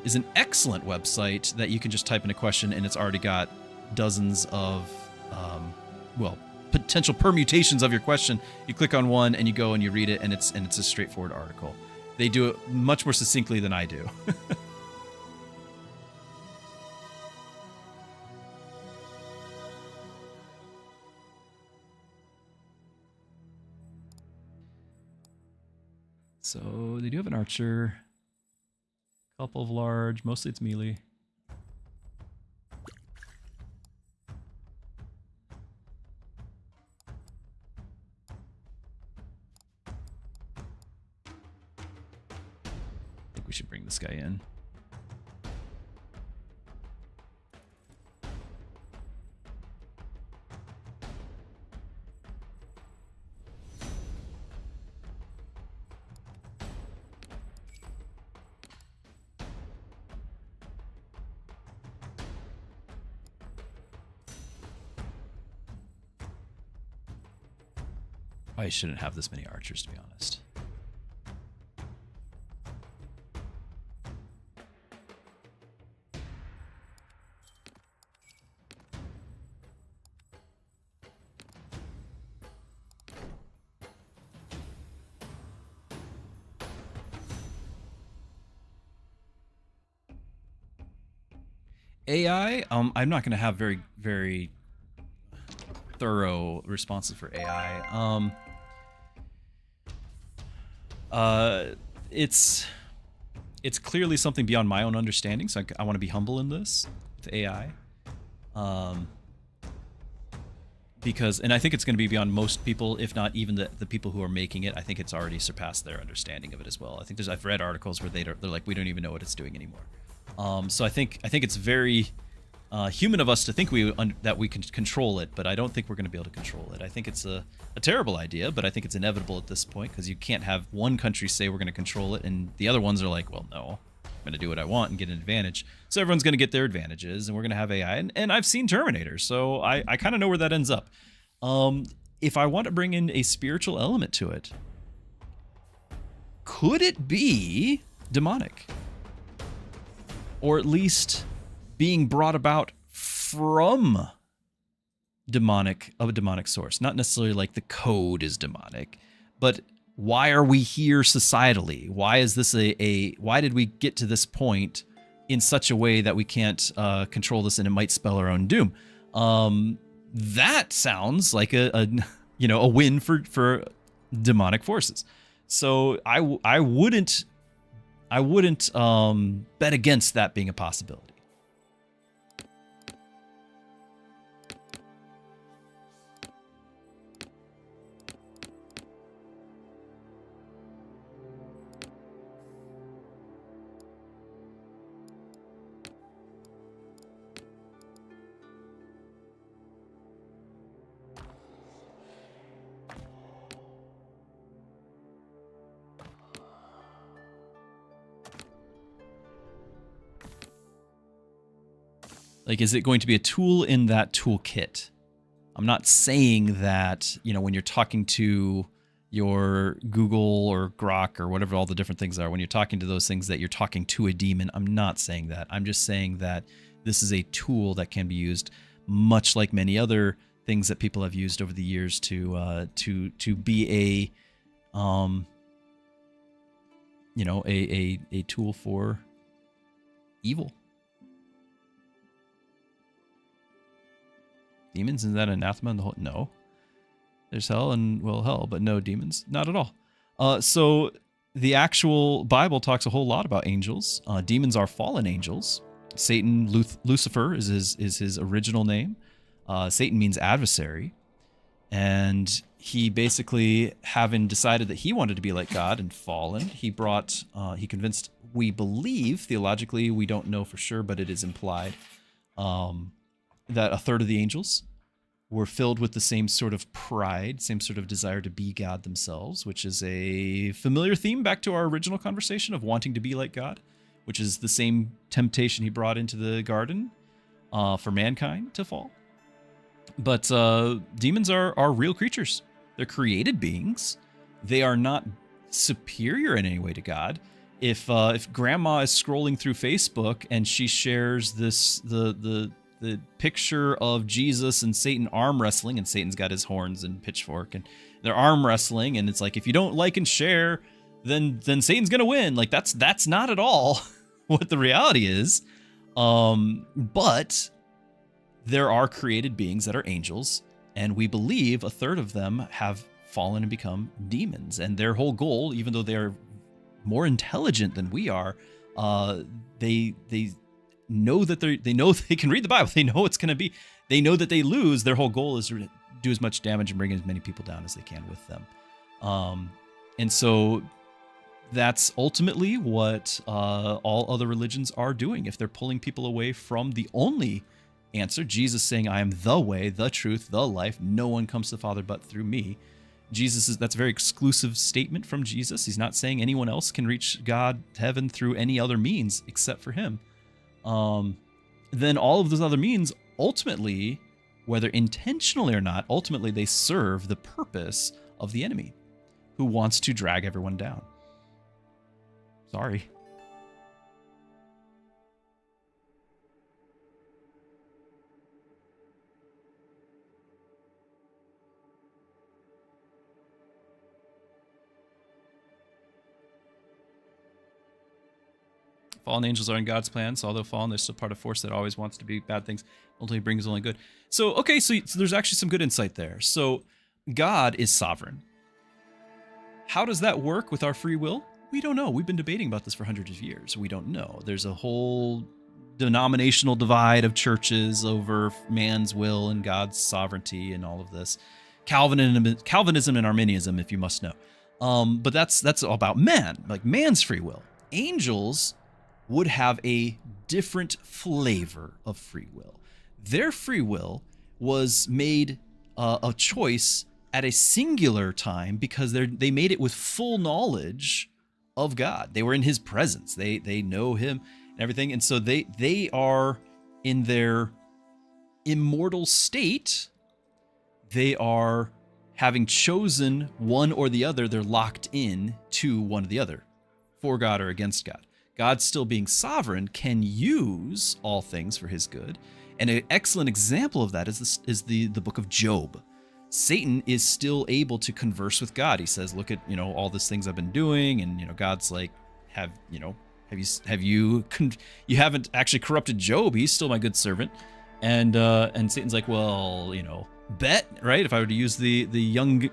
is an excellent website that you can just type in a question, and it's already got dozens of, potential permutations of your question. You click on one and you go and you read it, and it's a straightforward article. They do it much more succinctly than I do. So they do have an archer. Couple of large. Mostly it's melee. I think we should bring this guy in. I shouldn't have this many archers, to be honest. AI, I'm not going to have very thorough responses for AI. It's clearly something beyond my own understanding, so I want to be humble in this with AI. Because, and I think it's going to be beyond most people, if not even the people who are making it. I think it's already surpassed their understanding of it as well. I think I've read articles where they're like, we don't even know what it's doing anymore. So I think it's very human of us to think that we can control it, but I don't think we're going to be able to control it. I think it's a terrible idea, but I think it's inevitable at this point, because you can't have one country say we're going to control it and the other ones are like, well, no, I'm going to do what I want and get an advantage. So everyone's going to get their advantages, and we're going to have AI. And I've seen Terminator, so I kind of know where that ends up. If I want to bring in a spiritual element to it, could it be demonic? Or at least being brought about from a demonic source. Not necessarily like the code is demonic, but why are we here societally? Why is this why did we get to this point in such a way that we can't control this and it might spell our own doom? That sounds like a win for demonic forces. So I wouldn't bet against that being a possibility. Like, is it going to be a tool in that toolkit? I'm not saying that, when you're talking to your Google or Grok or whatever all the different things are, when you're talking to those things that you're talking to a demon. I'm not saying that. I'm just saying that this is a tool that can be used, much like many other things that people have used over the years to be a tool for evil. Demons, is that anathema in the whole? No. There's hell and, hell, but no demons. Not at all. So the actual Bible talks a whole lot about angels. Demons are fallen angels. Satan, Lucifer is his original name. Satan means adversary. And he basically, having decided that he wanted to be like God and fallen, he convinced, we believe, theologically, we don't know for sure, but it is implied, that a third of the angels were filled with the same sort of pride, same sort of desire to be God themselves, which is a familiar theme back to our original conversation of wanting to be like God, which is the same temptation he brought into the garden for mankind to fall. But demons are real creatures. They're created beings. They are not superior in any way to God. If grandma is scrolling through Facebook and she shares the picture of Jesus and Satan arm wrestling, and Satan's got his horns and pitchfork, and they're arm wrestling, and it's like, if you don't like and share, then Satan's gonna win. Like, that's not at all what the reality is. But there are created beings that are angels, and we believe a third of them have fallen and become demons. And their whole goal, even though they are more intelligent than we are. They know that they know they can read the Bible. They know it's going to be. They know that they lose. Their whole goal is to do as much damage and bring as many people down as they can with them. And so that's ultimately what all other religions are doing. If they're pulling people away from the only answer, Jesus saying, I am the way, the truth, the life. No one comes to the Father but through me. That's a very exclusive statement from Jesus. He's not saying anyone else can reach God, heaven, through any other means except for him. Then all of those other means, ultimately, whether intentionally or not, ultimately they serve the purpose of the enemy who wants to drag everyone down. Sorry. Fallen angels are in God's plan, so although fallen, they're still part of force that always wants to be bad things, ultimately brings only good. So, okay, so there's actually some good insight there. So, God is sovereign. How does that work with our free will? We don't know. We've been debating about this for hundreds of years. We don't know. There's a whole denominational divide of churches over man's will and God's sovereignty and all of this. Calvinism and Arminianism, if you must know. But that's all about man, like man's free will. Angels would have a different flavor of free will. Their free will was made a choice at a singular time because they made it with full knowledge of God. They were in his presence. They know him and everything. And so they are in their immortal state. They are having chosen one or the other. They're locked in to one or the other, for God or against God. God, still being sovereign, can use all things for his good. And an excellent example of that is the book of Job. Satan is still able to converse with God. He says, look at, all these things I've been doing. And, God's like, you haven't actually corrupted Job. He's still my good servant. And Satan's like, well, bet, right? If I were to use the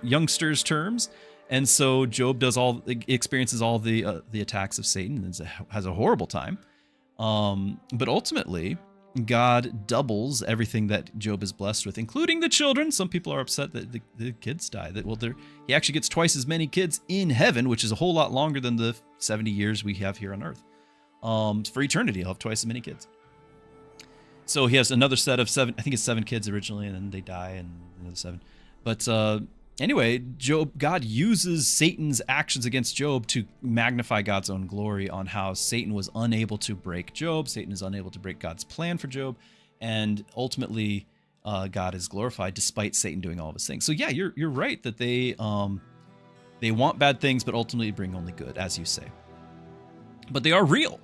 youngsters terms. And so Job experiences all the attacks of Satan and has a horrible time. But ultimately, God doubles everything that Job is blessed with, including the children. Some people are upset that the kids die. He actually gets twice as many kids in heaven, which is a whole lot longer than the 70 years we have here on earth. For eternity, he'll have twice as many kids. So he has another set of 7. I think it's 7 kids originally, and then they die, and another 7. But anyway, God uses Satan's actions against Job to magnify God's own glory on how Satan was unable to break Job. Satan is unable to break God's plan for Job. And ultimately, God is glorified despite Satan doing all of his things. So yeah, you're right that they want bad things, but ultimately bring only good, as you say. But they are real.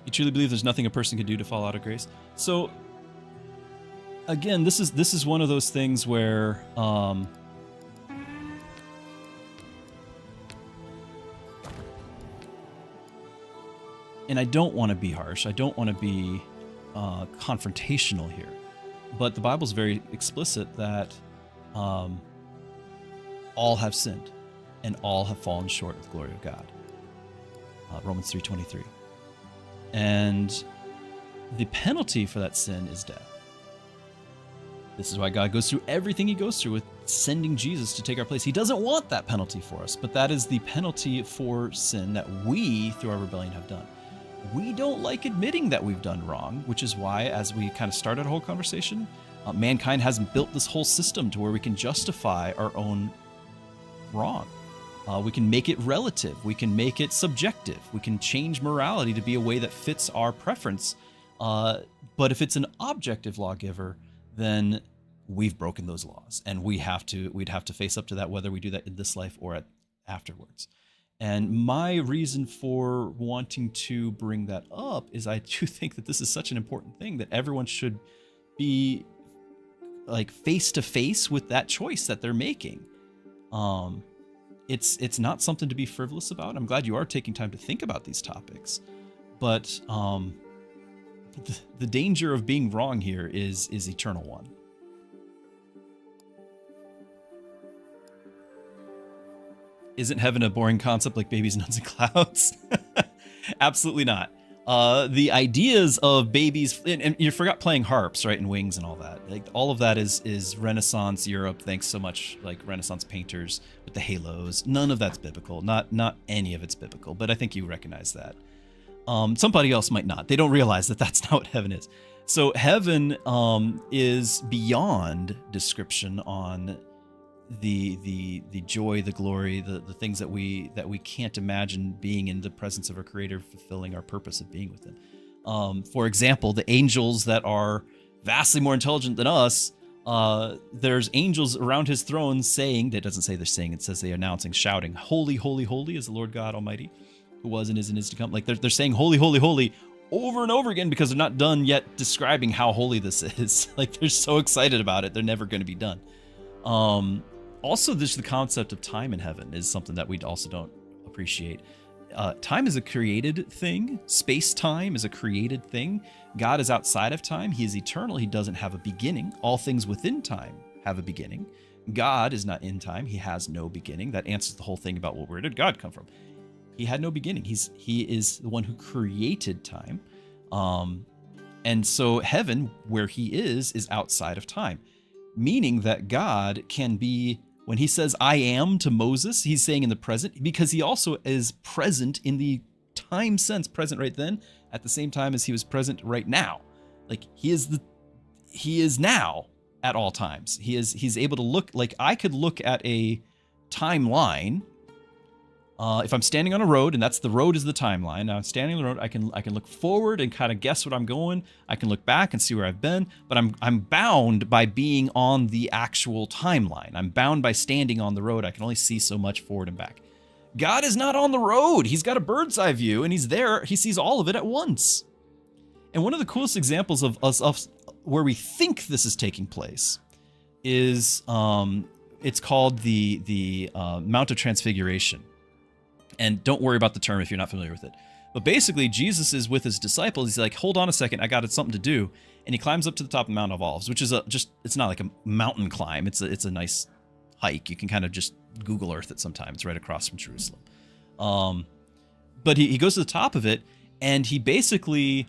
You truly believe there's nothing a person can do to fall out of grace? So, again, this is one of those things where, and I don't want to be harsh. I don't want to be confrontational here, but the Bible's very explicit that all have sinned and all have fallen short of the glory of God. Romans 3:23. And the penalty for that sin is death. This is why God goes through everything he goes through with sending Jesus to take our place. He doesn't want that penalty for us, but that is the penalty for sin that we, through our rebellion, have done. We don't like admitting that we've done wrong, which is why, as we kind of started our whole conversation, mankind hasn't built this whole system to where we can justify our own wrong. We can make it relative. We can make it subjective. We can change morality to be a way that fits our preference. But if it's an objective lawgiver, then we've broken those laws, and we'd have to face up to that, whether we do that in this life or afterwards. And my reason for wanting to bring that up is I do think that this is such an important thing that everyone should be like face to face with that choice that they're making. It's not something to be frivolous about. I'm glad you are taking time to think about these topics, but the danger of being wrong here is eternal one. Isn't heaven a boring concept like babies, nuns, and clouds? Absolutely not. The ideas of babies, and you forgot playing harps, right, and wings and all that. Like all of that is Renaissance Europe. Thanks so much, like Renaissance painters with the halos. None of that's biblical. Not any of it's biblical. But I think you recognize that. Somebody else might not. They don't realize that that's not what heaven is. So heaven is beyond description on the joy, the glory, the things that we can't imagine being in the presence of our Creator, fulfilling our purpose of being with Him. For example, the angels that are vastly more intelligent than us, there's angels around His throne saying, that doesn't say they're saying, it says they're announcing, shouting, "Holy, holy, holy is the Lord God Almighty, who was and is to come." Like they're saying holy, holy, holy over and over again because they're not done yet describing how holy this is. Like they're so excited about it, they're never going to be done. Also, the concept of time in heaven is something that we also don't appreciate. Time is a created thing. Space-time is a created thing. God is outside of time. He is eternal. He doesn't have a beginning. All things within time have a beginning. God is not in time. He has no beginning. That answers the whole thing about, well, where did God come from? He had no beginning. He is the one who created time. And so heaven, where He is outside of time, meaning that God can be, when He says "I am" to Moses, He's saying in the present, because He also is present in the time sense, present right then, at the same time as He was present right now. Like He is now at all times. He's able to look, like I could look at a timeline. If I'm standing on a road, and that's the road is the timeline. Now I'm standing on the road, I can look forward and kind of guess what I'm going. I can look back and see where I've been, but I'm bound by being on the actual timeline. I'm bound by standing on the road. I can only see so much forward and back. God is not on the road. He's got a bird's eye view, and He's there. He sees all of it at once. And one of the coolest examples of where we think this is taking place is it's called the Mount of Transfiguration. And don't worry about the term if you're not familiar with it. But basically, Jesus is with His disciples. He's like, hold on a second, I got something to do. And He climbs up to the top of the Mount of Olives, which is it's not like a mountain climb. It's a nice hike. You can kind of just Google Earth it sometimes, right across from Jerusalem. But he goes to the top of it, and He basically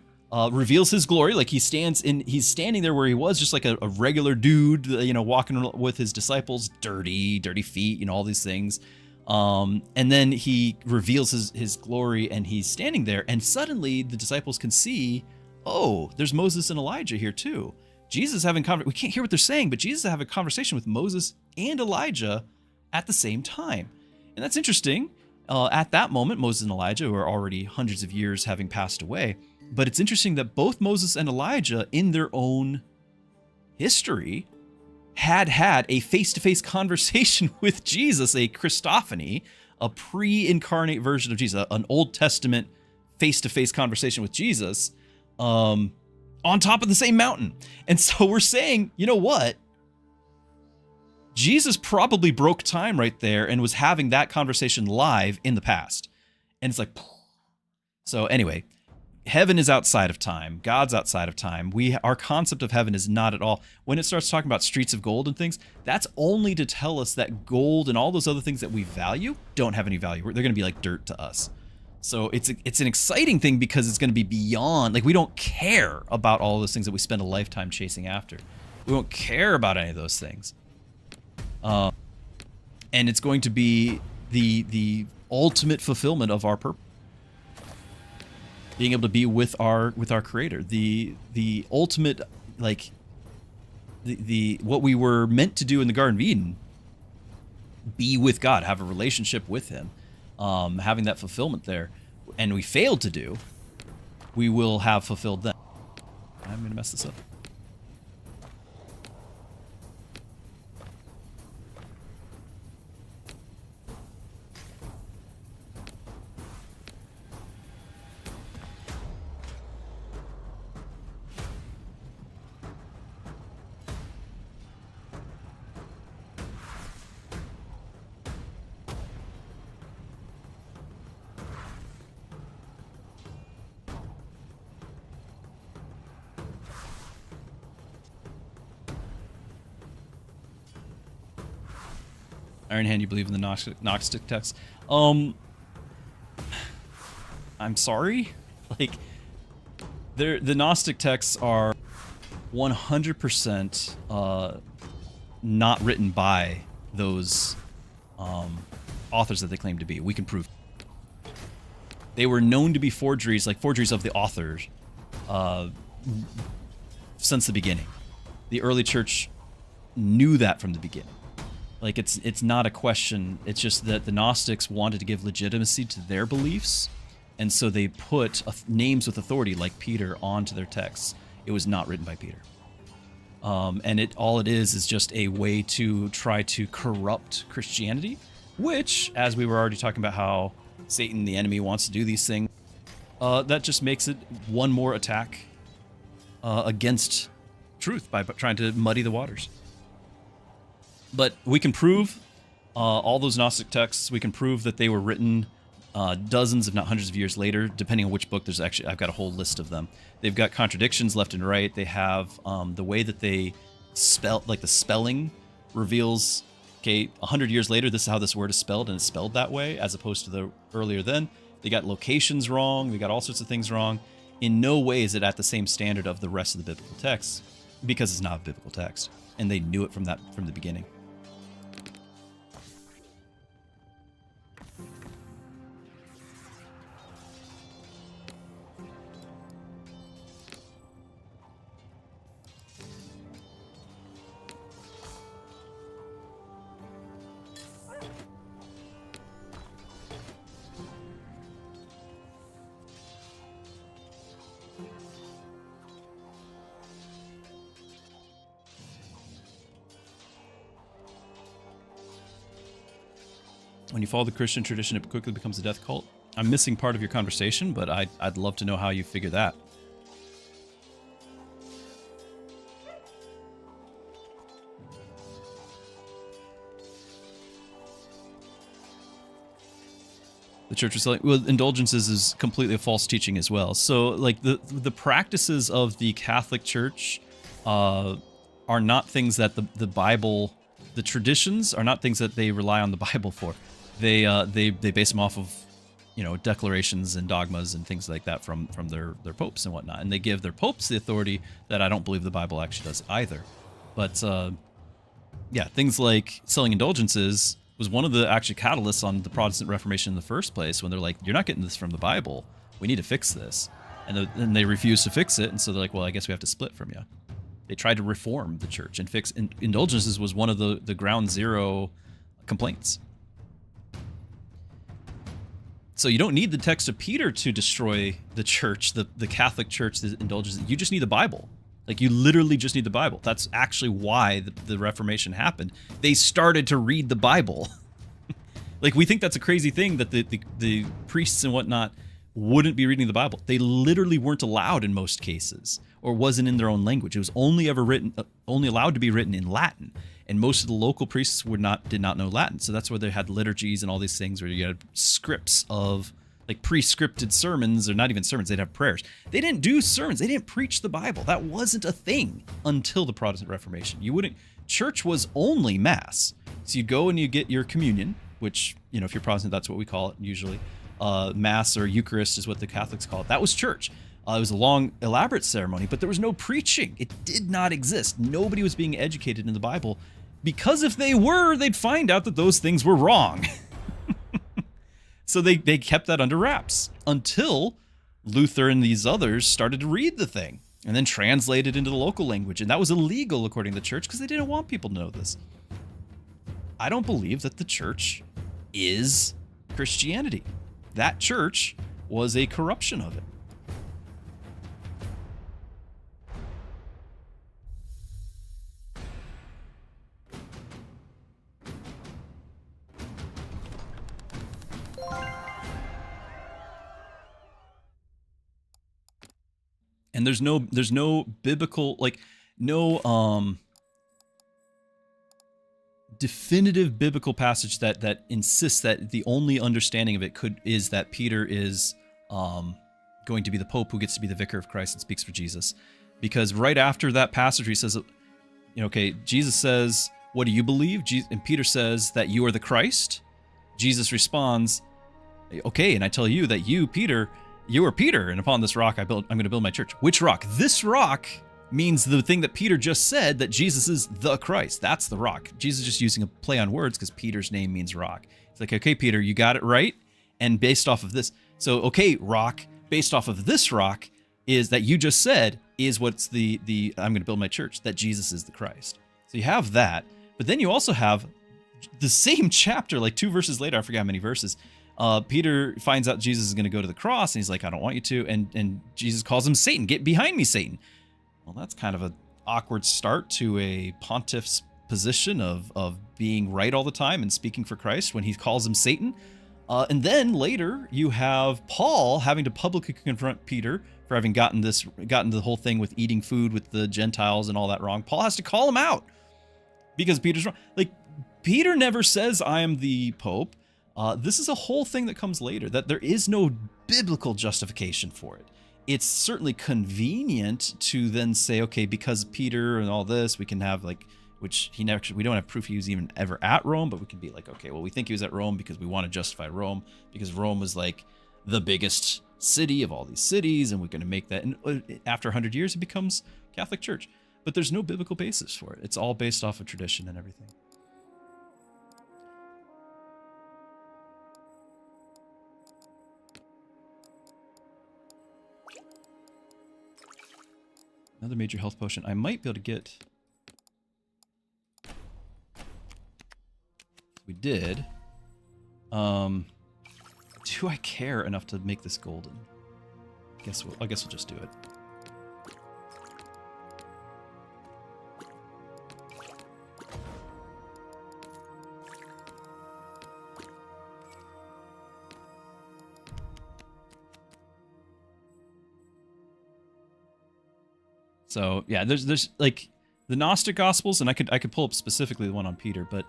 reveals His glory. Like he's standing there where He was, just like a regular dude, walking with His disciples, dirty feet, all these things. And then He reveals his glory, and He's standing there, and suddenly the disciples can see, oh, there's Moses and Elijah here too. Jesus is having we can't hear what they're saying, but Jesus is having a conversation with Moses and Elijah at the same time. And that's interesting. At that moment, Moses and Elijah were already hundreds of years having passed away. But it's interesting that both Moses and Elijah, in their own history, had a face-to-face conversation with Jesus, a Christophany, a pre-incarnate version of Jesus, an Old Testament face-to-face conversation with Jesus, on top of the same mountain. And so we're saying, you know what? Jesus probably broke time right there and was having that conversation live in the past. And it's like, so anyway, heaven is outside of time. God's outside of time. Our concept of heaven is not at all. When it starts talking about streets of gold and things, that's only to tell us that gold and all those other things that we value don't have any value. They're going to be like dirt to us. So it's an exciting thing because it's going to be beyond, like we don't care about all those things that we spend a lifetime chasing after. We don't care about any of those things. And it's going to be the ultimate fulfillment of our purpose. Being able to be with our Creator, the ultimate, like the what we were meant to do in the Garden of Eden, be with God, have a relationship with Him, having that fulfillment there, and we failed to do, we will have fulfilled that. I'm gonna mess this up. Iron Hand, you believe in the Gnostic text? I'm sorry? Like, the Gnostic texts are 100% not written by those authors that they claim to be. We can prove. They were known to be forgeries, like forgeries of the authors, since the beginning. The early church knew that from the beginning. Like, it's not a question. It's just that the Gnostics wanted to give legitimacy to their beliefs, and so they put names with authority like Peter onto their texts. It was not written by Peter. And all it is just a way to try to corrupt Christianity, which, as we were already talking about how Satan, the enemy, wants to do these things, that just makes it one more attack against truth by trying to muddy the waters. But we can prove all those Gnostic texts. We can prove that they were written dozens, if not hundreds of years later, depending on which book. There's actually, I've got a whole list of them. They've got contradictions left and right. They have the way that they spell, like the spelling reveals, okay, 100 years later, this is how this word is spelled, and it's spelled that way, as opposed to the earlier then. They got locations wrong. They got all sorts of things wrong. In no way is it at the same standard of the rest of the biblical text, because it's not a biblical text, and they knew it from the beginning. When you follow the Christian tradition, it quickly becomes a death cult. I'm missing part of your conversation, but I'd love to know how you figure that. The church was selling, well, indulgences is completely a false teaching as well. So, like, the practices of the Catholic Church are not things that the Bible, the traditions are not things that they rely on the Bible for. They base them off of, declarations and dogmas and things like that from their popes and whatnot, and they give their popes the authority that I don't believe the Bible actually does either. But yeah, things like selling indulgences was one of the actually catalysts on the Protestant Reformation in the first place, when they're like, you're not getting this from the Bible, we need to fix this, and they refused to fix it, and so they're like, well, I guess we have to split from you. They tried to reform the church and fix indulgences was one of the ground zero complaints. So you don't need the text of Peter to destroy the church, the Catholic Church, the indulgences. You just need the Bible. Like, you literally just need the Bible. That's actually why the Reformation happened. They started to read the Bible. Like, we think that's a crazy thing that the priests and whatnot wouldn't be reading the Bible. They literally weren't allowed in most cases, or wasn't in their own language. It was only allowed to be written in Latin. And most of the local priests did not know Latin. So that's where they had liturgies and all these things where you had scripts of, like, pre-scripted sermons, or not even sermons, they'd have prayers. They didn't do sermons. They didn't preach the Bible. That wasn't a thing until the Protestant Reformation. Church was only Mass. So you'd go and you get your communion, which, if you're Protestant, that's what we call it usually. Mass or Eucharist is what the Catholics call it. That was church. It was a long, elaborate ceremony, but there was no preaching. It did not exist. Nobody was being educated in the Bible, because if they were, they'd find out that those things were wrong. So they kept that under wraps until Luther and these others started to read the thing and then translate it into the local language. And that was illegal according to the church, because they didn't want people to know this. I don't believe that the church is Christianity. That church was a corruption of it. And there's no biblical, like, no definitive biblical passage that insists that the only understanding of it is that Peter is going to be the Pope who gets to be the vicar of Christ and speaks for Jesus. Because right after that passage, he says, okay, Jesus says, what do you believe? And Peter says that you are the Christ. Jesus responds, okay, and I tell you that you, Peter, you are Peter, and upon this rock I'm going to build my church. Which rock? This rock means the thing that Peter just said, that Jesus is the Christ. That's the rock. Jesus is just using a play on words because Peter's name means rock. It's like, okay, Peter, you got it right. And based off of this, so okay, rock, based off of this rock is that you just said is what's the I'm going to build my church, that Jesus is the Christ. So you have that, but then you also have the same chapter, like 2 verses later, I forget how many verses, Peter finds out Jesus is going to go to the cross, and he's like, I don't want you to, and Jesus calls him Satan. Get behind me, Satan. Well, that's kind of an awkward start to a pontiff's position of being right all the time and speaking for Christ when he calls him Satan. And then later you have Paul having to publicly confront Peter for having gotten the whole thing with eating food with the Gentiles and all that wrong. Paul has to call him out because Peter's wrong. Like, Peter never says I am the Pope. This is a whole thing that comes later, that there is no biblical justification for it. It's certainly convenient to then say, okay, because Peter and all this, we can have like, which we don't have proof he was even ever at Rome, but we can be like, okay, well, we think he was at Rome because we want to justify Rome, because Rome was like the biggest city of all these cities, and we're going to make that. And after 100 years, it becomes Catholic Church. But there's no biblical basis for it. It's all based off of tradition and everything. Another major health potion. I might be able to get... We did. Do I care enough to make this golden? I guess we'll just do it. So yeah, there's like the Gnostic Gospels, and I could pull up specifically the one on Peter, but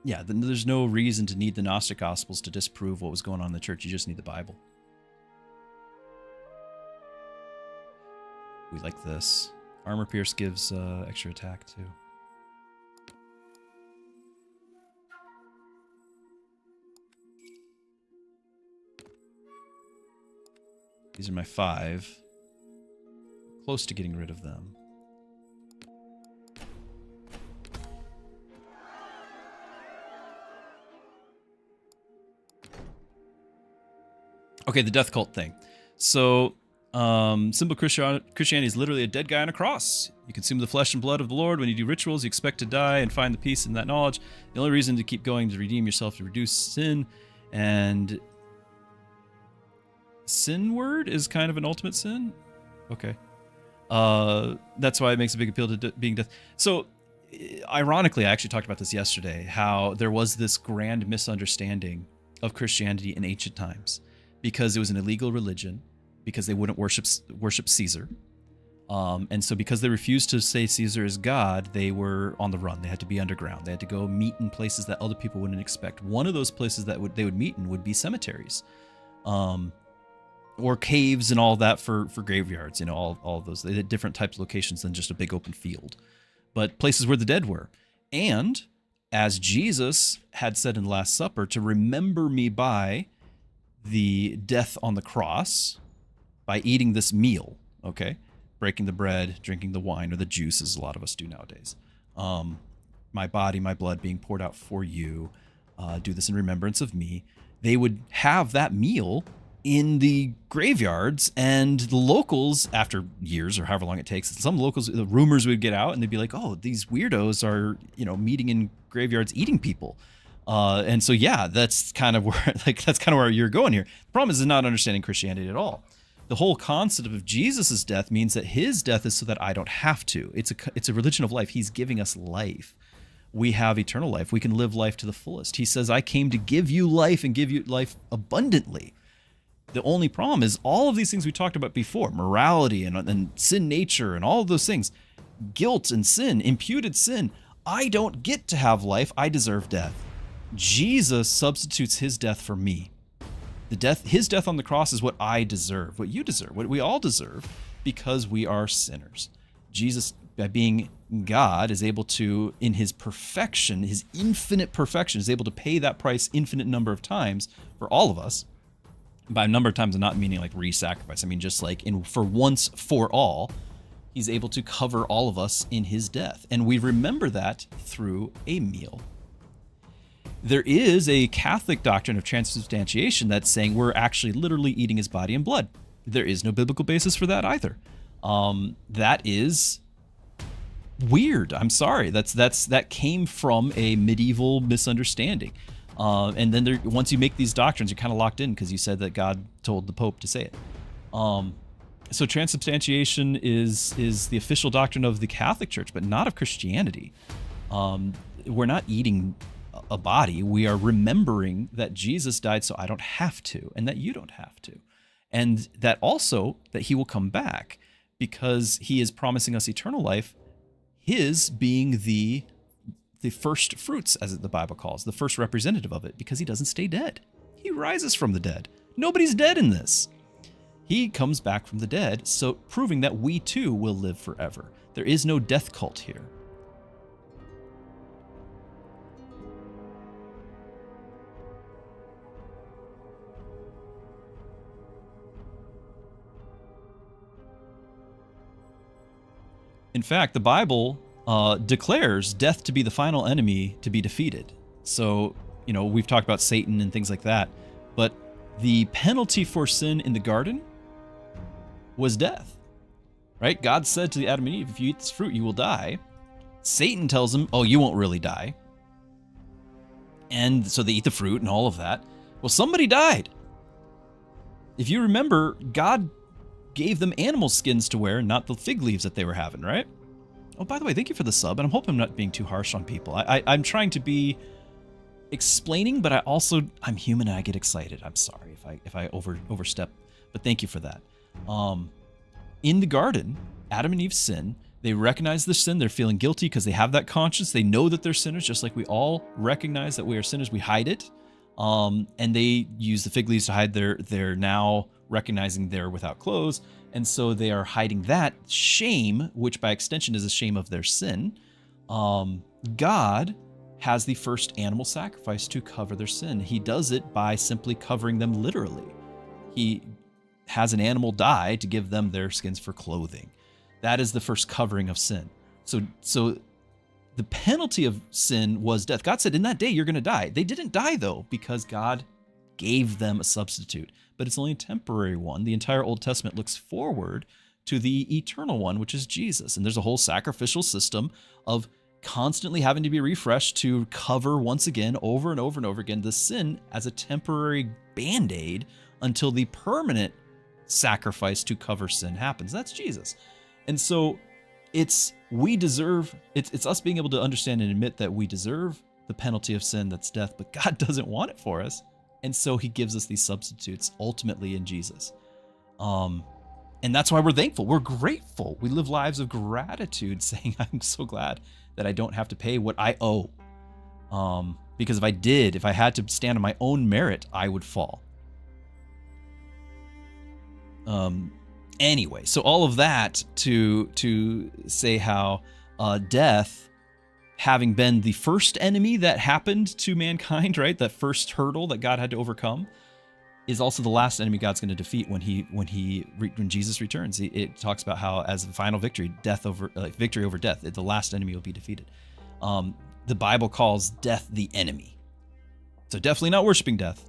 yeah, there's no reason to need the Gnostic Gospels to disprove what was going on in the church. You just need the Bible. We like this. Armor Pierce gives extra attack too. These are my 5. Close to getting rid of them. Okay, the death cult thing. So, simple Christianity is literally a dead guy on a cross. You consume the flesh and blood of the Lord. When you do rituals, you expect to die and find the peace in that knowledge. The only reason to keep going is to redeem yourself, to reduce sin. And sin word is kind of an ultimate sin. Okay. That's why it makes a big appeal to being death. So, ironically, I actually talked about this yesterday, how there was this grand misunderstanding of Christianity in ancient times, because it was an illegal religion, because they wouldn't worship Caesar. And so because they refused to say Caesar is God, they were on the run. They had to be underground. They had to go meet in places that other people wouldn't expect. One of those places that they would meet in would be cemeteries. Or caves and all that for graveyards, all of those. They had different types of locations than just a big open field. But places where the dead were. And as Jesus had said in the Last Supper, to remember me by the death on the cross, by eating this meal, okay? Breaking the bread, drinking the wine, or the juice, as a lot of us do nowadays. My body, my blood being poured out for you. Do this in remembrance of me. They would have that meal in the graveyards, and the locals, after years or however long it takes, some locals, the rumors would get out, and they'd be like, oh, these weirdos are, meeting in graveyards eating people. And so, yeah, that's kind of where you're going here. The problem is not understanding Christianity at all. The whole concept of Jesus's death means that his death is so that I don't have to. It's a religion of life. He's giving us life. We have eternal life. We can live life to the fullest. He says, I came to give you life and give you life abundantly. The only problem is all of these things we talked about before, morality and sin nature and all of those things, guilt and sin, imputed sin. I don't get to have life. I deserve death. Jesus substitutes his death for me. His death on the cross is what I deserve, what you deserve, what we all deserve, because we are sinners. Jesus by being God, is able to, in his perfection, his infinite perfection, is able to pay that price infinite number of times for all of us. By a number of times, I'm not meaning like re-sacrifice. I mean just like for once for all, he's able to cover all of us in his death. And we remember that through a meal. There is a Catholic doctrine of transubstantiation that's saying we're actually literally eating his body and blood. There is no biblical basis for that either. That is weird. I'm sorry. That came from a medieval misunderstanding. And then once you make these doctrines, you're kind of locked in because you said that God told the Pope to say it. So transubstantiation is the official doctrine of the Catholic Church, but not of Christianity. We're not eating a body. We are remembering that Jesus died so I don't have to, and that you don't have to. And that also that he will come back because he is promising us eternal life, his being the first fruits, as the Bible calls, the first representative of it, because he doesn't stay dead. He rises from the dead. Nobody's dead in this. He comes back from the dead, so proving that we too will live forever. There is no death cult here. In fact, the Bible declares death to be the final enemy to be defeated. So, we've talked about Satan and things like that, but the penalty for sin in the garden was death, right? God said to Adam and Eve, if you eat this fruit, you will die. Satan tells them, oh, you won't really die. And so they eat the fruit and all of that. Well, somebody died. If you remember, God gave them animal skins to wear, not the fig leaves that they were having, right? Oh, by the way, thank you for the sub, and I'm hoping I'm not being too harsh on people. I'm trying to be explaining, but I'm human and I get excited. I'm sorry if I overstep, but thank you for that. In the garden, Adam and Eve sin. They recognize the sin. They're feeling guilty because they have that conscience. They know that they're sinners, just like we all recognize that we are sinners. We hide it, and they use the fig leaves to hide their now recognizing they're without clothes. And so they are hiding that shame, which by extension is a shame of their sin. God has the first animal sacrifice to cover their sin. He does it by simply covering them literally. He has an animal die to give them their skins for clothing. That is the first covering of sin. So the penalty of sin was death. God said, in that day, you're going to die. They didn't die, though, because God gave them a substitute. But it's only a temporary one. The entire Old Testament looks forward to the eternal one, which is Jesus. And there's a whole sacrificial system of constantly having to be refreshed to cover once again, over and over and over again, the sin as a temporary band-aid until the permanent sacrifice to cover sin happens. That's Jesus. And so it's us being able to understand and admit that we deserve the penalty of sin, that's death, but God doesn't want it for us. And so he gives us these substitutes ultimately in Jesus. And that's why we're thankful. We're grateful. We live lives of gratitude, saying, I'm so glad that I don't have to pay what I owe. Because if I had to stand on my own merit, I would fall. Anyway, so all of that to say how death, having been the first enemy that happened to mankind, right? That first hurdle that God had to overcome, is also the last enemy God's going to defeat when Jesus returns. It talks about how, as the final victory, victory over death, the last enemy will be defeated. The Bible calls death the enemy. So definitely not worshiping death.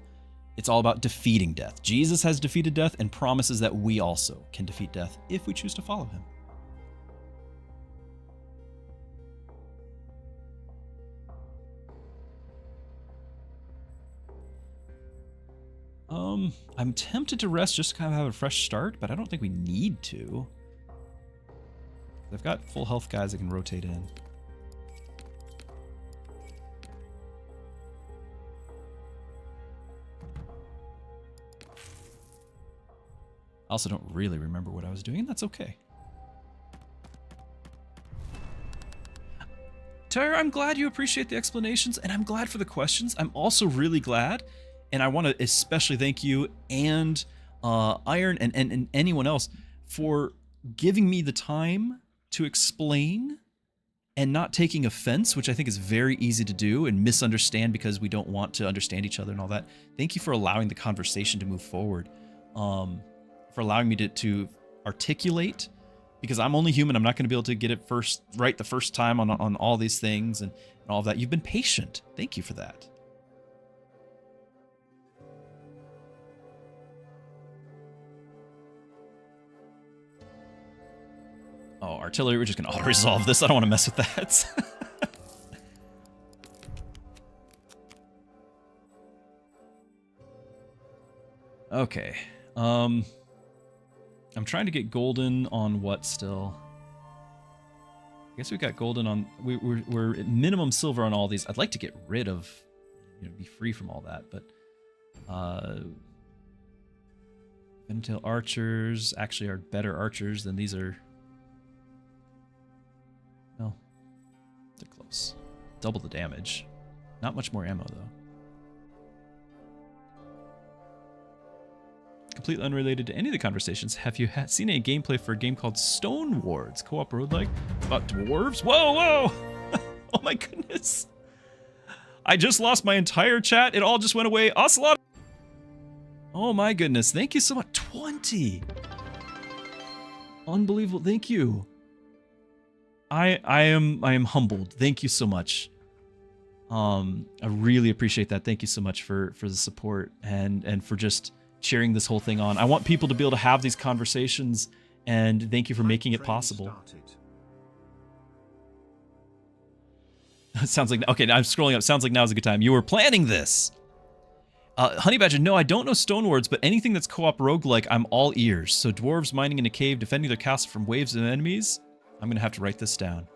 It's all about defeating death. Jesus has defeated death and promises that we also can defeat death if we choose to follow him. I'm tempted to rest just to kind of have a fresh start, but I don't think we need to. I've got full health guys that can rotate in. I also don't really remember what I was doing, and that's okay. Tyra, I'm glad you appreciate the explanations, and I'm glad for the questions. I'm also really glad, and I want to especially thank you and Iron and anyone else for giving me the time to explain and not taking offense, which I think is very easy to do and misunderstand because we don't want to understand each other and all that. Thank you for allowing the conversation to move forward, for allowing me to articulate, because I'm only human. I'm not going to be able to get it right the first time on all these things and all of that. You've been patient. Thank you for that. Oh, artillery, we're just going to auto-resolve this. I don't want to mess with that. Okay. I'm trying to get golden on what still? I guess we got golden on... We're at minimum silver on all these. I'd like to get rid of... be free from all that, but... Venomtail archers actually are better archers than these are... No. They're close. Double the damage. Not much more ammo, though. Completely unrelated to any of the conversations, have you seen any gameplay for a game called Stone Wards? Co-op roguelike? About dwarves? Whoa, whoa! Oh my goodness. I just lost my entire chat. It all just went away. Ocelot! Oh my goodness. Thank you so much. 20! Unbelievable. Thank you. I am humbled. Thank you so much. I really appreciate that. Thank you so much for the support and for just cheering this whole thing on. I want people to be able to have these conversations, and thank you for making it possible. It sounds like... Okay, I'm scrolling up. Sounds like now's a good time. You were planning this. Honey Badger, no, I don't know Stone Wards, but anything that's co-op roguelike, I'm all ears. So dwarves mining in a cave, defending their castle from waves of enemies. I'm going to have to write this down.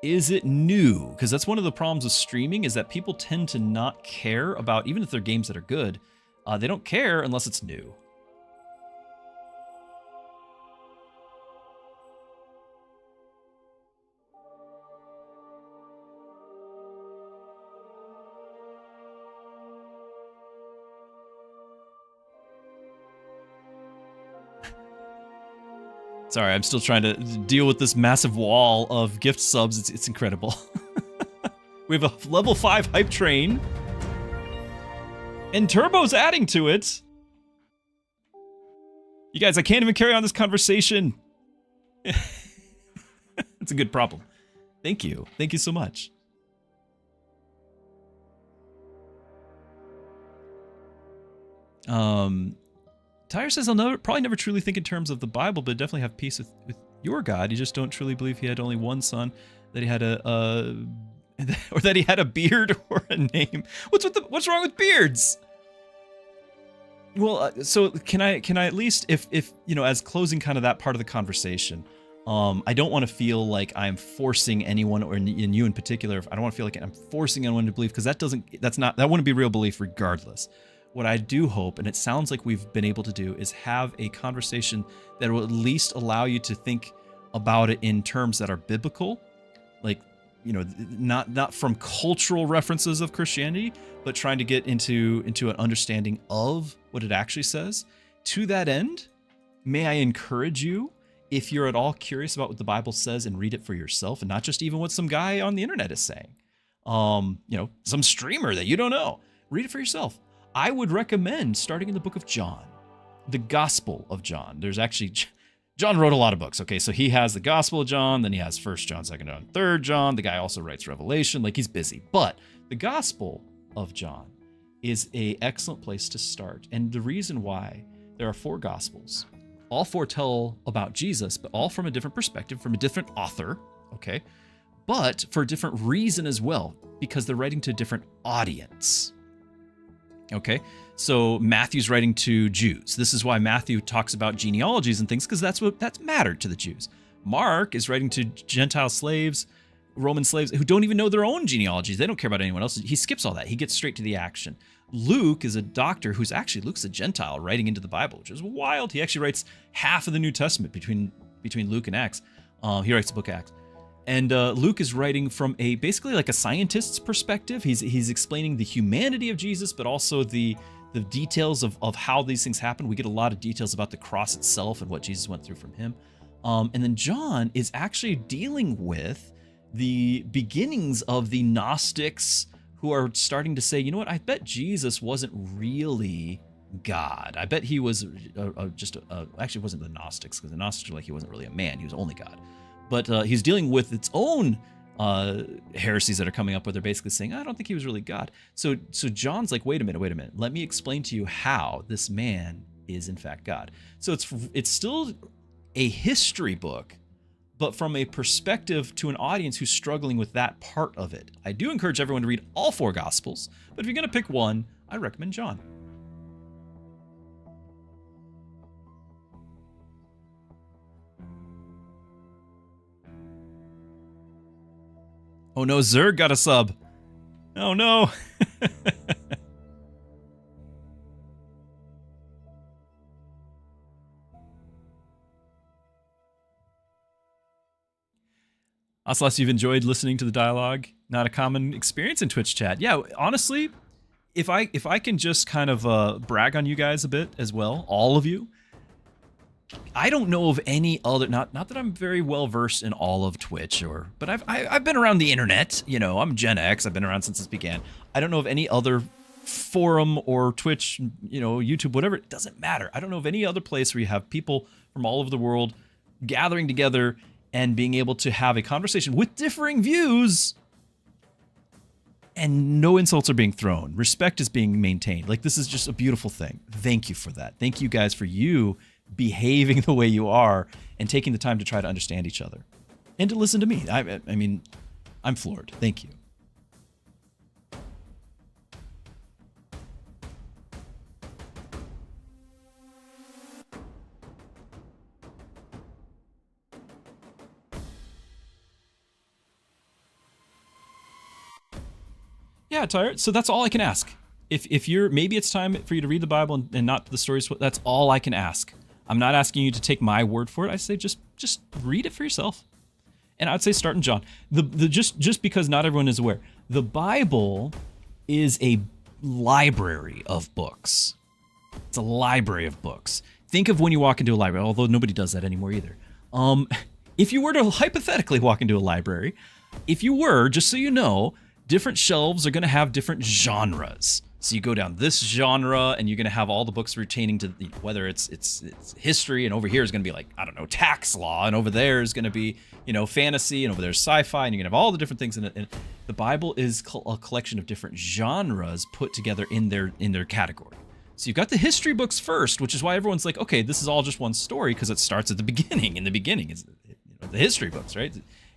Is it new? Because that's one of the problems with streaming, is that people tend to not care about, even if they're games that are good, they don't care unless it's new. Sorry, I'm still trying to deal with this massive wall of gift subs. It's incredible. We have a level 5 hype train. And Turbo's adding to it. You guys, I can't even carry on this conversation. It's a good problem. Thank you. Thank you so much. Tyre says, I'll probably never truly think in terms of the Bible, but definitely have peace with your God. You just don't truly believe he had only one son, that he had or that he had a beard or a name. What's wrong with beards? Well, so can I at least, if as closing kind of that part of the conversation, I don't want to feel like I'm forcing anyone, or in you in particular, I don't want to feel like I'm forcing anyone to believe, because that wouldn't be real belief regardless. What I do hope, and it sounds like we've been able to do, is have a conversation that will at least allow you to think about it in terms that are biblical, like, not from cultural references of Christianity, but trying to get into an understanding of what it actually says. To that end, may I encourage you, if you're at all curious about what the Bible says, and read it for yourself, and not just even what some guy on the internet is saying, some streamer that you don't know, read it for yourself. I would recommend starting in the book of John, the Gospel of John. There's actually, John wrote a lot of books, okay? So he has the Gospel of John, then he has 1 John, 2 John, 3 John. The guy also writes Revelation, like he's busy. But the Gospel of John is an excellent place to start. And the reason why, there are 4 Gospels. All 4 tell about Jesus, but all from a different perspective, from a different author, okay? But for a different reason as well, because they're writing to a different audience. Okay, so Matthew's writing to Jews. This is why Matthew talks about genealogies and things, because that's mattered to the Jews. Mark is writing to Gentile slaves, Roman slaves, who don't even know their own genealogies. They don't care about anyone else. He skips all that. He gets straight to the action. Luke is a doctor Luke's a Gentile writing into the Bible, which is wild. He actually writes half of the New Testament between Luke and Acts. He writes the book of Acts. And Luke is writing from basically like a scientist's perspective. He's explaining the humanity of Jesus, but also the the details of how these things happen. We get a lot of details about the cross itself and what Jesus went through from him. And then John is actually dealing with the beginnings of the Gnostics who are starting to say, you know what, I bet Jesus wasn't really God. I bet he was actually it wasn't the Gnostics, because the Gnostics were like he wasn't really a man, he was only God. But he's dealing with its own heresies that are coming up where they're basically saying, I don't think he was really God. So John's like, wait a minute. Let me explain to you how this man is in fact God. So it's still a history book, but from a perspective to an audience who's struggling with that part of it. I do encourage everyone to read all 4 Gospels, but if you're going to pick one, I recommend John. Oh no, Zerg got a sub. Oh no. Ocelot, you've enjoyed listening to the dialogue. Not a common experience in Twitch chat. Yeah, honestly, if I can just kind of brag on you guys a bit as well, all of you. I don't know of any other, not that I'm very well versed in all of Twitch, but I've been around the internet. You know, I'm Gen X. I've been around since this began. I don't know of any other forum or Twitch, you know, YouTube, whatever. It doesn't matter. I don't know of any other place where you have people from all over the world gathering together and being able to have a conversation with differing views, and no insults are being thrown. Respect is being maintained. Like, this is just a beautiful thing. Thank you for that. Thank you guys for you behaving the way you are and taking the time to try to understand each other and to listen to me. I mean, I'm floored. Thank you. Yeah, Tyre. So that's all I can ask. If you're, maybe it's time for you to read the Bible and not the stories. That's all I can ask. I'm not asking you to take my word for it. I say just read it for yourself. And I'd say start in John. Just because not everyone is aware, the Bible is a library of books. It's a library of books. Think of when you walk into a library, although nobody does that anymore either. If you were to hypothetically walk into a library, just so you know, different shelves are going to have different genres. So you go down this genre, and you're going to have all the books retaining to whether it's history, and over here is going to be like, I don't know, tax law, and over there is going to be, you know, fantasy, and over there's sci-fi, and you're going to have all the different things in it. And the Bible is a collection of different genres put together in their category. So you've got the history books first, which is why everyone's like, okay, this is all just one story because it starts at the beginning. In the beginning is the history books, right?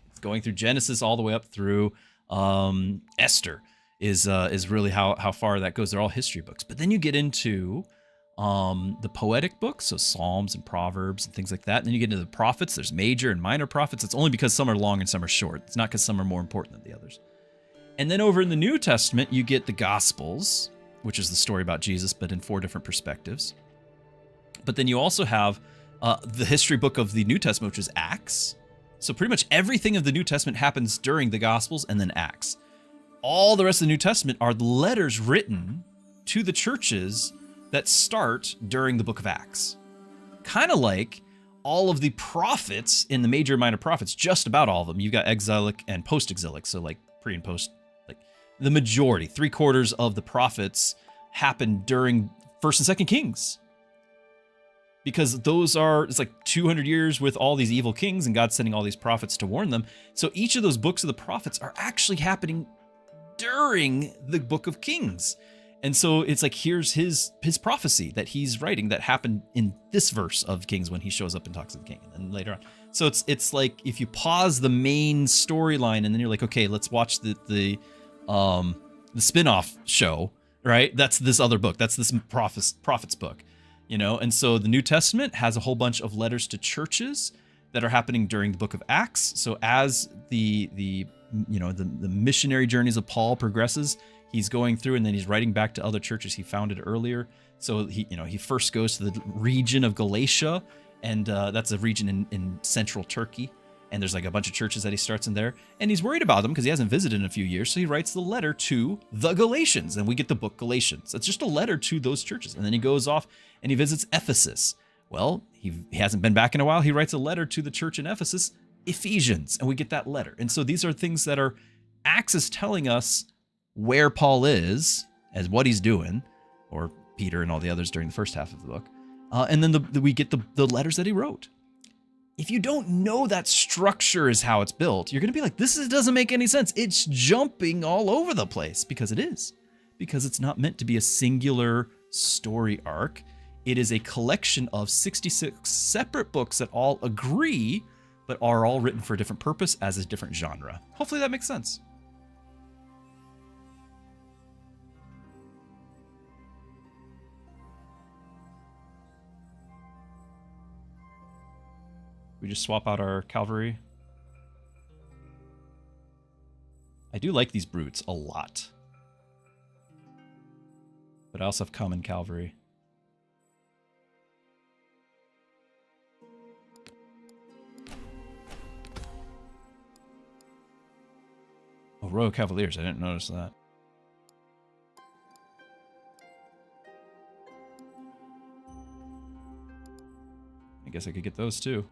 It's going through Genesis all the way up through Esther. Is really how far that goes. They're all history books. But then you get into the poetic books, so Psalms and Proverbs and things like that. And then you get into the prophets. There's major and minor prophets. It's only because some are long and some are short. It's not because some are more important than the others. And then over in the New Testament, you get the Gospels, which is the story about Jesus, but in 4 different perspectives. But then you also have the history book of the New Testament, which is Acts. So pretty much everything of the New Testament happens during the Gospels and then Acts. All the rest of the New Testament are the letters written to the churches that start during the book of Acts. Kind of like all of the prophets in the major and minor prophets, just about all of them. You've got exilic and post-exilic, so like pre and post, like the majority, 3/4 of the prophets happen during 1st and 2nd Kings. Because it's like 200 years with all these evil kings and God sending all these prophets to warn them. So each of those books of the prophets are actually happening during the book of Kings. And so it's like, here's his prophecy that he's writing that happened in this verse of Kings when he shows up and talks to the king, and then later on. So it's like if you pause the main storyline and then you're like, okay, let's watch the spin-off show, right? That's this other book. That's this prophet's book, you know? And so the New Testament has a whole bunch of letters to churches that are happening during the book of Acts. So as the missionary journeys of Paul progresses, he's going through and then he's writing back to other churches he founded earlier. So he first goes to the region of Galatia, and that's a region in central Turkey. And there's like a bunch of churches that he starts in there. And he's worried about them because he hasn't visited in a few years. So he writes the letter to the Galatians. And we get the book Galatians. It's just a letter to those churches. And then he goes off and he visits Ephesus. Well, he hasn't been back in a while. He writes a letter to the church in Ephesus, Ephesians. And we get that letter. And so these are things that are Acts is telling us where Paul is as what he's doing, or Peter and all the others during the first half of the book. And then we get the letters that he wrote. If you don't know that structure is how it's built, you're going to be like, doesn't make any sense. It's jumping all over the place, because it is. Because it's not meant to be a singular story arc. It is a collection of 66 separate books that all agree, but are all written for a different purpose as a different genre. Hopefully that makes sense. We just swap out our cavalry. I do like these brutes a lot. But I also have common cavalry. Oh, Royal Cavaliers. I didn't notice that. I guess I could get those too.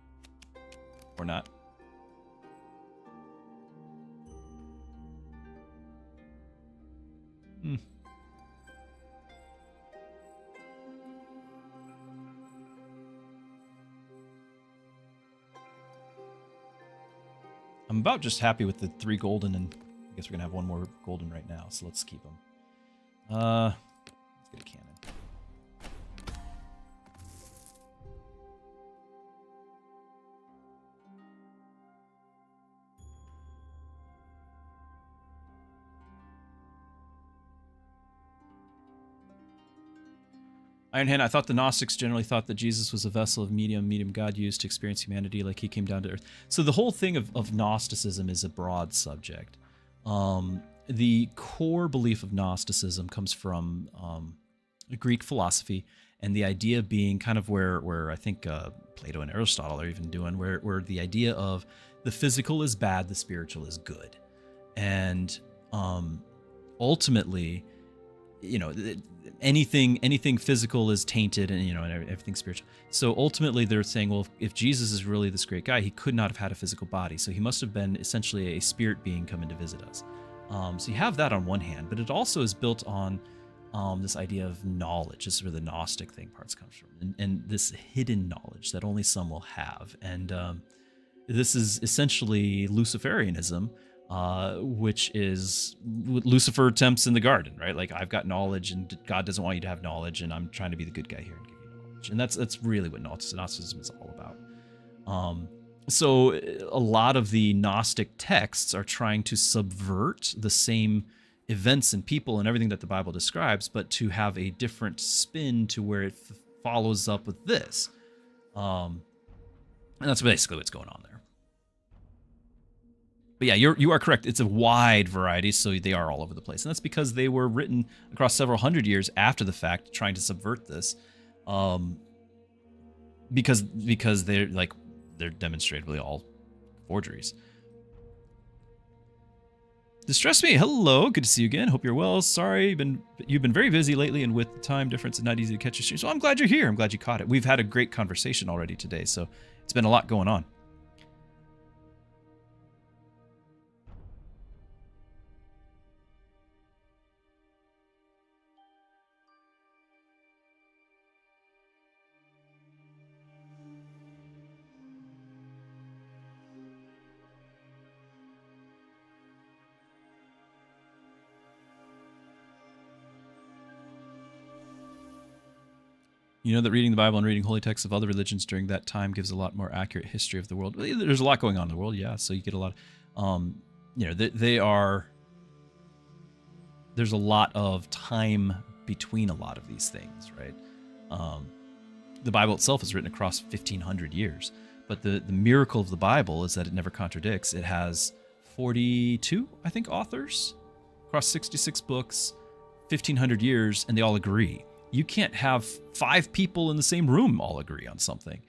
Or not. I'm about just happy with the 3 golden, and I guess we're gonna have 1 more golden right now, so let's keep them. Let's get a cannon. Iron Hand, I thought the Gnostics generally thought that Jesus was a vessel of medium God used to experience humanity, like he came down to earth. So the whole thing of Gnosticism is a broad subject. The core belief of Gnosticism comes from Greek philosophy, and the idea being kind of where I think Plato and Aristotle are even doing, where the idea of the physical is bad, the spiritual is good. And ultimately, you know, anything physical is tainted, and and everything spiritual. So ultimately they're saying, well, if Jesus is really this great guy, he could not have had a physical body, so he must have been essentially a spirit being coming to visit us. So you have that on one hand, but it also is built on this idea of knowledge. This is where the Gnostic thing parts comes from, and this hidden knowledge that only some will have. And this is essentially Luciferianism, which is Lucifer attempts in the garden, right? Like, I've got knowledge and God doesn't want you to have knowledge, and I'm trying to be the good guy here and give you knowledge. And that's really what Gnosticism is all about. So a lot of the Gnostic texts are trying to subvert the same events and people and everything that the Bible describes, but to have a different spin to where it follows up with this. And that's basically what's going on there. But yeah, you are correct. It's a wide variety, so they are all over the place. And that's because they were written across several hundred years after the fact, trying to subvert this. Because they're demonstrably all forgeries. Distress Me, hello, good to see you again. Hope you're well. Sorry, you've been very busy lately, and with the time difference, it's not easy to catch your stream. So I'm glad you're here. I'm glad you caught it. We've had a great conversation already today, so it's been a lot going on. You know that reading the Bible and reading holy texts of other religions during that time gives a lot more accurate history of the world. There's a lot going on in the world, yeah. So you get a lot. There's a lot of time between a lot of these things, right? The Bible itself is written across 1,500 years, but the miracle of the Bible is that it never contradicts. It has 42, I think, authors across 66 books, 1,500 years, and they all agree. You can't have 5 people in the same room all agree on something.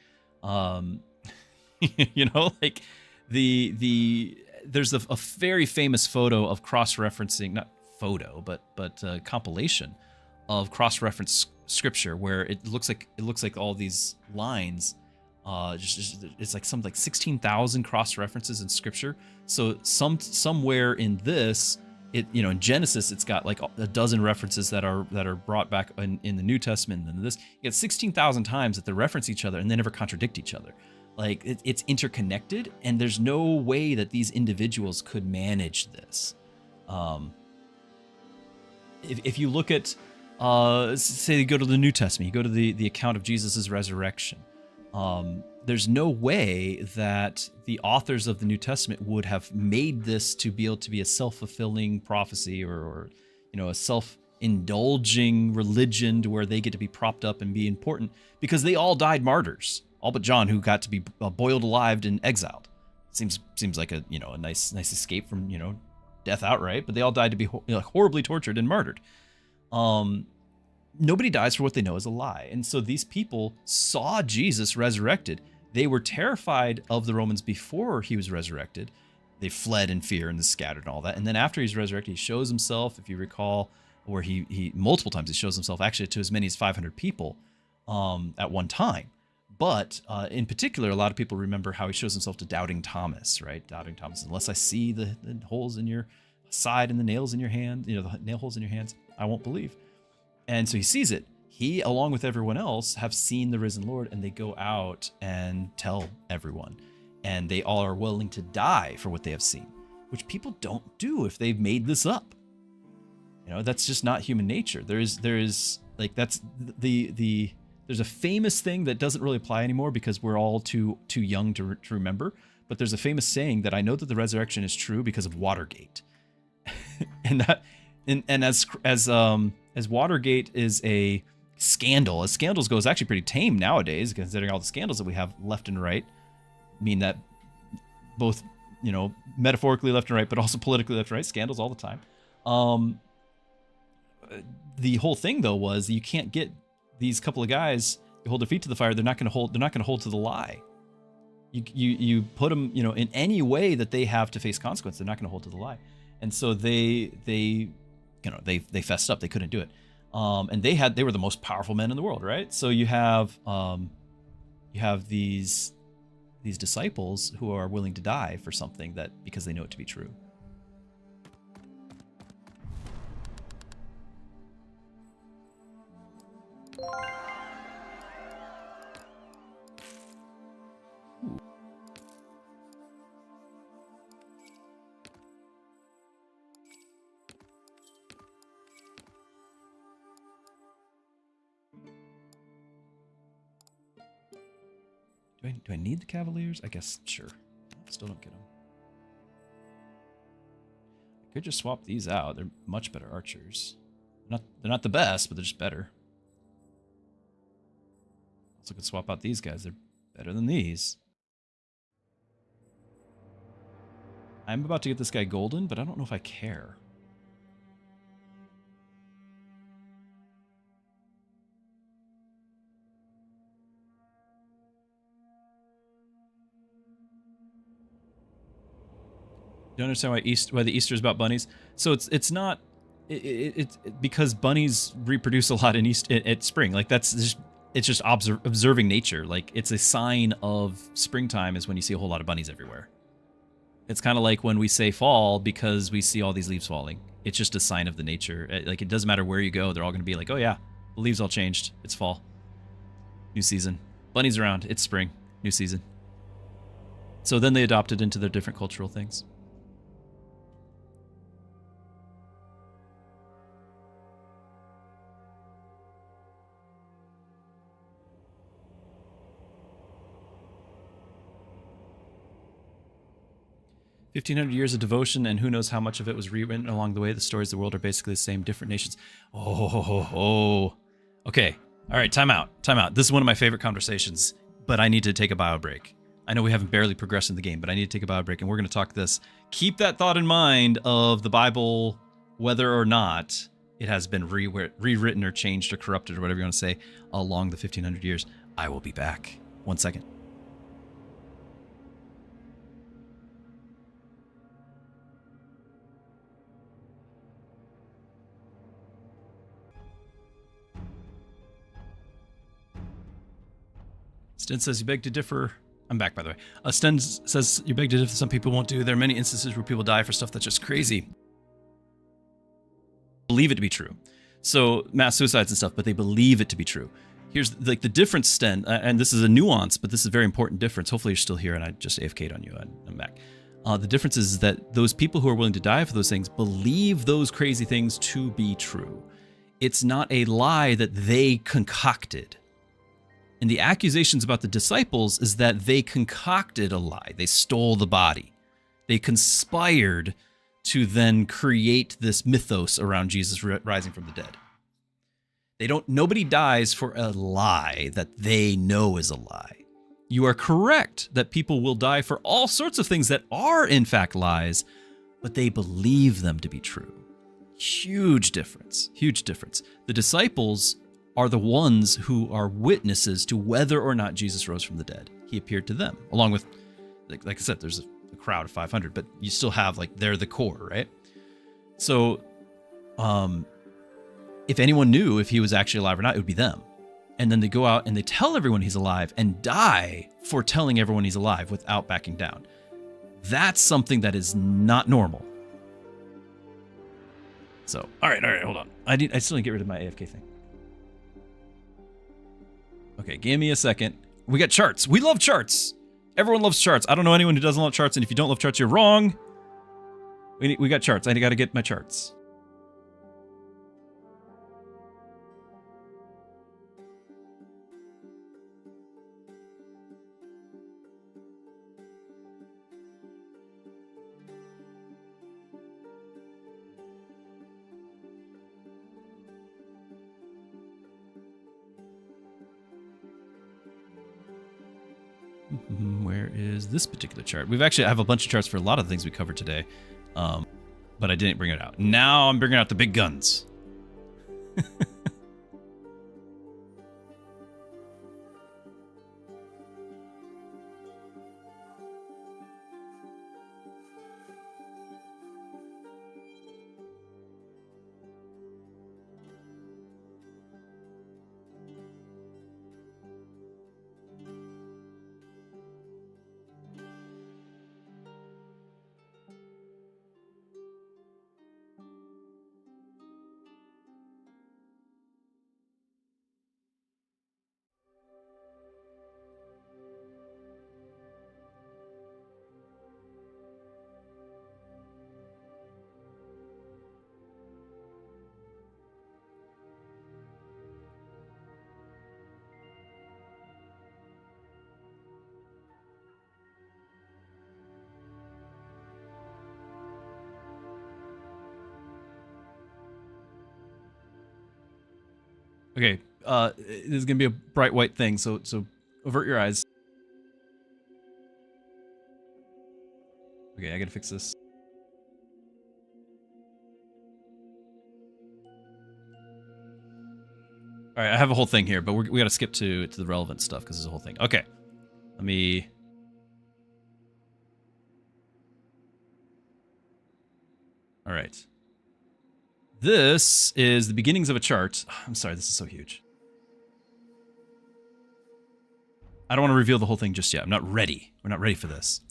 There's a very famous photo of cross-referencing, not photo, but compilation of cross-reference scripture where it looks like all these lines. It's like something like 16,000 cross references in scripture. So somewhere in this, in Genesis, it's got like a dozen references that are brought back in the New Testament. And this, you get 16,000 times that they reference each other and they never contradict each other. Like it's interconnected, and there's no way that these individuals could manage this. If you look at, say, you go to the New Testament, you go to the account of Jesus' resurrection. There's no way that the authors of the New Testament would have made this to be able to be a self-fulfilling prophecy or a self-indulging religion to where they get to be propped up and be important, because they all died martyrs, all but John, who got to be boiled alive and exiled. Seems like a nice escape from death outright, but they all died to be horribly tortured and martyred. Nobody dies for what they know is a lie. And so these people saw Jesus resurrected. They were terrified of the Romans before he was resurrected. They fled in fear and scattered and all that. And then after he's resurrected, he shows himself, if you recall, where he multiple times he shows himself actually to as many as 500 people at one time. But in particular, a lot of people remember how he shows himself to Doubting Thomas, right? Doubting Thomas, unless I see the holes in your side and the nails in your hand, the nail holes in your hands, I won't believe. And so he sees it. He, along with everyone else, have seen the risen Lord, and they go out and tell everyone. And they all are willing to die for what they have seen, which people don't do if they've made this up. That's just not human nature. There's like, that's there's a famous thing that doesn't really apply anymore because we're all too young to remember. But there's a famous saying that I know that the resurrection is true because of Watergate. And as Watergate is a scandal, as scandals go, is actually pretty tame nowadays, considering all the scandals that we have left and right. I mean that both, metaphorically left and right, but also politically left and right, scandals all the time. The whole thing though was you can't get these couple of guys, you hold their feet to the fire, they're not going to hold to the lie. You put them, in any way that they have to face consequence, they're not going to hold to the lie. And so they fessed up. They couldn't do it. And they were the most powerful men in the world, right? So you have these disciples who are willing to die for something because they know it to be true. Do I need the Cavaliers? I guess, sure. Still don't get them. I could just swap these out. They're much better archers. They're not the best, but they're just better. Also could swap out these guys. They're better than these. I'm about to get this guy golden, but I don't know if I care. You don't understand why the Easter is about bunnies? So it's not because bunnies reproduce a lot at spring. Like it's just observing nature. Like it's a sign of springtime is when you see a whole lot of bunnies everywhere. It's kind of like when we say fall because we see all these leaves falling. It's just a sign of the nature. Like it doesn't matter where you go, they're all going to be like, oh yeah, the leaves all changed. It's fall, new season. Bunnies around. It's spring, new season. So then they adopted into their different cultural things. $1,500 years of devotion, and who knows how much of it was rewritten along the way. The stories of the world are basically the same, different nations. Okay. All right, time out. This is one of my favorite conversations, but I need to take a bio break. I know we haven't barely progressed in the game, but I need to take a bio break, and we're going to talk this. Keep that thought in mind of the Bible, whether or not it has been rewritten or changed or corrupted or whatever you want to say along the 1,500 years. I will be back. 1 second. Sten says, you beg to differ. I'm back, by the way. Sten says, you beg to differ. Some people won't do. There are many instances where people die for stuff that's just crazy. Believe it to be true. So mass suicides and stuff, but they believe it to be true. Here's like the difference, Sten, and this is a nuance, but this is a very important difference. Hopefully you're still here and I just AFK'd on you. I'm back. The difference is that those people who are willing to die for those things believe those crazy things to be true. It's not a lie that they concocted. And the accusations about the disciples is that they concocted a lie. They stole the body. They conspired to then create this mythos around Jesus rising from the dead. Nobody dies for a lie that they know is a lie. You are correct that people will die for all sorts of things that are in fact lies, but they believe them to be true. Huge difference, huge difference. The disciples are the ones who are witnesses to whether or not Jesus rose from the dead. He appeared to them, along with, like I said, there's a crowd of 500, but you still have, like, they're the core, right? So, if anyone knew if he was actually alive or not, it would be them. And then they go out and they tell everyone he's alive and die for telling everyone he's alive without backing down. That's something that is not normal. So, all right, hold on. I still need to get rid of my AFK thing. Okay, give me a second. We got charts. We love charts. Everyone loves charts. I don't know anyone who doesn't love charts, and if you don't love charts, you're wrong. We got charts. I got to get my charts. Where is this particular chart? I have a bunch of charts for a lot of the things we covered today, but I didn't bring it out. Now I'm bringing out the big guns. Okay, this is gonna be a bright white thing, so avert your eyes. Okay, I gotta fix this. All right, I have a whole thing here, but we gotta skip to the relevant stuff because there's a whole thing. Okay, let me. All right. This is the beginnings of a chart. I'm sorry, this is so huge. I don't want to reveal the whole thing just yet. I'm not ready. We're not ready for this.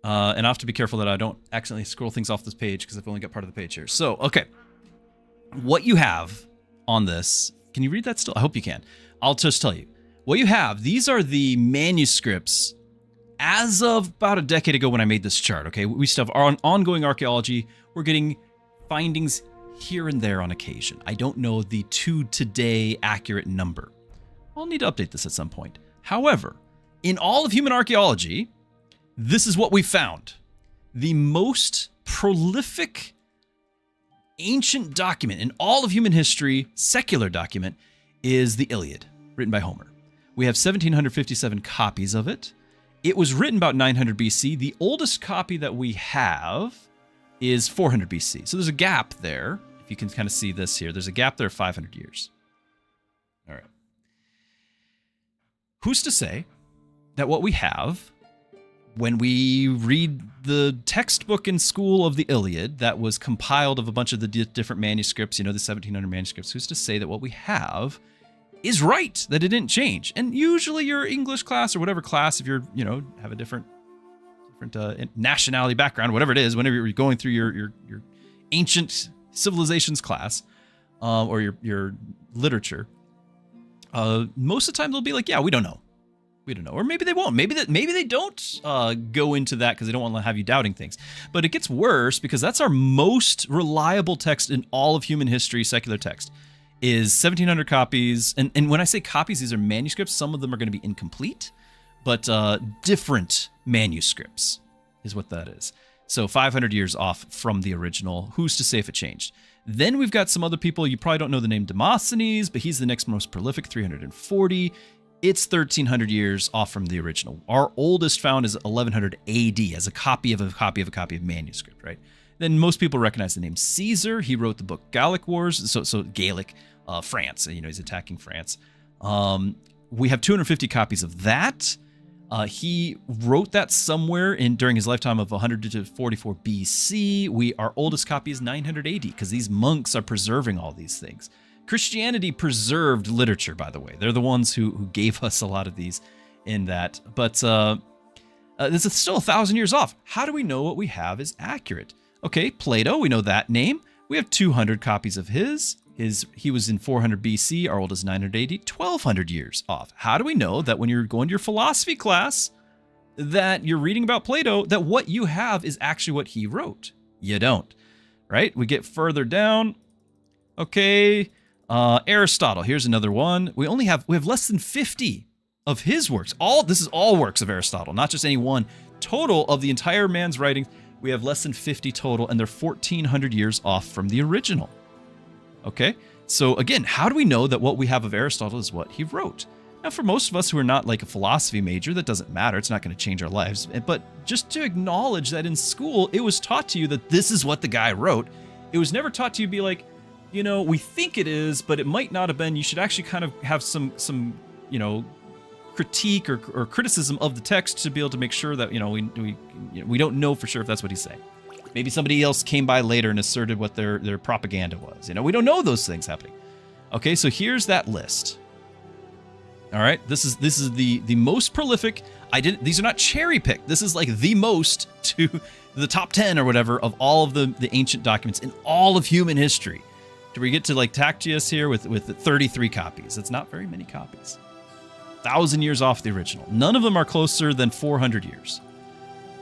And I have to be careful that I don't accidentally scroll things off this page because I've only got part of the page here. So, okay. What you have on this, can you read that still? I hope you can. I'll just tell you. What you have, these are the manuscripts as of about a decade ago when I made this chart, okay? We still have our ongoing archaeology. We're getting findings here and there on occasion. I don't know the to today accurate number. I'll need to update this at some point. However, in all of human archaeology, this is what we found. The most prolific ancient document in all of human history, secular document, is the Iliad, written by Homer. We have 1,757 copies of it. It was written about 900 BC. The oldest copy that we have is 400 BC. So there's a gap there. If you can kind of see this here, there's a gap there of 500 years. All right. Who's to say that what we have, when we read the textbook in school of the Iliad that was compiled of a bunch of the different manuscripts, you know, the 1,700 manuscripts, who's to say that what we have is right, that it didn't change. And usually your English class or whatever class, if you're, have a different nationality background, whatever it is, whenever you're going through your ancient civilizations class or your literature, most of the time they'll be like, yeah, we don't know. We don't know. Or maybe they won't. Maybe they don't go into that because they don't want to have you doubting things. But it gets worse because that's our most reliable text in all of human history, secular text, is 1,700 copies. And when I say copies, these are manuscripts. Some of them are going to be incomplete, but different manuscripts is what that is. So 500 years off from the original. Who's to say if it changed? Then we've got some other people. You probably don't know the name Demosthenes, but he's the next most prolific, 340. It's 1,300 years off from the original. Our oldest found is 1100 AD as a copy of manuscript, right? Then most people recognize the name Caesar. He wrote the book Gallic Wars, so Gaelic, France. He's attacking France. We have 250 copies of that. He wrote that somewhere during his lifetime of 100 to 44 BC. Our oldest copy is 900 AD because these monks are preserving all these things. Christianity preserved literature, by the way. They're the ones who gave us a lot of these in that. But this is still 1,000 years off. How do we know what we have is accurate? Okay, Plato, we know that name. We have 200 copies of his. He was in 400 BC. Our oldest 900 AD, 1,200 years off. How do we know that when you're going to your philosophy class that you're reading about Plato, that what you have is actually what he wrote? You don't, right? We get further down. Okay. Aristotle, here's another one. We have less than 50 of his works. This is all works of Aristotle, not just any one. Total of the entire man's writings, we have less than 50 total, and they're 1,400 years off from the original. Okay, so again, how do we know that what we have of Aristotle is what he wrote? Now, for most of us who are not like a philosophy major, that doesn't matter. It's not going to change our lives. But just to acknowledge that in school, it was taught to you that this is what the guy wrote. It was never taught to you to be like, we think it is, but it might not have been. You should actually kind of have some critique or criticism of the text to be able to make sure that, we don't know for sure if that's what he's saying. Maybe somebody else came by later and asserted what their propaganda was. We don't know those things happening. Okay, so here's that list. All right, this is the most prolific. These are not cherry picked. This is like the most to the top 10 or whatever of all of the ancient documents in all of human history. Do we get to like Tacitus here with 33 copies? It's not very many copies. 1,000 years off the original. None of them are closer than 400 years.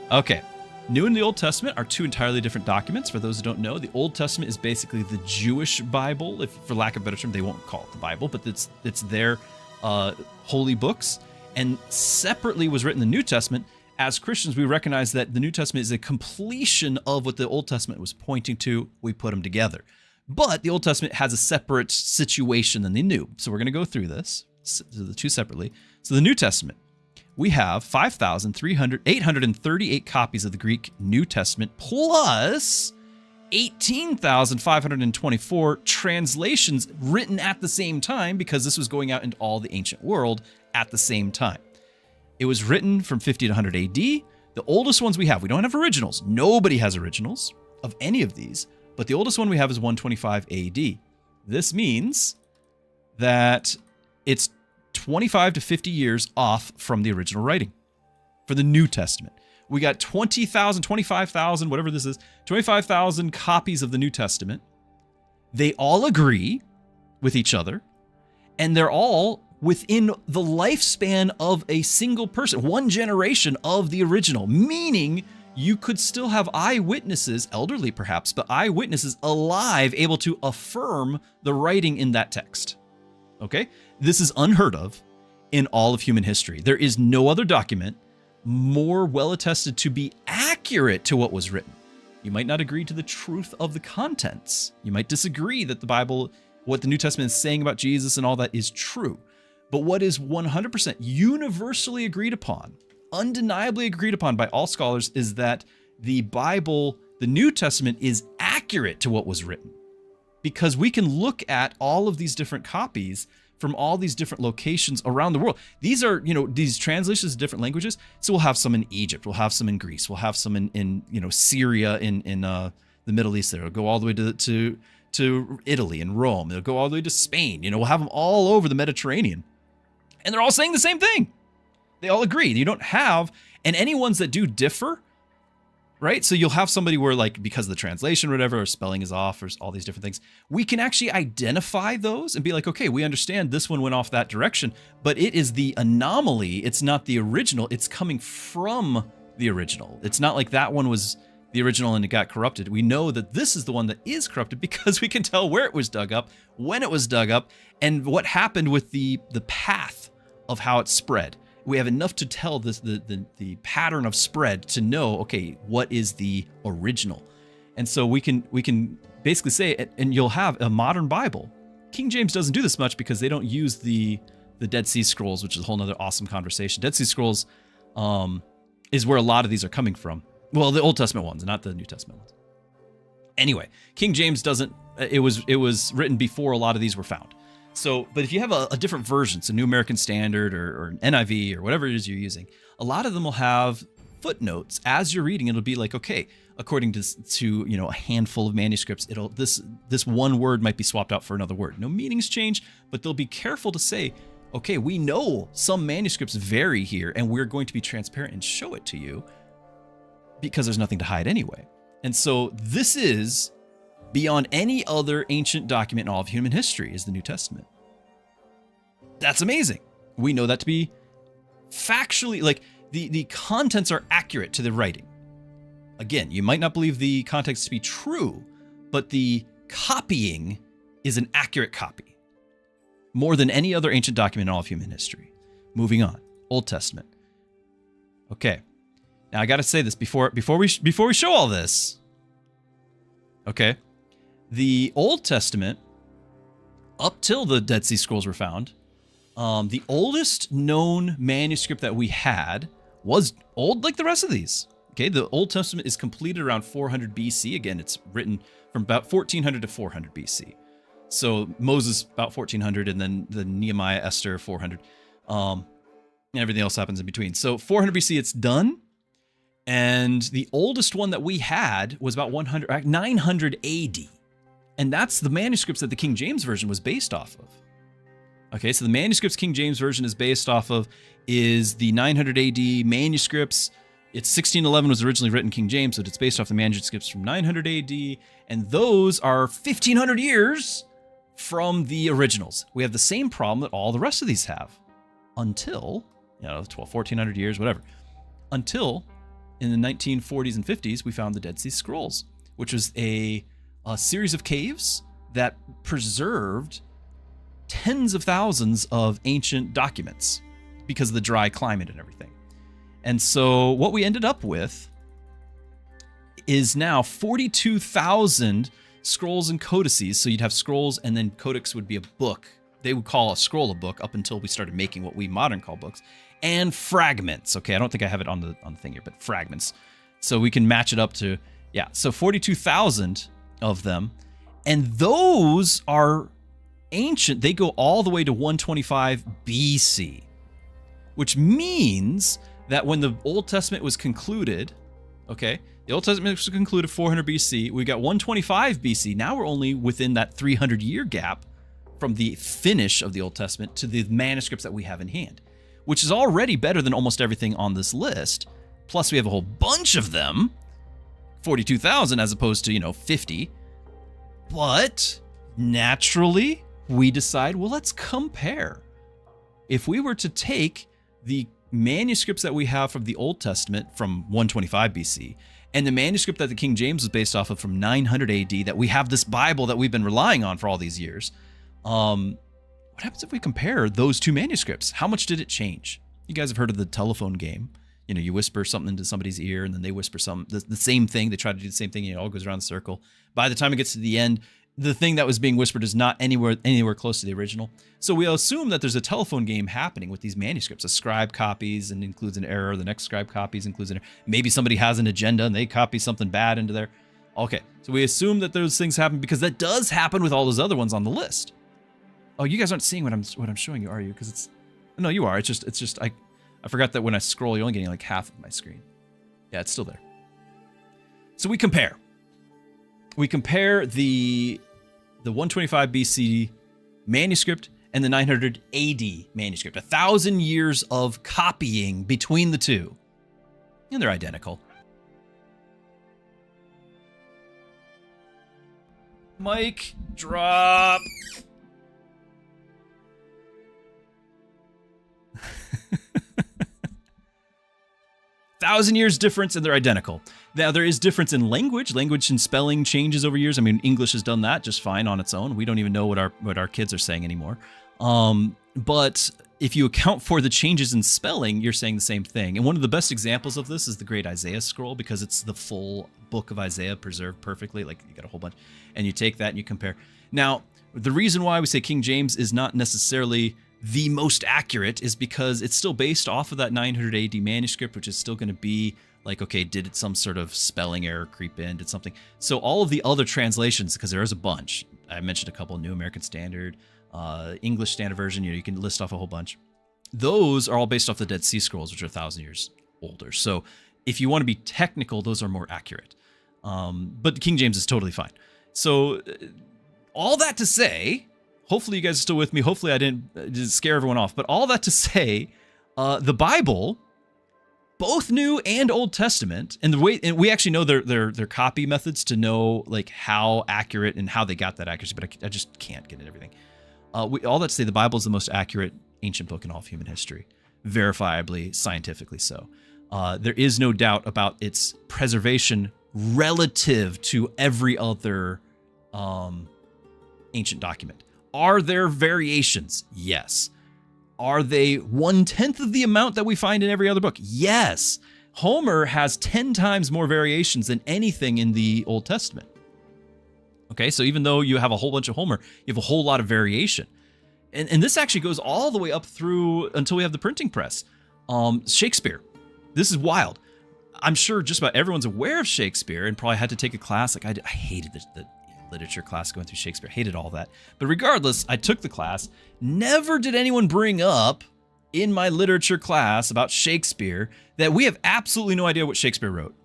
Okay. New and the Old Testament are two entirely different documents. For those who don't know, the Old Testament is basically the Jewish Bible. If, for lack of a better term, they won't call it the Bible, but it's their holy books. And separately was written the New Testament. As Christians, we recognize that the New Testament is a completion of what the Old Testament was pointing to. We put them together. But the Old Testament has a separate situation than the New. So we're going to go through this, the two separately. So the New Testament, we have 5,838 copies of the Greek New Testament plus 18,524 translations written at the same time because this was going out into all the ancient world at the same time. It was written from 50 to 100 AD. The oldest ones we don't have originals. Nobody has originals of any of these. But the oldest one we have is 125 AD. This means that it's 25 to 50 years off from the original writing for the New Testament. We got 20,000, 25,000, whatever this is, 25,000 copies of the New Testament. They all agree with each other, and they're all within the lifespan of a single person, one generation of the original, meaning you could still have eyewitnesses, elderly perhaps, but eyewitnesses alive, able to affirm the writing in that text. Okay? This is unheard of in all of human history. There is no other document more well attested to be accurate to what was written. You might not agree to the truth of the contents. You might disagree that the Bible, what the New Testament is saying about Jesus and all that is true. But what is 100% universally agreed upon, undeniably agreed upon by all scholars, is that the Bible, the New Testament, is accurate to what was written. Because we can look at all of these different copies from all these different locations around the world. These are, these translations of different languages. So we'll have some in Egypt, we'll have some in Greece, we'll have some in Syria, in the Middle East there. We'll go all the way to to Italy and Rome. They'll go all the way to Spain. You know, we'll have them all over the Mediterranean. And they're all saying the same thing. They all agree. You don't have, and any ones that do differ, right? So you'll have somebody where, like, because of the translation or whatever, or spelling is off, or all these different things, we can actually identify those and be like, okay, we understand this one went off that direction, but it is the anomaly. It's not the original. It's coming from the original. It's not like that one was the original and it got corrupted. We know that this is the one that is corrupted because we can tell where it was dug up, when it was dug up, and what happened with the path of how it spread. We have enough to tell this the pattern of spread to know, okay, what is the original. And so we can basically say, and you'll have a modern Bible. King James doesn't do this much because they don't use the Dead Sea Scrolls, which is a whole nother awesome conversation. Dead Sea Scrolls is where a lot of these are coming from. Well, the Old Testament ones, not the New Testament ones. Anyway, King James doesn't, it was written before a lot of these were found. So, but if you have a different version, so New American Standard or NIV or whatever it is you're using, a lot of them will have footnotes as you're reading. It'll be like, okay, according to you know, a handful of manuscripts, this one word might be swapped out for another word. No meanings change, but they'll be careful to say, okay, we know some manuscripts vary here, and we're going to be transparent and show it to you because there's nothing to hide anyway. And so this is beyond any other ancient document in all of human history is the New Testament. That's amazing. We know that to be factually, like the contents are accurate to the writing. Again, you might not believe the context to be true, but the copying is an accurate copy. More than any other ancient document in all of human history. Moving on. Old Testament. Okay. Now I got to say this before we show all this. Okay. The Old Testament, up till the Dead Sea Scrolls were found, the oldest known manuscript that we had was old like the rest of these. Okay, the Old Testament is completed around 400 BC. Again, it's written from about 1400 to 400 BC. So Moses about 1400, and then the Nehemiah, Esther 400, and everything else happens in between. So 400 BC, it's done. And the oldest one that we had was about 900 AD. And that's the manuscripts that the King James Version was based off of. Okay, so the manuscripts King James Version is based off of is the 900 AD manuscripts. It's 1611 was originally written King James, so it's based off the manuscripts from 900 AD. And those are 1500 years from the originals. We have the same problem that all the rest of these have. Until, 1400 years, whatever. Until in the 1940s and 50s, we found the Dead Sea Scrolls, which was a series of caves that preserved tens of thousands of ancient documents because of the dry climate and everything. And so what we ended up with is now 42,000 scrolls and codices. So you'd have scrolls, and then codex would be a book. They would call a scroll a book up until we started making what we modern call books. And fragments. Okay, I don't think I have it on the thing here, but fragments. So we can match it up to, so 42,000 of them. And those are ancient. They go all the way to 125 BC, which means that when the Old Testament was concluded, okay, the Old Testament was concluded 400 BC. We got 125 BC. Now we're only within that 300-year gap from the finish of the Old Testament to the manuscripts that we have in hand, which is already better than almost everything on this list. Plus, we have a whole bunch of them, 42,000 as opposed to, 50. But naturally, we decide, well, let's compare. If we were to take the manuscripts that we have from the Old Testament from 125 BC and the manuscript that the King James was based off of from 900 AD, that we have this Bible that we've been relying on for all these years, what happens if we compare those two manuscripts? How much did it change? You guys have heard of the telephone game. You whisper something into somebody's ear, and then they whisper the same thing. They try to do the same thing, and it all goes around the circle. By the time it gets to the end, the thing that was being whispered is not anywhere close to the original. So we assume that there's a telephone game happening with these manuscripts. A scribe copies and includes an error. The next scribe copies includes an error. Maybe somebody has an agenda and they copy something bad into there. Okay, so we assume that those things happen because that does happen with all those other ones on the list. Oh, you guys aren't seeing what I'm showing you, are you? Because it's, no, you are. It's just I forgot that when I scroll, you're only getting like half of my screen. Yeah, it's still there. So we compare. We compare the the 125 BC manuscript and the 900 AD manuscript. 1,000 years of copying between the two. And they're identical. Mic drop. Thousand years difference, and they're identical. Now, there is difference in language. Language and spelling changes over years. I mean, English has done that just fine on its own. We don't even know what our kids are saying anymore. But if you account for the changes in spelling, you're saying the same thing. And one of the best examples of this is the Great Isaiah Scroll, because it's the full book of Isaiah preserved perfectly. Like, you got a whole bunch, and you take that and you compare. Now, the reason why we say King James is not necessarily the most accurate is because it's still based off of that 900 AD manuscript, which is still going to be like, okay, did some sort of spelling error creep in? Did something? So all of the other translations, because there is a bunch. I mentioned a couple: New American Standard, English Standard Version. You can list off a whole bunch. Those are all based off the Dead Sea Scrolls, which are 1,000 years older. So if you want to be technical, those are more accurate. But King James is totally fine. So all that to say, hopefully you guys are still with me. Hopefully I didn't scare everyone off. But all that to say, the Bible, both New and Old Testament, and we actually know their copy methods to know like how accurate and how they got that accuracy. But I just can't get into everything. All that to say, the Bible is the most accurate ancient book in all of human history, verifiably, scientifically so. There is no doubt about its preservation relative to every other ancient document. Are there variations? Yes. Are they 1/10 of the amount that we find in every other book? Yes. Homer has 10 times more variations than anything in the Old Testament. Okay, so even though you have a whole bunch of Homer, you have a whole lot of variation. And this actually goes all the way up through until we have the printing press. Shakespeare. This is wild. I'm sure just about everyone's aware of Shakespeare and probably had to take a class. Like I hated the literature class going through Shakespeare. Hated all that. But regardless, I took the class. Never did anyone bring up in my literature class about Shakespeare that we have absolutely no idea what Shakespeare wrote.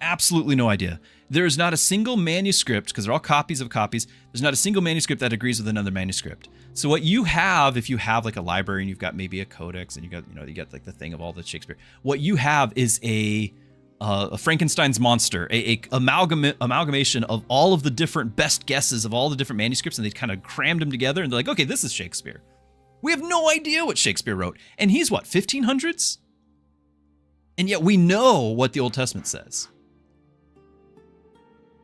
Absolutely no idea. There is not a single manuscript, because they're all copies of copies. There's not a single manuscript that agrees with another manuscript. So what you have, if you have like a library and you've got maybe a codex and you got like the thing of all the Shakespeare, what you have is a Frankenstein's monster, a amalgamation of all of the different best guesses of all the different manuscripts, and they kind of crammed them together and they're like, okay, this is Shakespeare. We have no idea what Shakespeare wrote. And he's what, 1500s? And yet we know what the Old Testament says.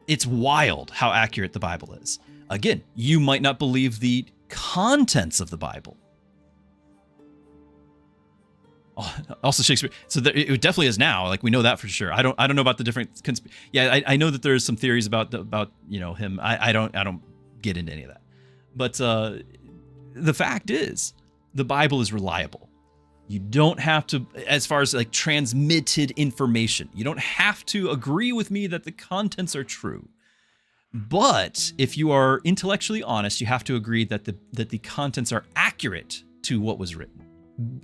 It's wild how accurate the Bible is. Again, you might not believe the contents of the Bible. Also Shakespeare. So it definitely is now. Like we know that for sure. I don't know about the different. I know that there's some theories about him. I don't get into any of that. But the fact is, the Bible is reliable. You don't have to, as far as like transmitted information, you don't have to agree with me that the contents are true. But if you are intellectually honest, you have to agree that the contents are accurate to what was written.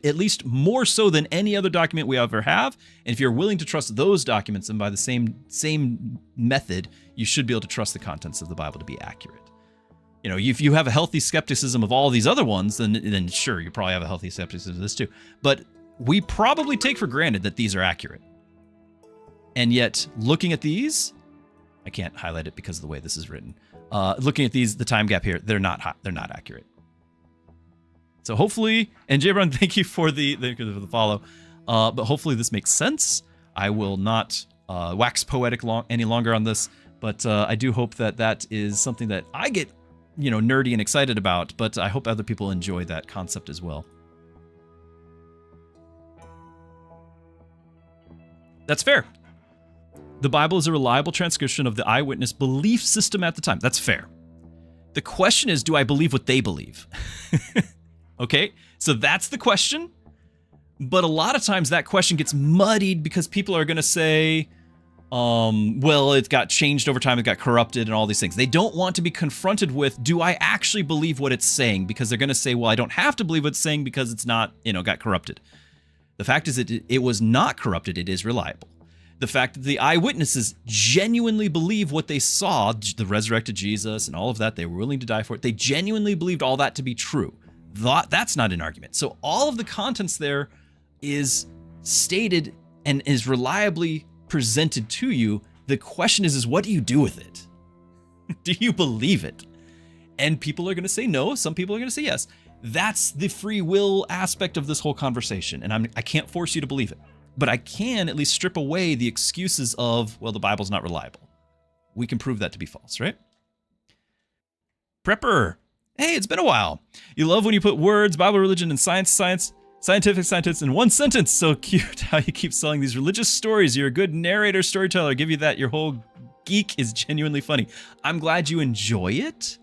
At least more so than any other document we ever have. And if you're willing to trust those documents, and by the same method, you should be able to trust the contents of the Bible to be accurate. You know, if you have a healthy skepticism of all these other ones, then sure, you probably have a healthy skepticism of this too. But we probably take for granted that these are accurate. And yet, looking at these, I can't highlight it because of the way this is written. Looking at these, the time gap here, they're not accurate. So hopefully, and Jabron, thank you for the follow. But hopefully this makes sense. I will not wax poetic any longer on this, but I do hope that is something that I get nerdy and excited about, but I hope other people enjoy that concept as well. That's fair. The Bible is a reliable transcription of the eyewitness belief system at the time. That's fair. The question is, do I believe what they believe? Okay, so that's the question. But a lot of times that question gets muddied because people are going to say, well, it got changed over time, it got corrupted and all these things. They don't want to be confronted with, do I actually believe what it's saying? Because they're going to say, well, I don't have to believe what it's saying because it's not, got corrupted. The fact is it was not corrupted. It is reliable. The fact that the eyewitnesses genuinely believe what they saw, the resurrected Jesus and all of that, they were willing to die for it. They genuinely believed all that to be true. That's not an argument. So all of the contents there is stated and is reliably presented to you. The question is what do you do with it? Do you believe it? And people are going to say no. Some people are going to say yes. That's the free will aspect of this whole conversation. And I can't force you to believe it. But I can at least strip away the excuses of, well, the Bible's not reliable. We can prove that to be false, right? Prepper. Hey, it's been a while. You love when you put words, Bible, religion, and scientific scientists in one sentence. So cute how you keep selling these religious stories. You're a good narrator, storyteller. I'll give you that. Your whole geek is genuinely funny. I'm glad you enjoy it.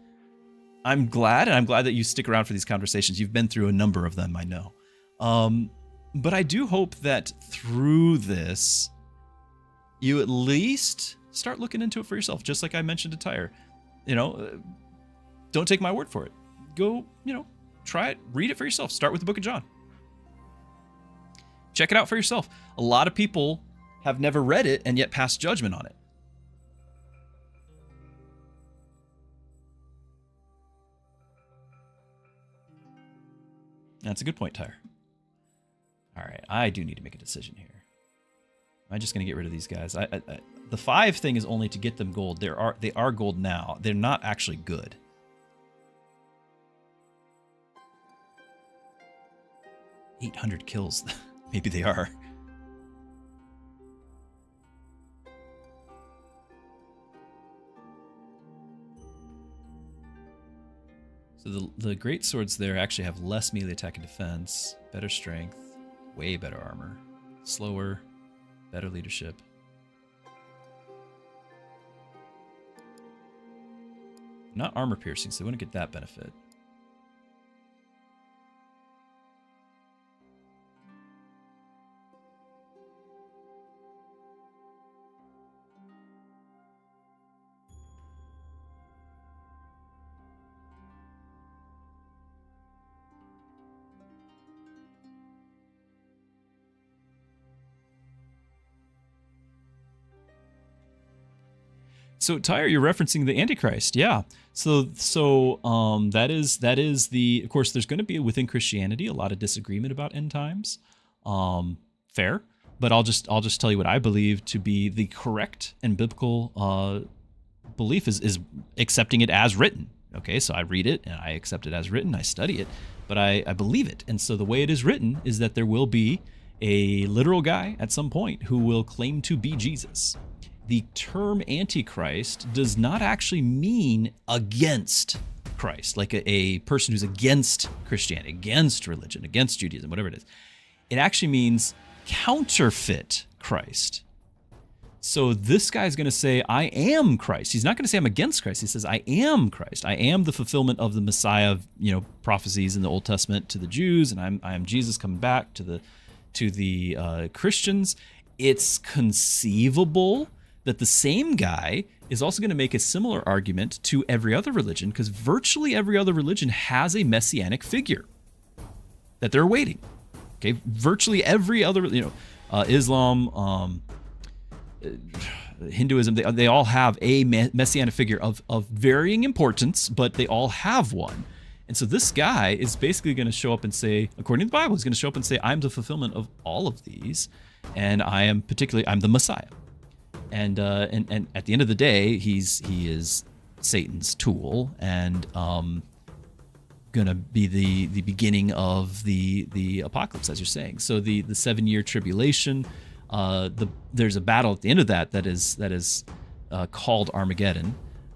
I'm glad that you stick around for these conversations. You've been through a number of them, I know. But I do hope that through this, you at least start looking into it for yourself, just like I mentioned to Tyre. Don't take my word for it. Go, try it, read it for yourself. Start with the book of John. Check it out for yourself. A lot of people have never read it and yet passed judgment on it. That's a good point, Tyre. All right, I do need to make a decision here. Am I just going to get rid of these guys? The 5 thing is only to get them gold. They are gold now. They're not actually good. $800 kills. Maybe they are. So the great swords there actually have less melee attack and defense, better strength, way better armor, slower, better leadership. Not armor piercing, so they wouldn't get that benefit. So Tyre, you're referencing the Antichrist, yeah. So that is the, of course, there's going to be within Christianity a lot of disagreement about end times. Fair, but I'll just tell you what I believe to be the correct and biblical belief is accepting it as written. Okay, so I read it and I accept it as written. I study it, but I believe it. And so the way it is written is that there will be a literal guy at some point who will claim to be Jesus. The term Antichrist does not actually mean against Christ, like a person who's against Christianity, against religion, against Judaism, whatever it is. It actually means counterfeit Christ. So this guy's going to say, I am Christ. He's not going to say I'm against Christ. He says, I am Christ. I am the fulfillment of the Messiah, prophecies in the Old Testament to the Jews, and I am Jesus coming back to the Christians. It's conceivable that the same guy is also going to make a similar argument to every other religion, because virtually every other religion has a messianic figure that they're awaiting. Okay, virtually every other, Islam, Hinduism, they all have a messianic figure of varying importance, but they all have one. And so this guy is basically going to show up and say, according to the Bible, he's going to show up and say, I'm the fulfillment of all of these, and I'm the Messiah. And at the end of the day, he is Satan's tool and gonna be the beginning of the apocalypse, as you're saying. So the 7-year tribulation, there's a battle at the end of that is called Armageddon,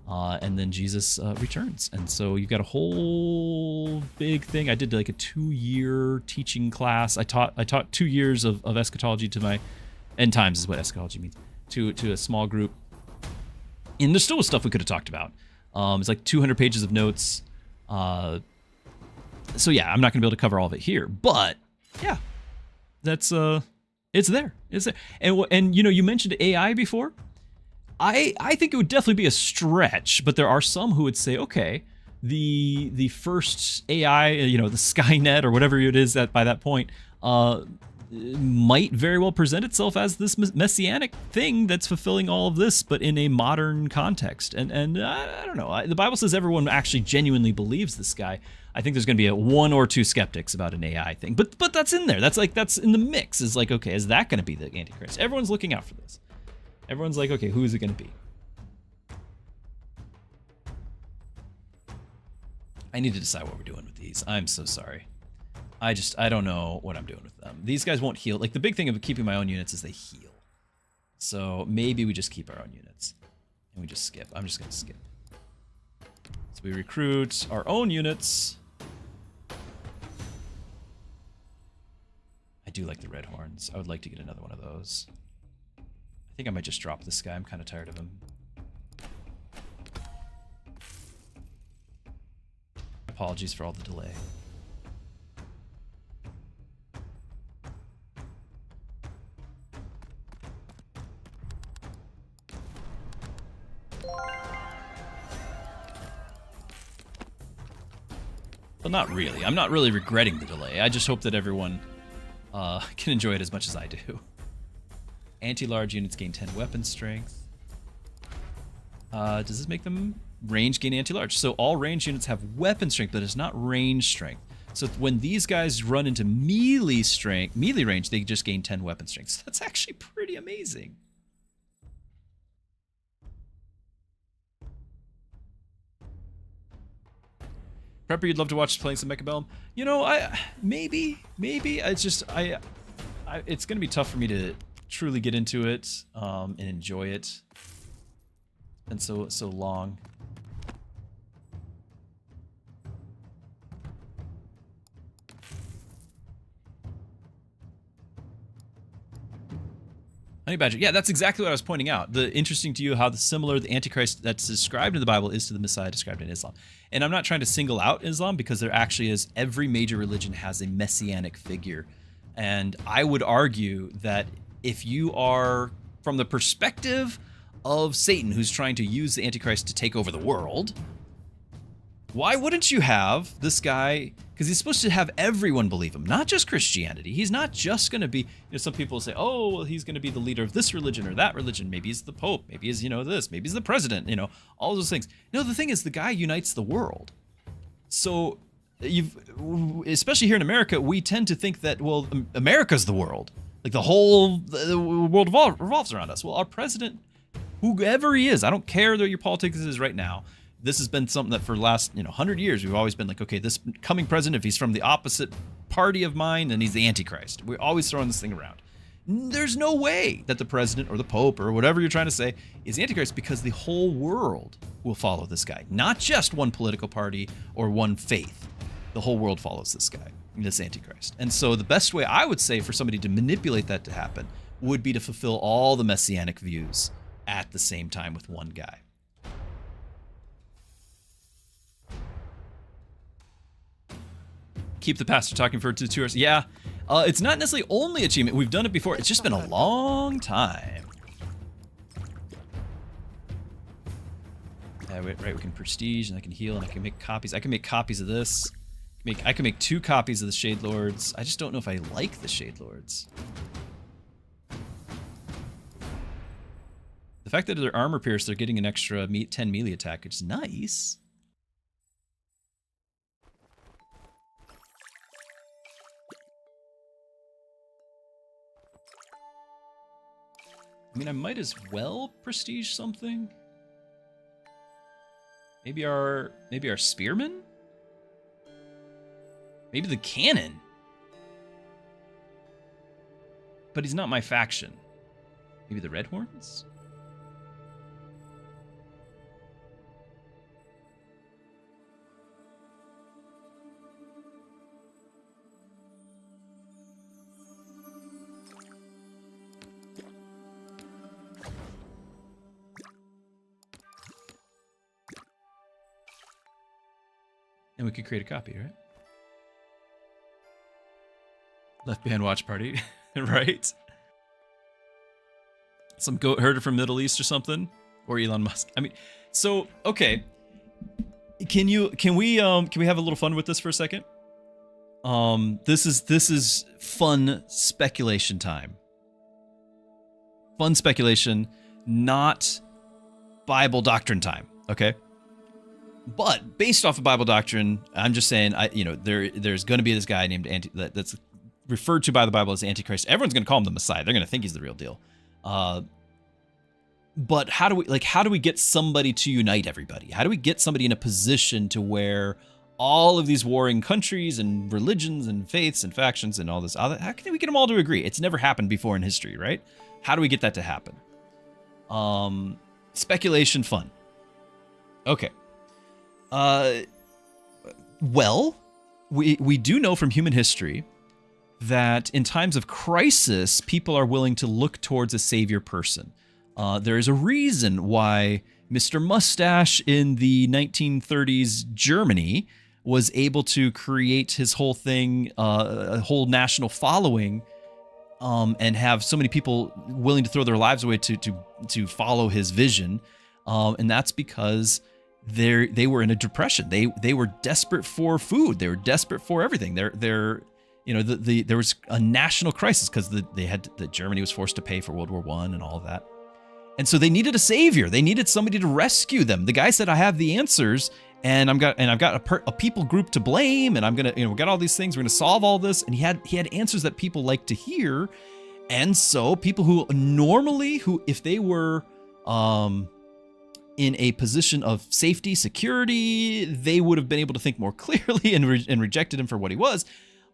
and then Jesus returns. And so you've got a whole big thing. I did like a 2-year teaching class. I taught 2 years of eschatology to my end times is what eschatology means. To a small group, and there's still stuff we could have talked about. It's like 200 pages of notes. So yeah, I'm not gonna be able to cover all of it here, but yeah, that's it's there. And you mentioned AI before. I think it would definitely be a stretch, but there are some who would say, okay, the first AI, the Skynet or whatever it is that by that point, might very well present itself as this messianic thing that's fulfilling all of this, but in a modern context. And I don't know. The Bible says everyone actually genuinely believes this guy. I think there's going to be one or two skeptics about an AI thing, but that's in there. That's in the mix. Is like, okay, is that going to be the Antichrist? Everyone's looking out for this. Everyone's like, okay, who is it going to be? I need to decide what we're doing with these. I'm so sorry. I don't know what I'm doing with them. These guys won't heal. Like, the big thing of keeping my own units is they heal. So maybe we just keep our own units. And we just skip. I'm just going to skip. So we recruit our own units. I do like the red horns. I would like to get another one of those. I think I might just drop this guy. I'm kind of tired of him. Apologies for all the delay. Well, not really. I'm not really regretting the delay. I just hope that everyone can enjoy it as much as I do. Anti-large units gain 10 weapon strength. Does this make them range gain anti-large? So all range units have weapon strength, but it's not range strength. So when these guys run into melee range, they just gain 10 weapon strength. So that's actually pretty amazing. Prepper, you'd love to watch playing some Mechabellum. You know, maybe. It's just it's gonna be tough for me to truly get into it and enjoy it. And so long. Honey Badger, yeah, that's exactly what I was pointing out. Interesting to you how the Antichrist that's described in the Bible is to the Messiah described in Islam. And I'm not trying to single out Islam because there actually is, every major religion has a messianic figure. And I would argue that if you are from the perspective of Satan, who's trying to use the Antichrist to take over the world, why wouldn't you have this guy? Because he's supposed to have everyone believe him, not just Christianity. He's not just going to be, some people say, oh, well, he's going to be the leader of this religion or that religion. Maybe he's the Pope. Maybe he's, this. Maybe he's the president, all those things. No, the thing is, the guy unites the world. So especially here in America, we tend to think that, well, America's the world. Like the whole world revolves around us. Well, our president, whoever he is, I don't care what your politics is right now. This has been something that for the last 100 years we've always been like, okay, this coming president, if he's from the opposite party of mine, then he's the Antichrist. We're always throwing this thing around. There's no way that the president or the Pope or whatever you're trying to say is the Antichrist, because the whole world will follow this guy, not just one political party or one faith. The whole world follows this guy, this Antichrist. And so the best way I would say for somebody to manipulate that to happen would be to fulfill all the messianic views at the same time with one guy. Keep the pastor talking for 2 hours. Yeah, it's not necessarily only achievement. We've done it before. It's just been a long time. Yeah, right, we can prestige, and I can heal, and I can make copies. I can make copies of this. I can make 2 copies of the Shade Lords. I just don't know if I like the Shade Lords. The fact that they're armor pierced, they're getting an extra 10 melee attack, which is nice. I mean, I might as well prestige something. Maybe our spearman? Maybe the cannon. But he's not my faction. Maybe the Red Horns? And we could create a copy, right? Left Behind Watch Party, right? Some goat herder from Middle East or something, or Elon Musk. I mean, so okay. Can we have a little fun with this for a second? This is fun speculation time. Fun speculation, not Bible doctrine time. Okay. But based off of Bible doctrine, I'm just saying, there's going to be this guy named that's referred to by the Bible as Antichrist. Everyone's going to call him the Messiah. They're going to think he's the real deal. But how do we get somebody to unite everybody? How do we get somebody in a position to where all of these warring countries and religions and faiths and factions and all this, how can we get them all to agree? It's never happened before in history, right? How do we get that to happen? Speculation fun. Okay. Well, we do know from human history that in times of crisis, people are willing to look towards a savior person. There is a reason why Mr. Mustache in the 1930s Germany was able to create his whole thing, a whole national following, and have so many people willing to throw their lives away to follow his vision. And that's because they were in a depression. They were desperate for food. They were desperate for everything. There was a national crisis because Germany was forced to pay for World War I and all of that. And so they needed a savior. They needed somebody to rescue them. The guy said, "I have the answers, and I've got a people group to blame, and I'm gonna, we got all these things. We're gonna solve all this." And he had answers that people like to hear. And so people who normally, if they were in a position of safety, security, they would have been able to think more clearly and rejected him for what he was.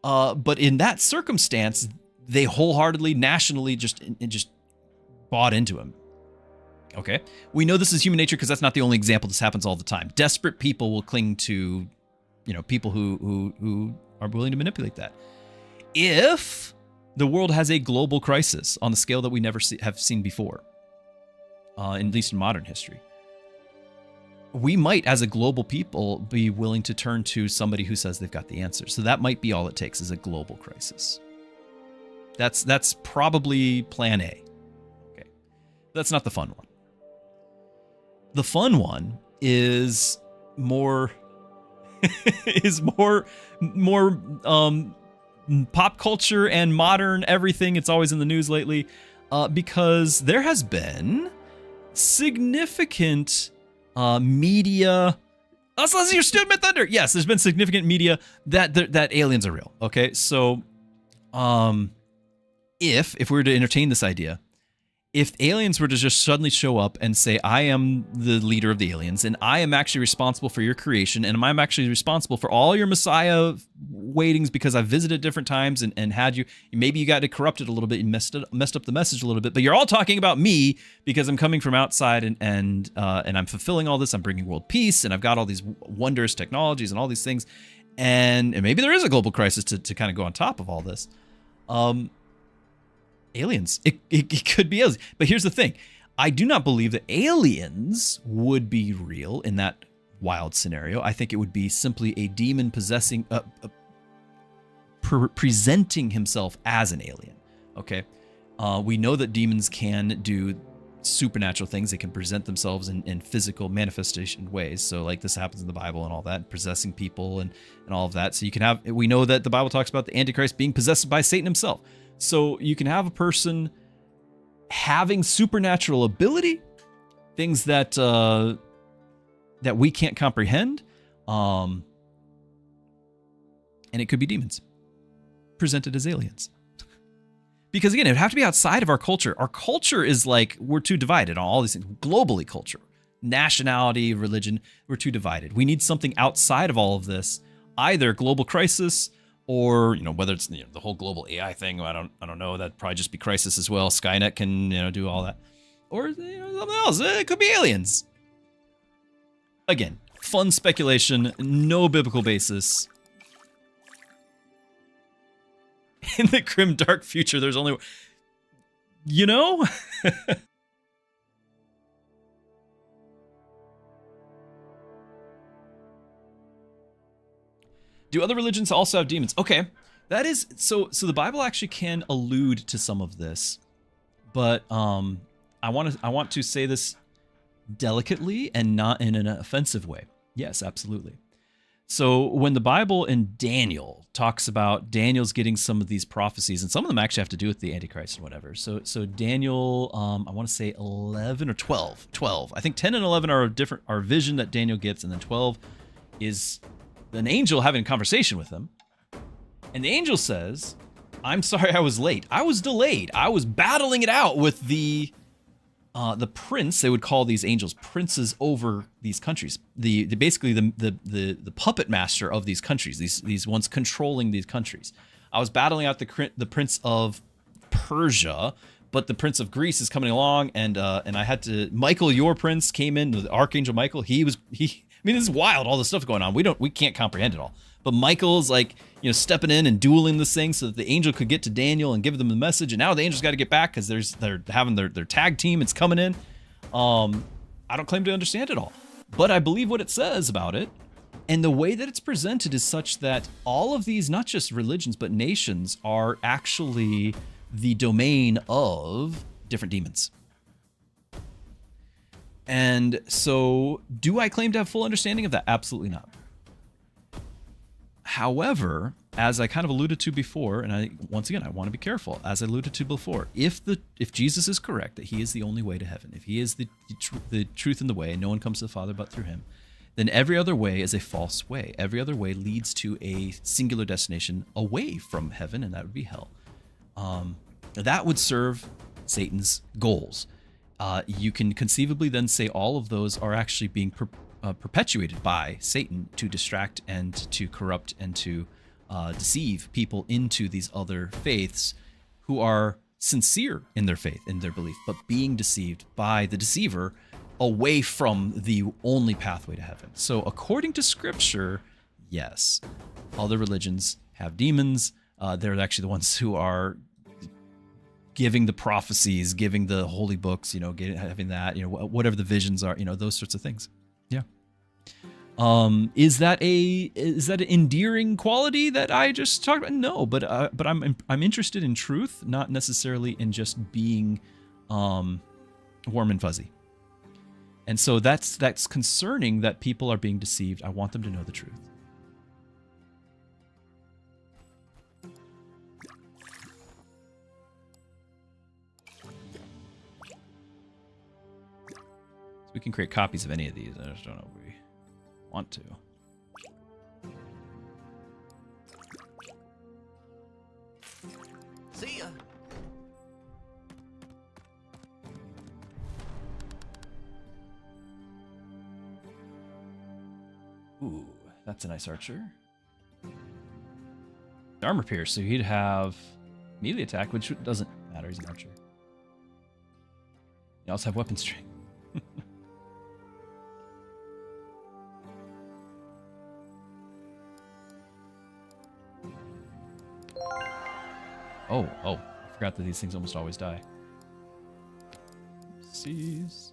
But in that circumstance, they wholeheartedly, nationally, just bought into him. Okay, we know this is human nature because that's not the only example. This happens all the time. Desperate people will cling to, people who are willing to manipulate that. If the world has a global crisis on the scale that we never have seen before, at least in modern history, we might, as a global people, be willing to turn to somebody who says they've got the answer. So that might be all it takes, is a global crisis. That's probably plan A. Okay, that's not the fun one. The fun one is more pop culture and modern everything. It's always in the news lately, because there has been significant media. Let's your student thunder. Yes, there's been significant media that aliens are real. Okay, so if we were to entertain this idea, if aliens were to just suddenly show up and say, "I am the leader of the aliens, and I am actually responsible for your creation, and I'm actually responsible for all your Messiah waitings because I've visited different times and had you, maybe you got it corrupted a little bit, you messed up the message a little bit, but you're all talking about me because I'm coming from outside and I'm fulfilling all this, I'm bringing world peace, and I've got all these wondrous technologies and all these things, and maybe there is a global crisis to kind of go on top of all this." Aliens. It could be aliens. But here's the thing. I do not believe that aliens would be real in that wild scenario. I think it would be simply a demon presenting himself as an alien. Okay? We know that demons can do supernatural things. They can present themselves in physical manifestation ways. So like this happens in the Bible and all that, possessing people and all of that. So we know that the Bible talks about the Antichrist being possessed by Satan himself. So you can have a person having supernatural ability, things that we can't comprehend, and it could be demons presented as aliens. Because again, it would have to be outside of our culture. Our culture is like, we're too divided on all these things. Globally, culture, nationality, religion, we're too divided. We need something outside of all of this, either global crisis, or whether it's the whole global AI thing. I don't know. That'd probably just be crisis as well. Skynet can do all that, or something else. It could be aliens. Again, fun speculation, no biblical basis. In the grim dark future, there's only Do other religions also have demons? Okay, that is so the Bible actually can allude to some of this, but I want to say this delicately and not in an offensive way. Yes, absolutely. So when the Bible in Daniel talks about Daniel's getting some of these prophecies, and some of them actually have to do with the Antichrist and whatever. So Daniel, I want to say 11 or 12. 12. I think 10 and 11 are a vision that Daniel gets, and then 12 is an angel having a conversation with him. And the angel says, I'm sorry I was late. I was delayed. I was battling it out with the prince. They would call these angels princes over these countries. Basically the puppet master of these countries. These ones controlling these countries. I was battling out the prince of Persia, but the prince of Greece is coming along, and I had to. Michael, your prince, came in. The archangel Michael. I mean, this is wild. All the stuff going on. We can't comprehend it all. But Michael's like, stepping in and dueling this thing so that the angel could get to Daniel and give them the message. And now the angel's got to get back because they're having their tag team. It's coming in. I don't claim to understand it all, but I believe what it says about it. And the way that it's presented is such that all of these, not just religions, but nations, are actually the domain of different demons. And so, do I claim to have full understanding of that? Absolutely not. However, as I kind of alluded to before, and I want to be careful, as I alluded to before, if Jesus is correct, that he is the only way to heaven, if he is the truth and the way, and no one comes to the Father but through him, then every other way is a false way. Every other way leads to a singular destination away from heaven, and that would be hell. That would serve Satan's goals. You can conceivably then say all of those are actually being perpetuated by Satan to distract and to corrupt and to deceive people into these other faiths who are sincere in their faith, in their belief, but being deceived by the deceiver away from the only pathway to heaven. So according to scripture, yes, other religions have demons. They're actually the ones who are giving the prophecies, giving the holy books, having that, whatever the visions are, those sorts of things. Yeah. Is that an endearing quality that I just talked about? No, but I'm interested in truth, not necessarily in just being warm and fuzzy. And so that's concerning that people are being deceived. I want them to know the truth. We can create copies of any of these. I just don't know if we want to. See ya. Ooh, that's a nice archer. Armor pierce, so he'd have melee attack, which doesn't matter. He's an archer. He also have weapon strength. Oh, I forgot that these things almost always die. Oopsies.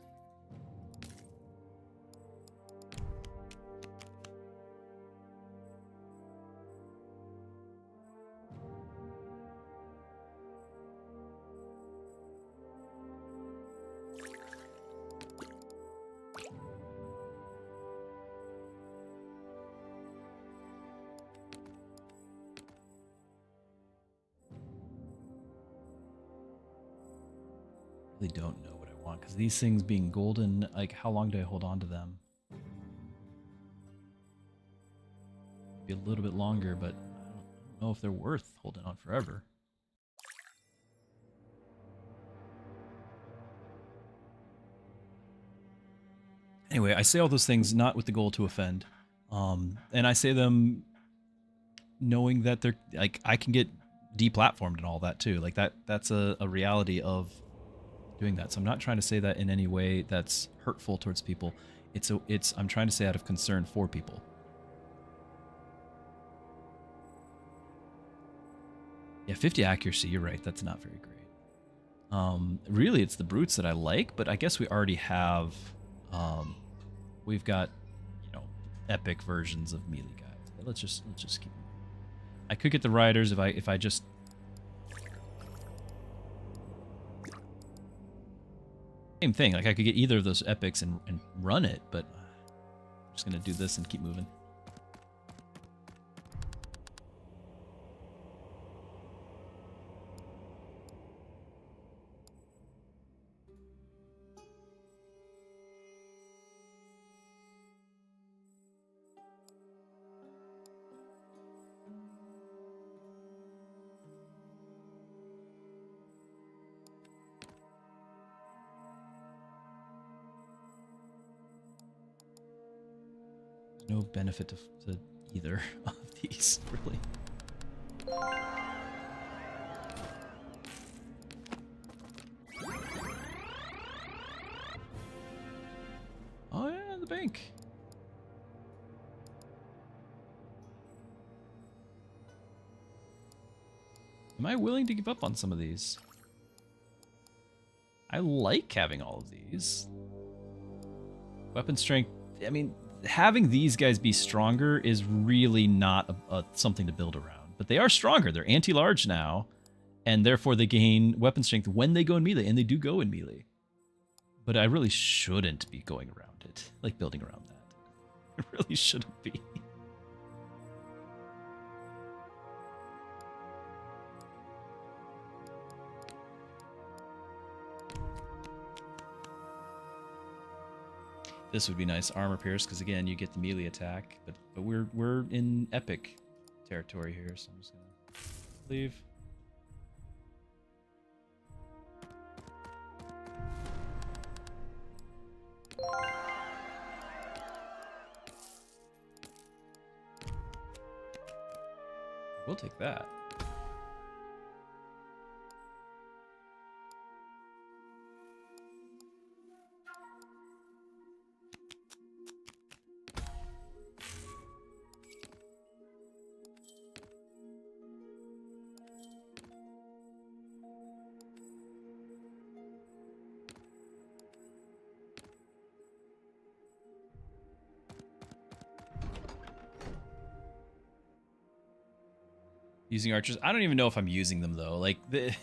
Really don't know what I want because these things being golden, like how long do I hold on to them? Maybe a little bit longer, but I don't know if they're worth holding on forever. Anyway, I say all those things not with the goal to offend, and I say them knowing that they're like I can get deplatformed and all that too. Like that's a reality of doing that. So I'm not trying to say that in any way that's hurtful towards people. I'm trying to say out of concern for people. Yeah, 50 accuracy, you're right. That's not very great. Really, it's the brutes that I like, but I guess we already have, we've got, epic versions of melee guys. But let's just keep. I could get the riders if I just. Same thing. Like I could get either of those epics and run it, but I'm just gonna do this and keep moving. No benefit to either of these, really. Oh yeah, the bank. Am I willing to give up on some of these? I like having all of these. Weapon strength, I mean, having these guys be stronger is really not something to build around. But they are stronger. They're anti-large now, and therefore they gain weapon strength when they go in melee, and they do go in melee. But I really shouldn't be going around it, like building around that. I really shouldn't be. This would be nice, armor pierce, because again, you get the melee attack. But we're in epic territory here, so I'm just gonna leave. We'll take that. Using archers. I don't even know if I'm using them though. Like this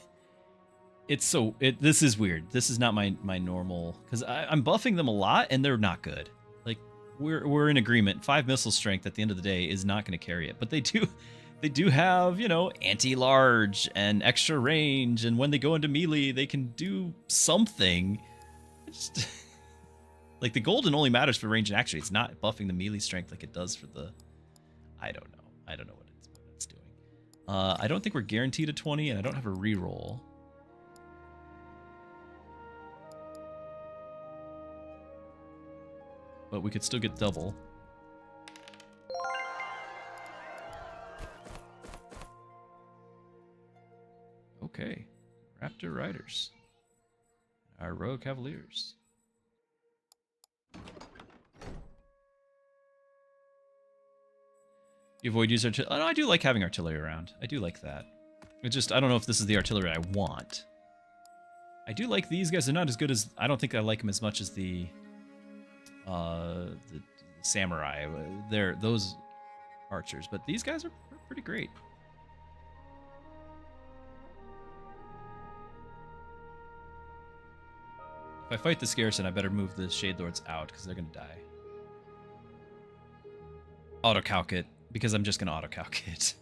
is weird. This is not my normal, because I'm buffing them a lot and they're not good. Like we're in agreement. 5 missile strength at the end of the day is not going to carry it, but they do have, you know, anti-large and extra range, and when they go into melee, they can do something. Just, like the golden only matters for range, and actually it's not buffing the melee strength like it does for the. I don't know what it's doing. I don't think we're guaranteed a 20, and I don't have a reroll. But we could still get double. Okay. Raptor Riders. Our Rogue Cavaliers. You avoid use artillery. Oh, no, I do like having artillery around. I do like that. It's just, I don't know if this is the artillery I want. I do like these guys. They're not as good as, I don't think I like them as much as the samurai. They're those archers, but these guys are pretty great. If I fight this garrison, I better move the Shade Lords out, because they're going to die. Auto-calc it, because I'm just going to auto-calc it.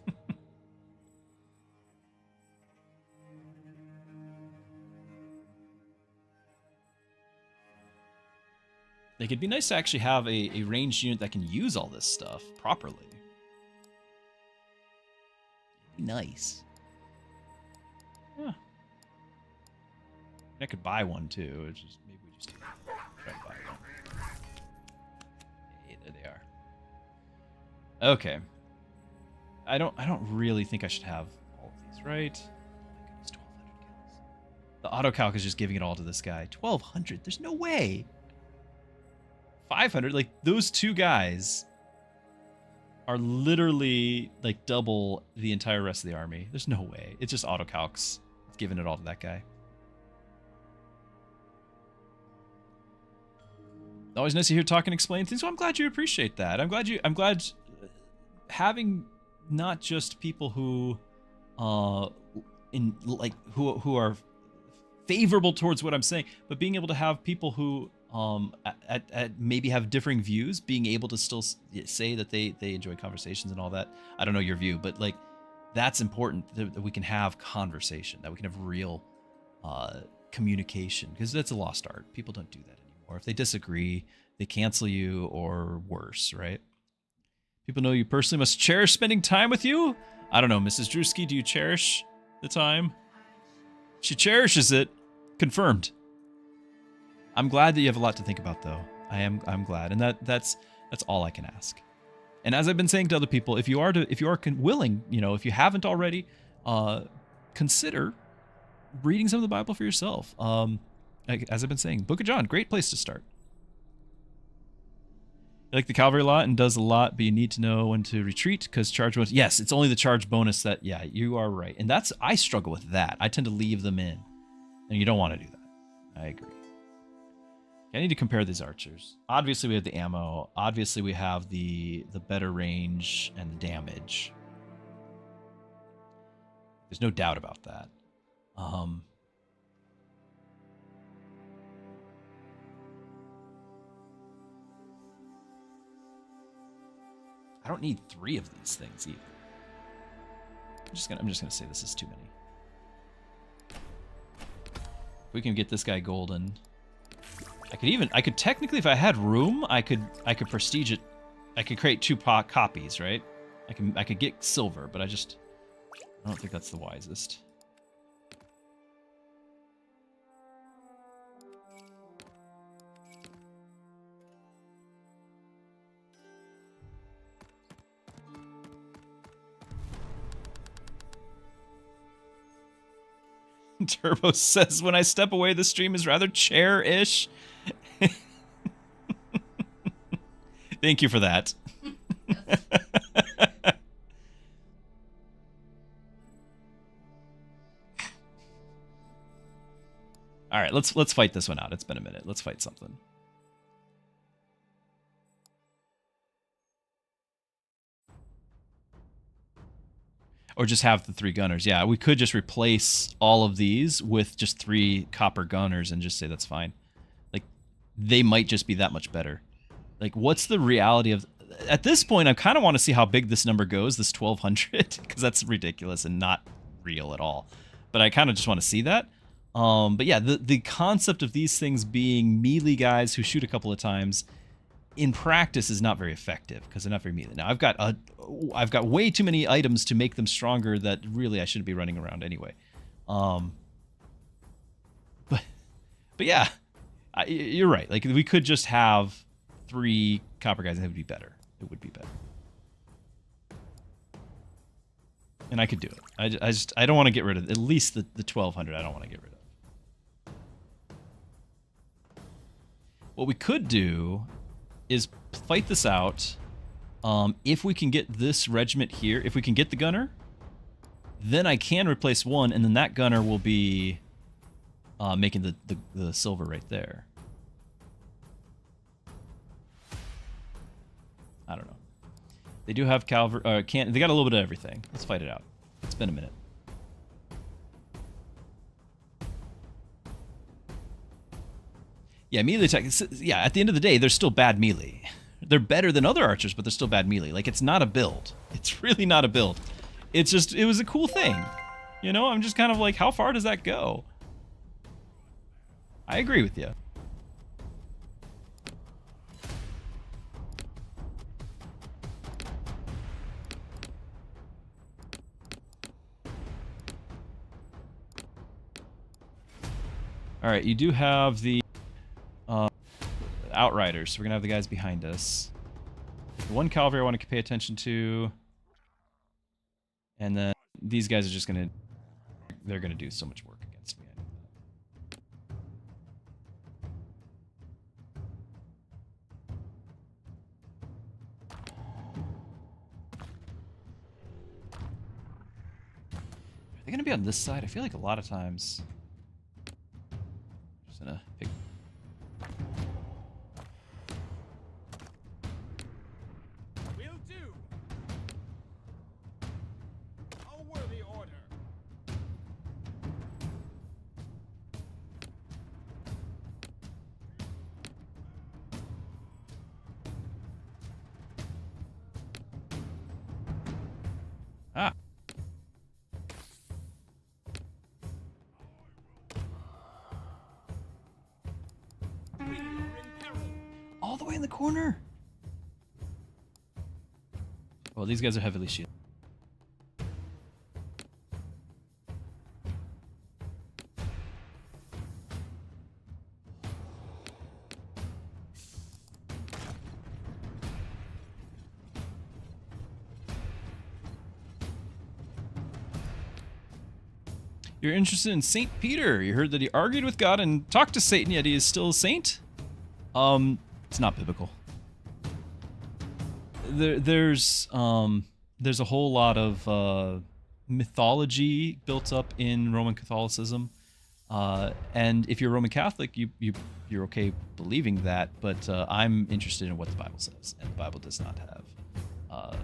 Like, it'd be nice to actually have a ranged unit that can use all this stuff properly. It'd be nice. Yeah. I could buy one too. It's just, maybe we just try to buy one. Hey, there they are. Okay. I don't really think I should have all of these, right? Oh my goodness, 1,200 kills. The auto-calc is just giving it all to this guy. 1,200? There's no way. 500? Like, those two guys are literally, like, double the entire rest of the army. There's no way. It's just auto-calcs. It's giving it all to that guy. Always nice to hear talk and explain things. So I'm glad you appreciate that. I'm glad having not just people who who are favorable towards what I'm saying, but being able to have people who maybe have differing views, being able to still say that they enjoy conversations and all that. I don't know your view, but like that's important, that we can have conversation, that we can have real communication, because that's a lost art. People don't do that anymore. If they disagree, they cancel you, or worse, right? People know you personally must cherish spending time with you. I don't know, Mrs. Druski, do you cherish the time? She cherishes it. Confirmed. I'm glad that you have a lot to think about, though. I'm glad, and that's all I can ask. And as I've been saying to other people, if you are willing, if you haven't already, consider reading some of the Bible for yourself. As I've been saying, Book of John, great place to start. You like the cavalry a lot and does a lot, but you need to know when to retreat because charge bonus. Yes, it's only the charge bonus that. Yeah, you are right, and I struggle with that. I tend to leave them in, and you don't want to do that. I agree. I need to compare these archers. Obviously, we have the ammo. Obviously, we have the better range and the damage. There's no doubt about that. I don't need 3 of these things either. I'm just gonna say this is too many. If we can get this guy golden. I could technically, if I had room, I could prestige it. I could create 2 copies, right? I could get silver, but I don't think that's the wisest. Turbo says, when I step away, the stream is rather chair-ish. Thank you for that. All right, let's fight this one out. It's been a minute. Let's fight something. Or just have the 3 gunners. Yeah, we could just replace all of these with just 3 copper gunners and just say that's fine. Like, they might just be that much better. Like, what's the reality of... At this point, I kind of want to see how big this number goes, this 1,200, because that's ridiculous and not real at all. But I kind of just want to see that. But yeah, the concept of these things being melee guys who shoot a couple of times in practice is not very effective because they're not very melee. Now, I've got way too many items to make them stronger that really I shouldn't be running around anyway. But yeah, you're right. Like, we could just have 3 copper guys and it would be better. It would be better. And I could do it. I don't want to get rid of at least the 1,200. I don't want to get rid of. What we could do is fight this out. If we can get this regiment here, if we can get the gunner, then I can replace 1, and then that gunner will be making the silver right there. I don't know. They do have cavalry. They got a little bit of everything. Let's fight it out. It's been a minute. Yeah, melee attack. Yeah, at the end of the day, they're still bad melee. They're better than other archers, but they're still bad melee. Like, it's not a build. It's really not a build. It's just, it was a cool thing. You know, I'm just kind of like, how far does that go? I agree with you. All right, you do have the outriders, so we're gonna have the guys behind us. The 1 cavalry I want to pay attention to, and then these guys are just they're gonna do so much work against me. Are they gonna be on this side? I feel like a lot of times. Just gonna pick. Ah. All the way in the corner. Well, these guys are heavily shielded. You're interested in Saint Peter. You heard that he argued with God and talked to Satan, yet he is still a saint? It's not biblical. There's a whole lot of mythology built up in Roman Catholicism, and if you're Roman Catholic, you're okay believing that. But I'm interested in what the Bible says, and the Bible does not have that.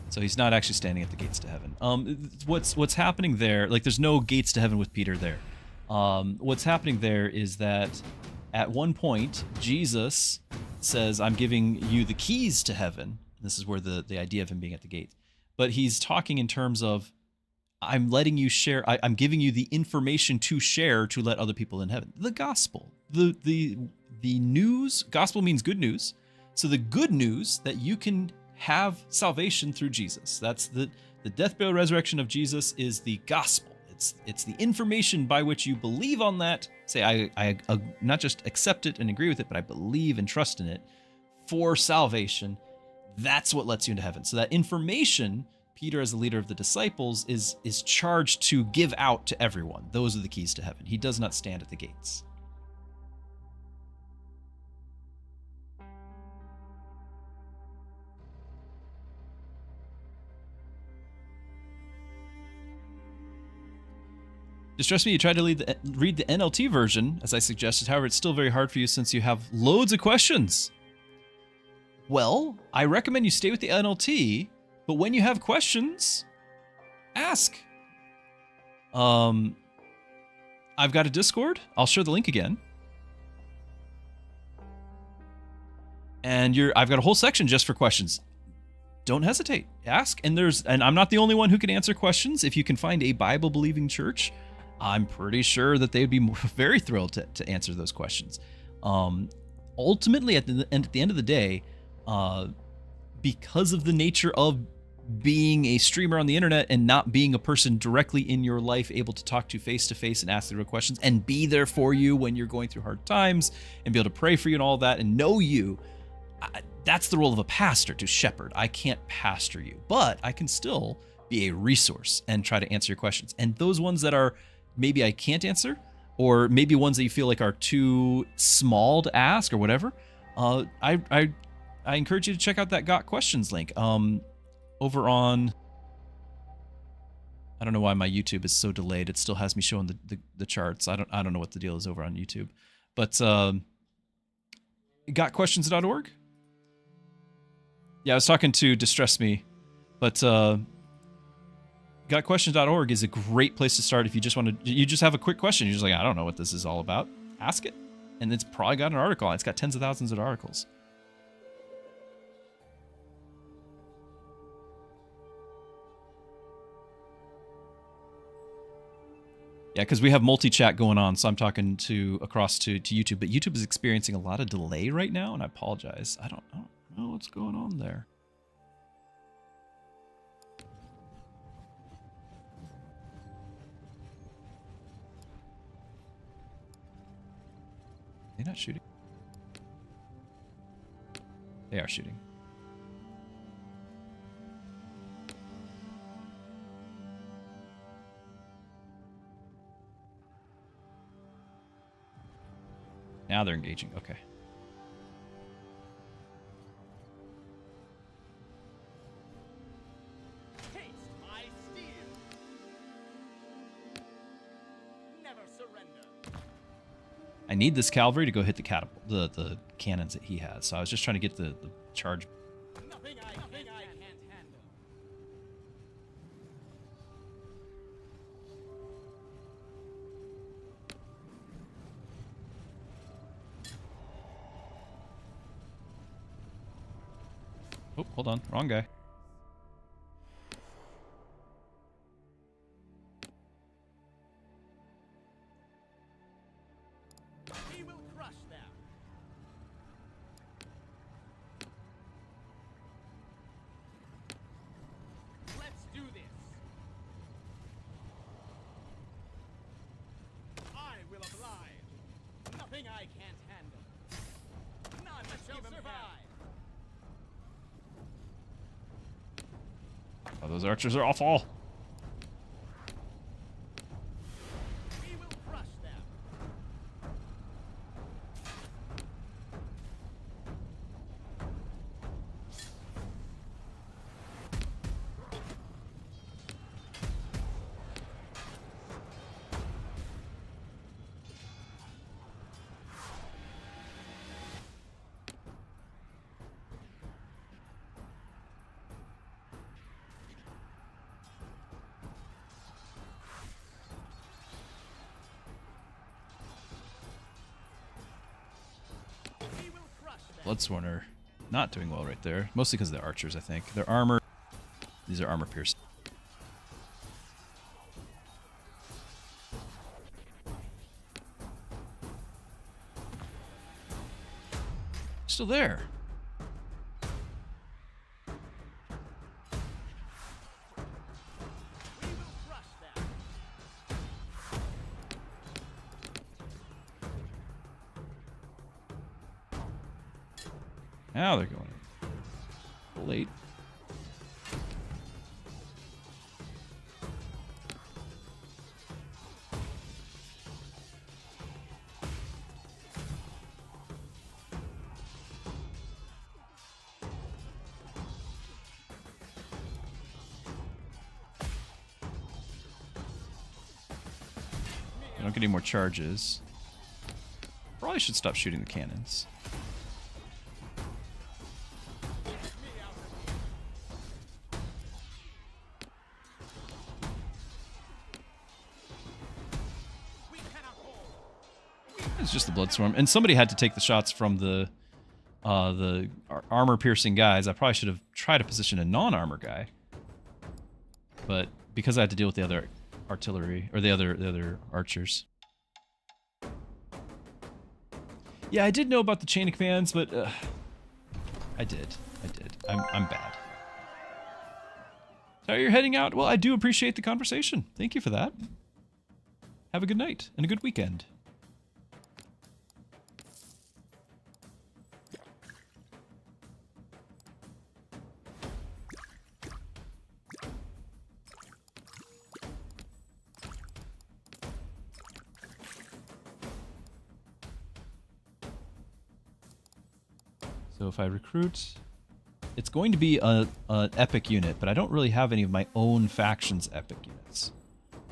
So he's not actually standing at the gates to heaven. What's happening there? Like, there's no gates to heaven with Peter there. What's happening there is that at one point, Jesus says, I'm giving you the keys to heaven. This is where the idea of him being at the gate. But he's talking in terms of, I'm letting you share, I'm giving you the information to share to let other people in heaven. The gospel. The news, gospel means good news. So the good news that you can have salvation through Jesus. That's the death, burial, resurrection of Jesus is the gospel. It's the information by which you believe on that. Say, I not just accept it and agree with it, but I believe and trust in it for salvation. That's what lets you into heaven. So that information, Peter, as the leader of the disciples, is charged to give out to everyone. Those are the keys to heaven. He does not stand at the gates. Distress me, you tried to read the NLT version, as I suggested. However, it's still very hard for you since you have loads of questions. Well, I recommend you stay with the NLT, but when you have questions, ask. I've got a Discord. I'll share the link again. And I've got a whole section just for questions. Don't hesitate. Ask. And I'm not the only one who can answer questions. If you can find a Bible-believing church, I'm pretty sure that they'd be very thrilled to answer those questions. Ultimately, at the end of the day, because of the nature of being a streamer on the internet and not being a person directly in your life able to talk to face and ask the real questions and be there for you when you're going through hard times and be able to pray for you and all that and know you, that's the role of a pastor, to shepherd. I can't pastor you, but I can still be a resource and try to answer your questions. And those ones that are maybe I can't answer, or maybe ones that you feel like are too small to ask or whatever, I encourage you to check out that Got Questions link over on, I don't know why my YouTube is so delayed. It still has me showing the charts. I don't know what the deal is over on YouTube, but gotquestions.org. Yeah, I was talking to Distress Me, but gotquestions.org is a great place to start if you just have a quick question. You're just like, I don't know what this is all about. Ask it. And it's probably got an article on it. It's got tens of thousands of articles. Yeah, because we have multi-chat going on, so I'm talking across to YouTube, but YouTube is experiencing a lot of delay right now, and I apologize. I don't know what's going on there. They're not shooting. They are shooting. Now they're engaging. Okay. Taste my steel. Never surrender. I need this cavalry to go hit the the cannons that he has. So I was just trying to get the charge. Nothing I can't handle. Oh, hold on. Wrong guy. He will crush them. Let's do this. I will oblige. Nothing I can't handle. None shall survive. Those archers are awful. We will crush them. We will crush them. Bloodsworn are not doing well right there. Mostly because of the archers, I think. Their armor... These are armor pierced. Still there. We will crush them. Now they're going in. Late. I don't get any more charges. Probably should stop shooting the cannons. We cannot hold. It's just the Bloodstorm. And somebody had to take the shots from the armor-piercing guys. I probably should have tried to position a non-armor guy. But because I had to deal with the other artillery, or the other archers. Yeah, I did know about the chain of commands, but I did. I'm bad. So you're heading out? Well, I do appreciate the conversation. Thank you for that. Have a good night and a good weekend. So if I recruit, it's going to be an epic unit, but I don't really have any of my own faction's epic units.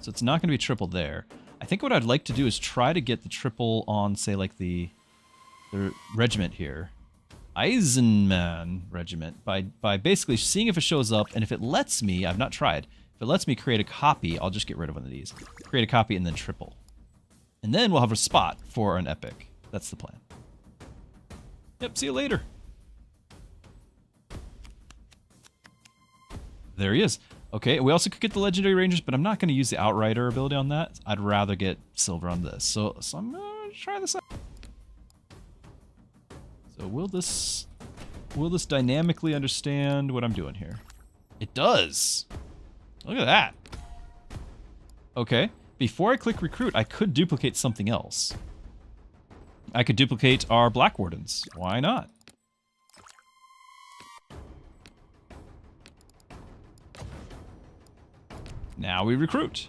So it's not going to be triple there. I think what I'd like to do is try to get the triple on, say, like the regiment here. Eisenman regiment, by basically seeing if it shows up, and if it lets me, I've not tried, if it lets me create a copy, I'll just get rid of one of these. Create a copy and then triple. And then we'll have a spot for an epic. That's the plan. Yep, see you later. There he is. Okay, we also could get the Legendary Rangers, but I'm not going to use the Outrider ability on that. I'd rather get silver on this. So I'm going to try this out. So will this dynamically understand what I'm doing here? It does. Look at that. Okay, before I click recruit, I could duplicate something else. I could duplicate our Black Wardens. Why not? Now we recruit.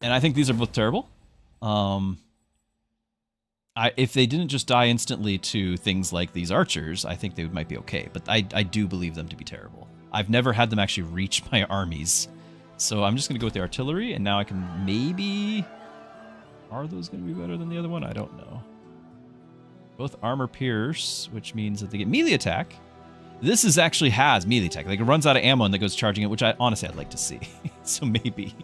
And I think these are both terrible. If they didn't just die instantly to things like these archers, I think they might be okay. But I do believe them to be terrible. I've never had them actually reach my armies. So I'm just going to go with the artillery, and now I can maybe... Are those going to be better than the other one? I don't know. Both armor pierce, which means that they get melee attack. This actually has melee attack. Like, it runs out of ammo and that goes charging it, which honestly I'd like to see. So maybe.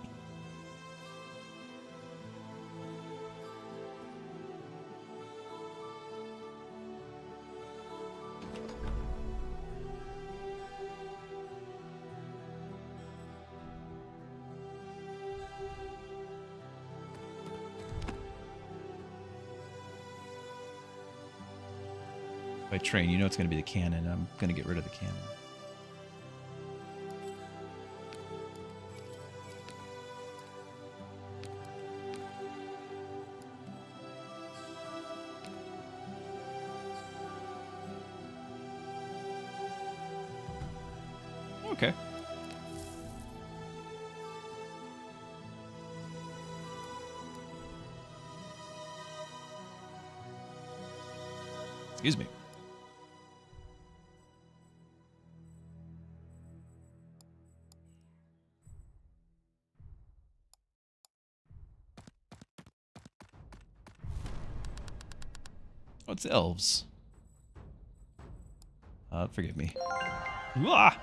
By train, you know it's going to be the cannon. I'm going to get rid of the cannon. Okay. Excuse me. What's elves? Forgive me. Ah!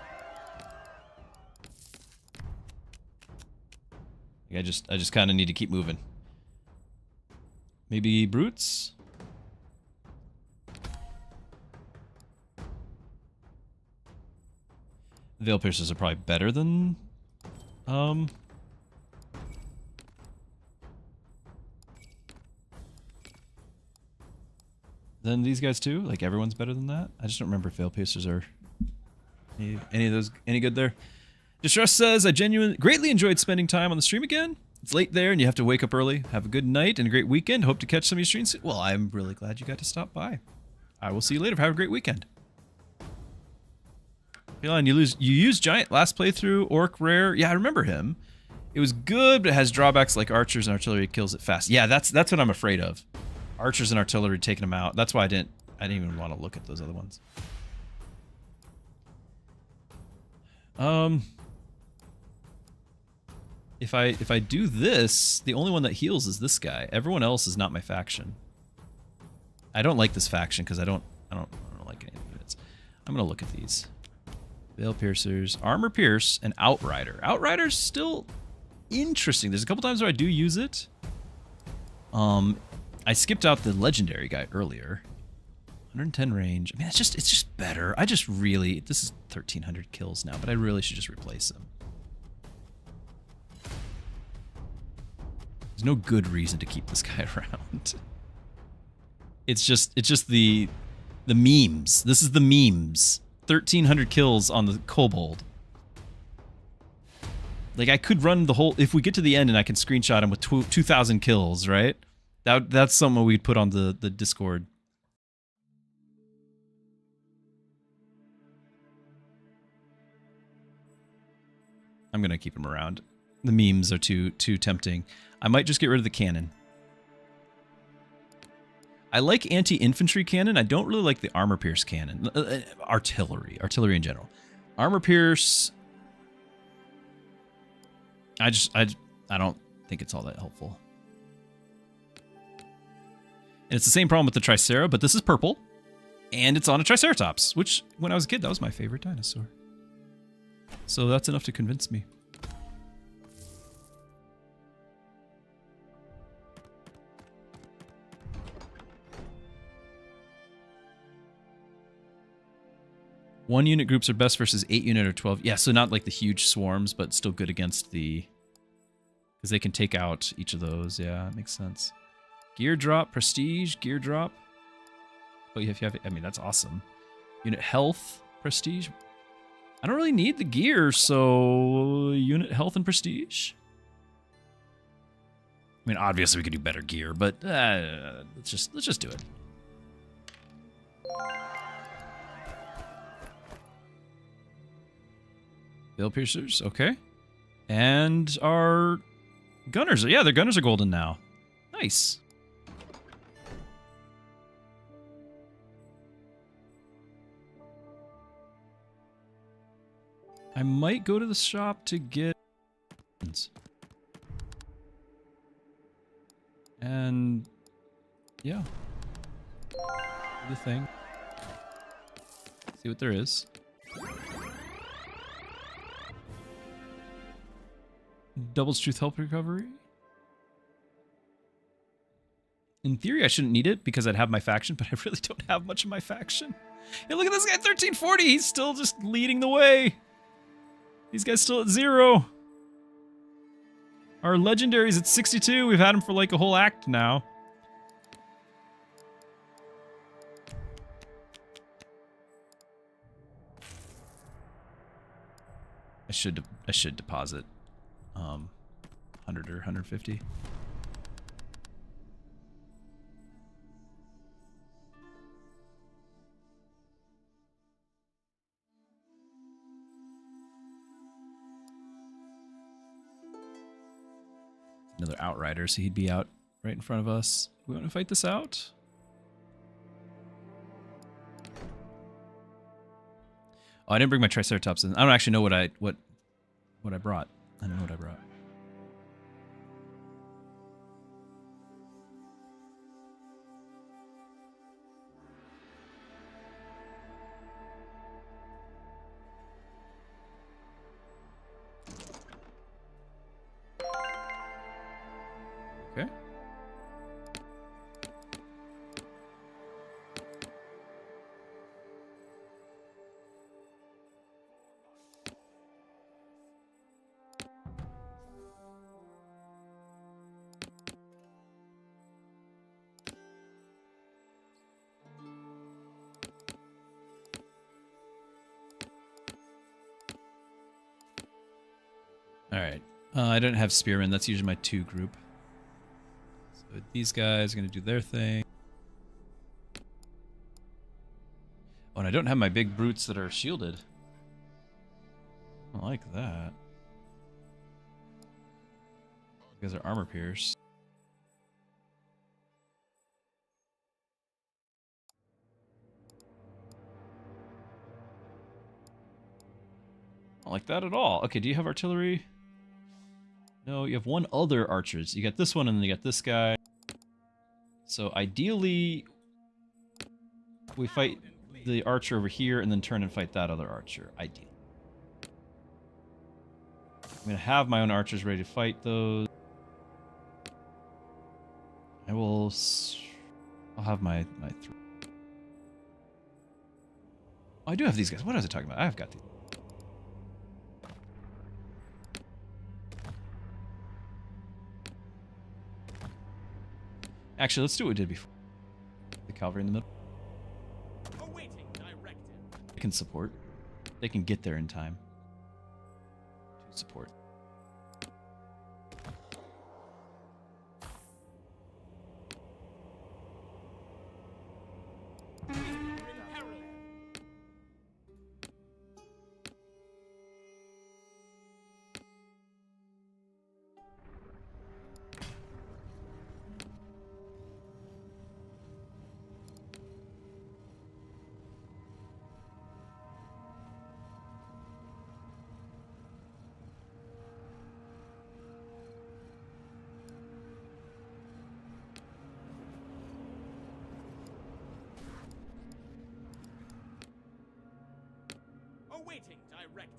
I just kind of need to keep moving. Maybe brutes? Veil piercers are probably better than these guys too. Like everyone's better than that. I just don't remember if veil piercers are any of those any good there. Distress says, I greatly enjoyed spending time on the stream again. It's late there and you have to wake up early. Have a good night and a great weekend. Hope to catch some of your streams soon. Well, I'm really glad you got to stop by. I will see you later. Have a great weekend. Elon, you use giant last playthrough, orc rare. Yeah, I remember him. It was good, but it has drawbacks like archers and artillery kills it fast. Yeah, that's what I'm afraid of. Archers and artillery taking them out. That's why I didn't even want to look at those other ones. If I do this, the only one that heals is this guy. Everyone else is not my faction. I don't like this faction because I don't like any of it. I'm gonna look at these. Veil piercers, armor pierce, and outrider. Outrider's still interesting. There's a couple times where I do use it. I skipped out the legendary guy earlier. 110 range. I mean, it's just better. This is 1,300 kills now, but I really should just replace him. There's no good reason to keep this guy around. It's just the memes. This is the memes. 1,300 kills on the kobold. Like, I could run the whole... If we get to the end and I can screenshot him with 2,000 kills, right? That's something we'd put on the Discord. I'm gonna keep him around. The memes are too tempting. I might just get rid of the cannon. I like anti-infantry cannon. I don't really like the armor pierce cannon. Artillery in general. Armor pierce. I don't think it's all that helpful. And it's the same problem with the Tricera, but this is purple, and it's on a Triceratops, which when I was a kid that was my favorite dinosaur. So that's enough to convince me. One unit groups are best versus 8 unit or 12. Yeah, so not like the huge swarms, but still good against the... Because they can take out each of those. Yeah, that makes sense. Gear drop, prestige, gear drop. Oh, if you have... I mean, that's awesome. Unit health, prestige. I don't really need the gear, so... Unit health and prestige? I mean, obviously we could do better gear, but... let's just do it. Veil piercers, okay. And our gunners, yeah, their gunners are golden now. Nice. I might go to the shop to get... And... yeah. Do the thing. See what there is. Doubles truth health recovery. In theory, I shouldn't need it because I'd have my faction, but I really don't have much of my faction. Hey, look at this guy, 1340. He's still just leading the way. These guys still at 0. Our legendary's at 62. We've had him for like a whole act now. I should deposit 100 or 150. Another outrider, so he'd be out right in front of us. We want to fight this out? Oh, I didn't bring my Triceratops in. I don't actually know what I brought. I don't know what I brought. Okay. All right. I don't have spearmen. That's usually my 2 group. So these guys are going to do their thing. Oh, and I don't have my big brutes that are shielded. I like that. You guys are armor pierce. I don't like that at all. Okay, do you have artillery? No, you have 1 other archers. You got this one and then you got this guy. So ideally, we fight the archer over here and then turn and fight that other archer. Ideally. I'm going to have my own archers ready to fight those. I'll have my 3. Oh, I do have these guys. What was I talking about? I've got these. Actually, let's do what we did before. The cavalry in the middle. Awaiting directive. They can support. They can get there in time. To support. Awaiting directive.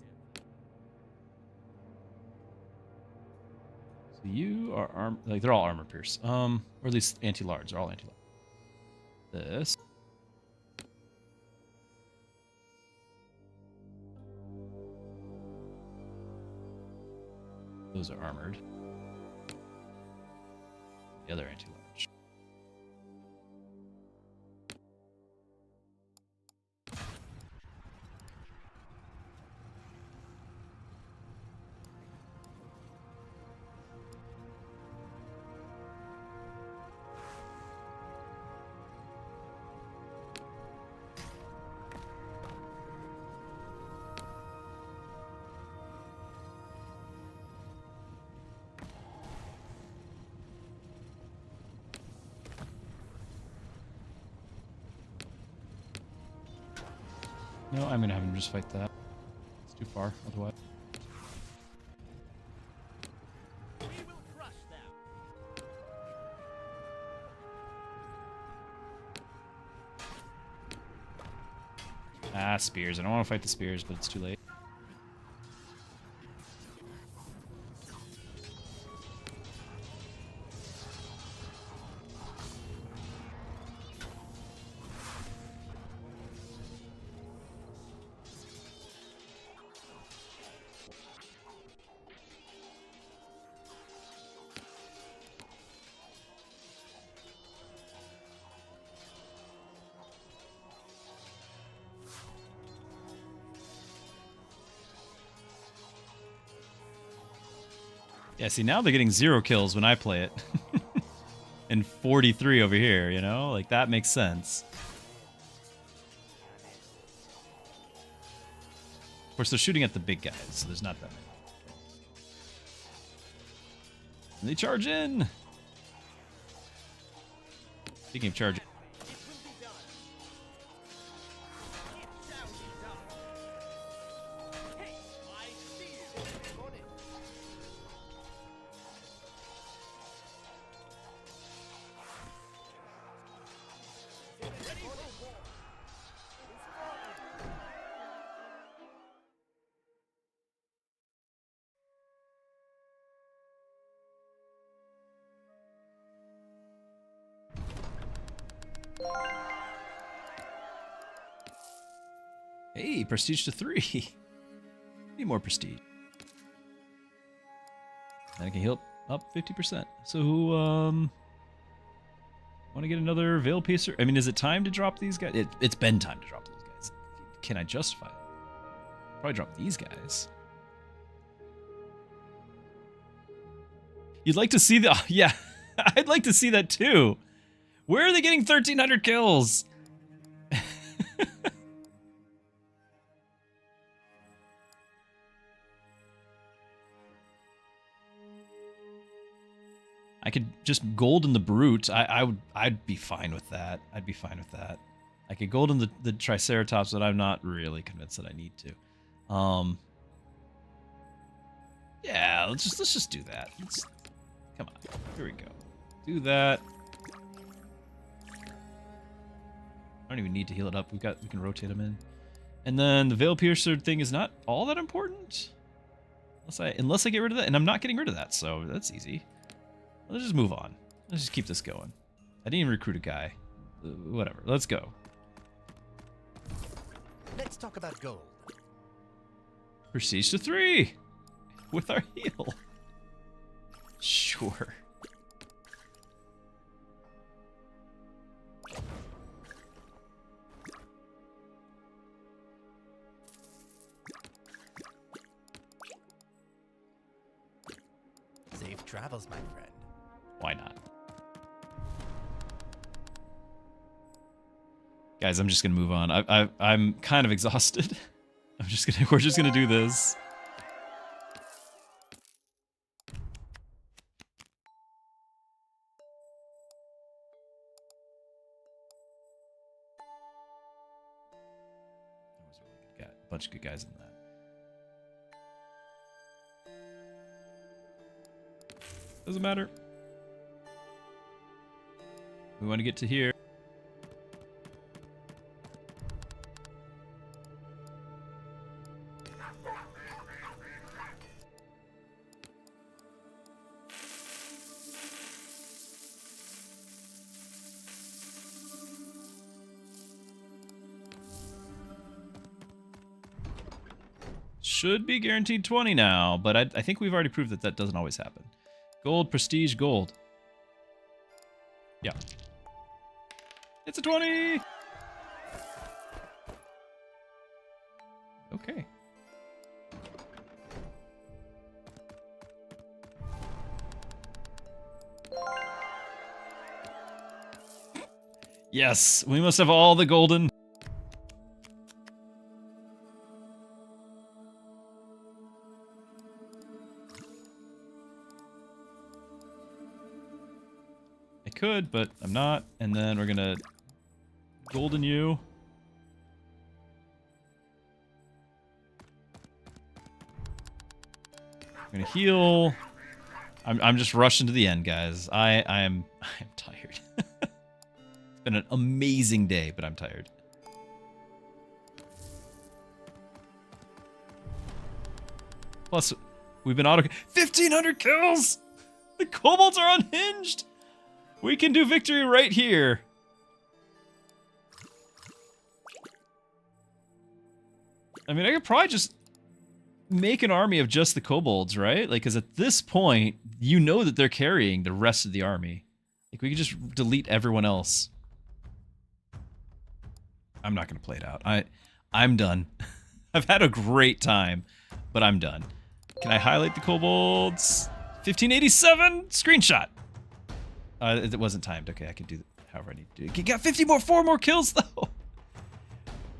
So you are like they're all armor pierce. Or at least anti-large. They're all anti-large. This. Those are armored. The other anti-large. No, I'm gonna have him just fight that. It's too far, otherwise. We will crush them. Ah, spears. I don't want to fight the spears, but it's too late. Yeah, see, now they're getting 0 kills when I play it. And 43 over here, you know? Like, that makes sense. Of course, they're shooting at the big guys, so there's not that many. And they charge in! Speaking of charging. It will be done. It shall be done. Hey, prestige to 3. Need more prestige. And I can heal up 50%. So, want to get another Veil Piercer? I mean, is it time to drop these guys? It's been time to drop these guys. Can I justify it? Probably drop these guys. You'd like to see the... Yeah, I'd like to see that too. Where are they getting 1,300 kills? I could just golden the Brute. I'd be fine with that. I'd be fine with that. I could golden the Triceratops, but I'm not really convinced that I need to. Yeah, let's just do that. Come on. Here we go. Do that. I don't even need to heal it up. We can rotate them in. And then the Veil Piercer thing is not all that important. Unless I get rid of that, and I'm not getting rid of that, so that's easy. Let's just move on. Let's just keep this going. I didn't even recruit a guy. Whatever. Let's go. Let's talk about gold. Prestige to 3 with our heal. Sure. Safe travels, my friend. Why not? Guys, I'm just gonna move on. I'm kind of exhausted. We're just gonna do this. That was a really good guy. A bunch of good guys in that. Doesn't matter. We want to get to here. Should be guaranteed 20 now, but I think we've already proved that that doesn't always happen. Gold, prestige, gold. Yeah. It's a 20! Okay. Yes, we must have all the golden. I could, but I'm not. And then we're gonna golden you. I'm gonna heal. I'm just rushing to the end, guys. I'm tired. It's been an amazing day, but I'm tired. Plus, we've been 1,500 kills! The kobolds are unhinged! We can do victory right here. I mean, I could probably just make an army of just the kobolds, right? Like, because at this point, you know that they're carrying the rest of the army. Like, we could just delete everyone else. I'm not going to play it out. I'm done. I've had a great time, but I'm done. Can I highlight the kobolds? 1587 screenshot. It wasn't timed. Okay, I can do that however I need to do it. You got 4 more kills though.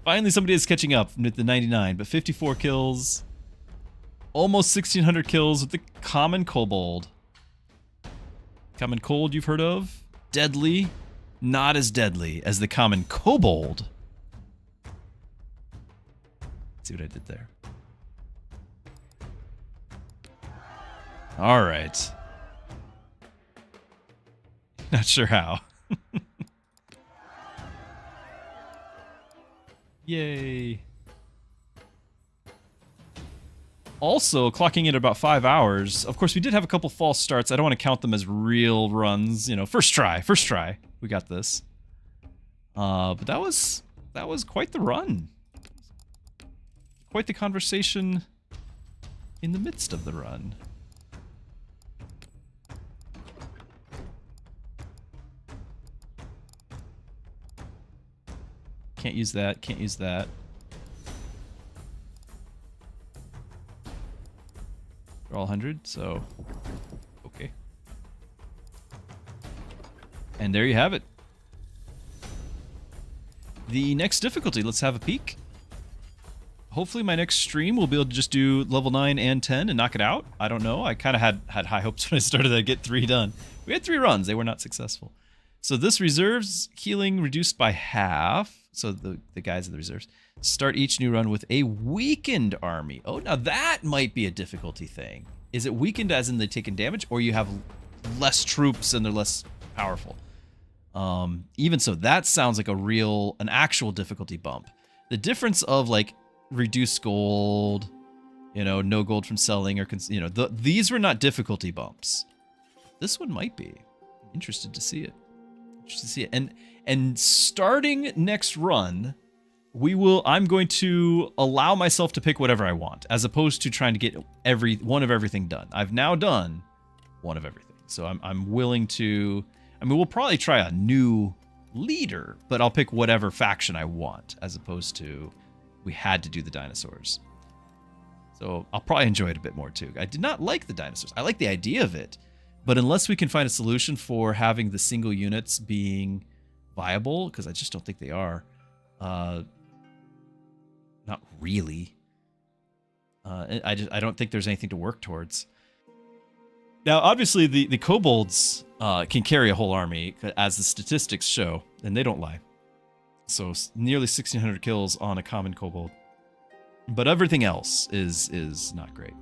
Finally, somebody is catching up with the 99, but 54 kills. Almost 1,600 kills with the common kobold. Common cold you've heard of? Deadly. Not as deadly as the common kobold. Let's see what I did there. All right. Not sure how. Yay. Also, clocking in at about 5 hours. Of course, we did have a couple false starts. I don't want to count them as real runs. You know, first try. We got this. But that was quite the run. Quite the conversation in the midst of the run. Can't use that. Can't use that. They're all 100, so okay. And there you have it. The next difficulty, let's have a peek. Hopefully my next stream will be able to just do level 9 and 10 and knock it out. I don't know. I kind of had high hopes when I started to get 3 done. We had 3 runs. They were not successful. So this reserves healing reduced by half. So the guys in the reserves start each new run with a weakened army. Oh, now that might be a difficulty thing. Is it weakened as in they've taken damage, or you have less troops and they're less powerful? Even so, that sounds like an actual difficulty bump. The difference of like reduced gold, you know, no gold from selling, or these were not difficulty bumps. This one might be. Interested to see it. Interested to see it. And starting next run, I'm going to allow myself to pick whatever I want, as opposed to trying to get one of everything done. I've now done one of everything, so I'm willing to. I mean, we'll probably try a new leader, but I'll pick whatever faction I want, as opposed to we had to do the dinosaurs. So I'll probably enjoy it a bit more too. I did not like the dinosaurs. I like the idea of it, but unless we can find a solution for having the single units being viable, because I just don't think they are. Not really. I don't think there's anything to work towards. Now, obviously, the kobolds can carry a whole army, as the statistics show, and they don't lie. So nearly 1,600 kills on a common kobold. But everything else is not great.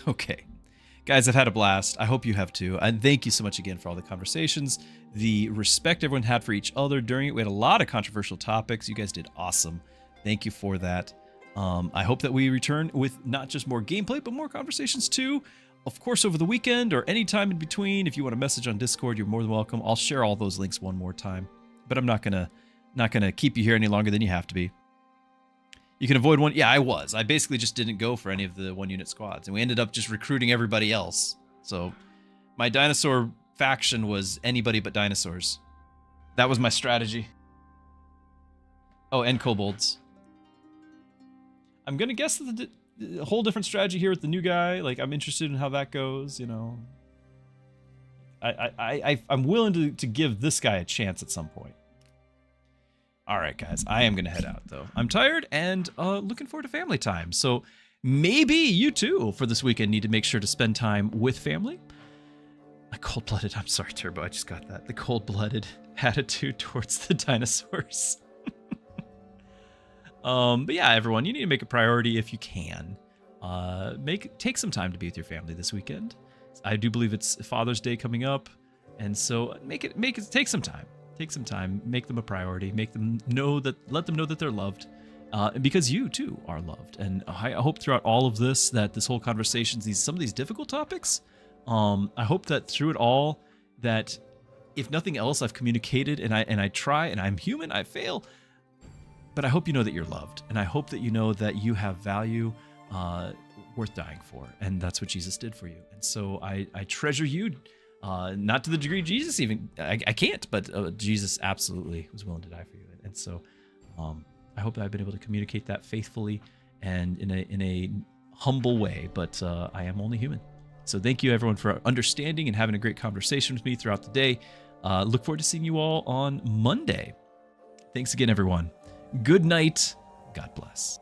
Okay. Guys, I've had a blast. I hope you have too. And thank you so much again for all the conversations, the respect everyone had for each other during it. We had a lot of controversial topics. You guys did awesome. Thank you for that. I hope that we return with not just more gameplay, but more conversations too. Of course, over the weekend or any time in between. If you want to message on Discord, you're more than welcome. I'll share all those links one more time. But I'm not gonna keep you here any longer than you have to be. You can avoid one. Yeah, I basically just didn't go for any of the 1-unit squads, and we ended up just recruiting everybody else. So my dinosaur faction was anybody but dinosaurs. That was my strategy. Oh, and kobolds. I'm gonna guess that the whole different strategy here with the new guy. Like, I'm interested in how that goes. You know, I'm willing to give this guy a chance at some point. All right, guys, I am going to head out, though. I'm tired and looking forward to family time. So maybe you, too, for this weekend, need to make sure to spend time with family. A cold-blooded, I'm sorry, Turbo, I just got that. The cold-blooded attitude towards the dinosaurs. But yeah, everyone, you need to make a priority if you can. Take some time to be with your family this weekend. I do believe it's Father's Day coming up, and so take some time. Take some time, make them a priority, let them know that they're loved, because you too are loved. And I hope throughout all of this, that this whole conversation, some of these difficult topics, I hope that through it all, that if nothing else, I've communicated, and I try, and I'm human, I fail, but I hope you know that you're loved, and I hope that you know that you have value worth dying for, and that's what Jesus did for you. And so I treasure you. Not to the degree Jesus even, I can't, but Jesus absolutely was willing to die for you. And so I hope that I've been able to communicate that faithfully and in a humble way, but I am only human. So thank you everyone for understanding and having a great conversation with me throughout the day. Look forward to seeing you all on Monday. Thanks again, everyone. Good night. God bless.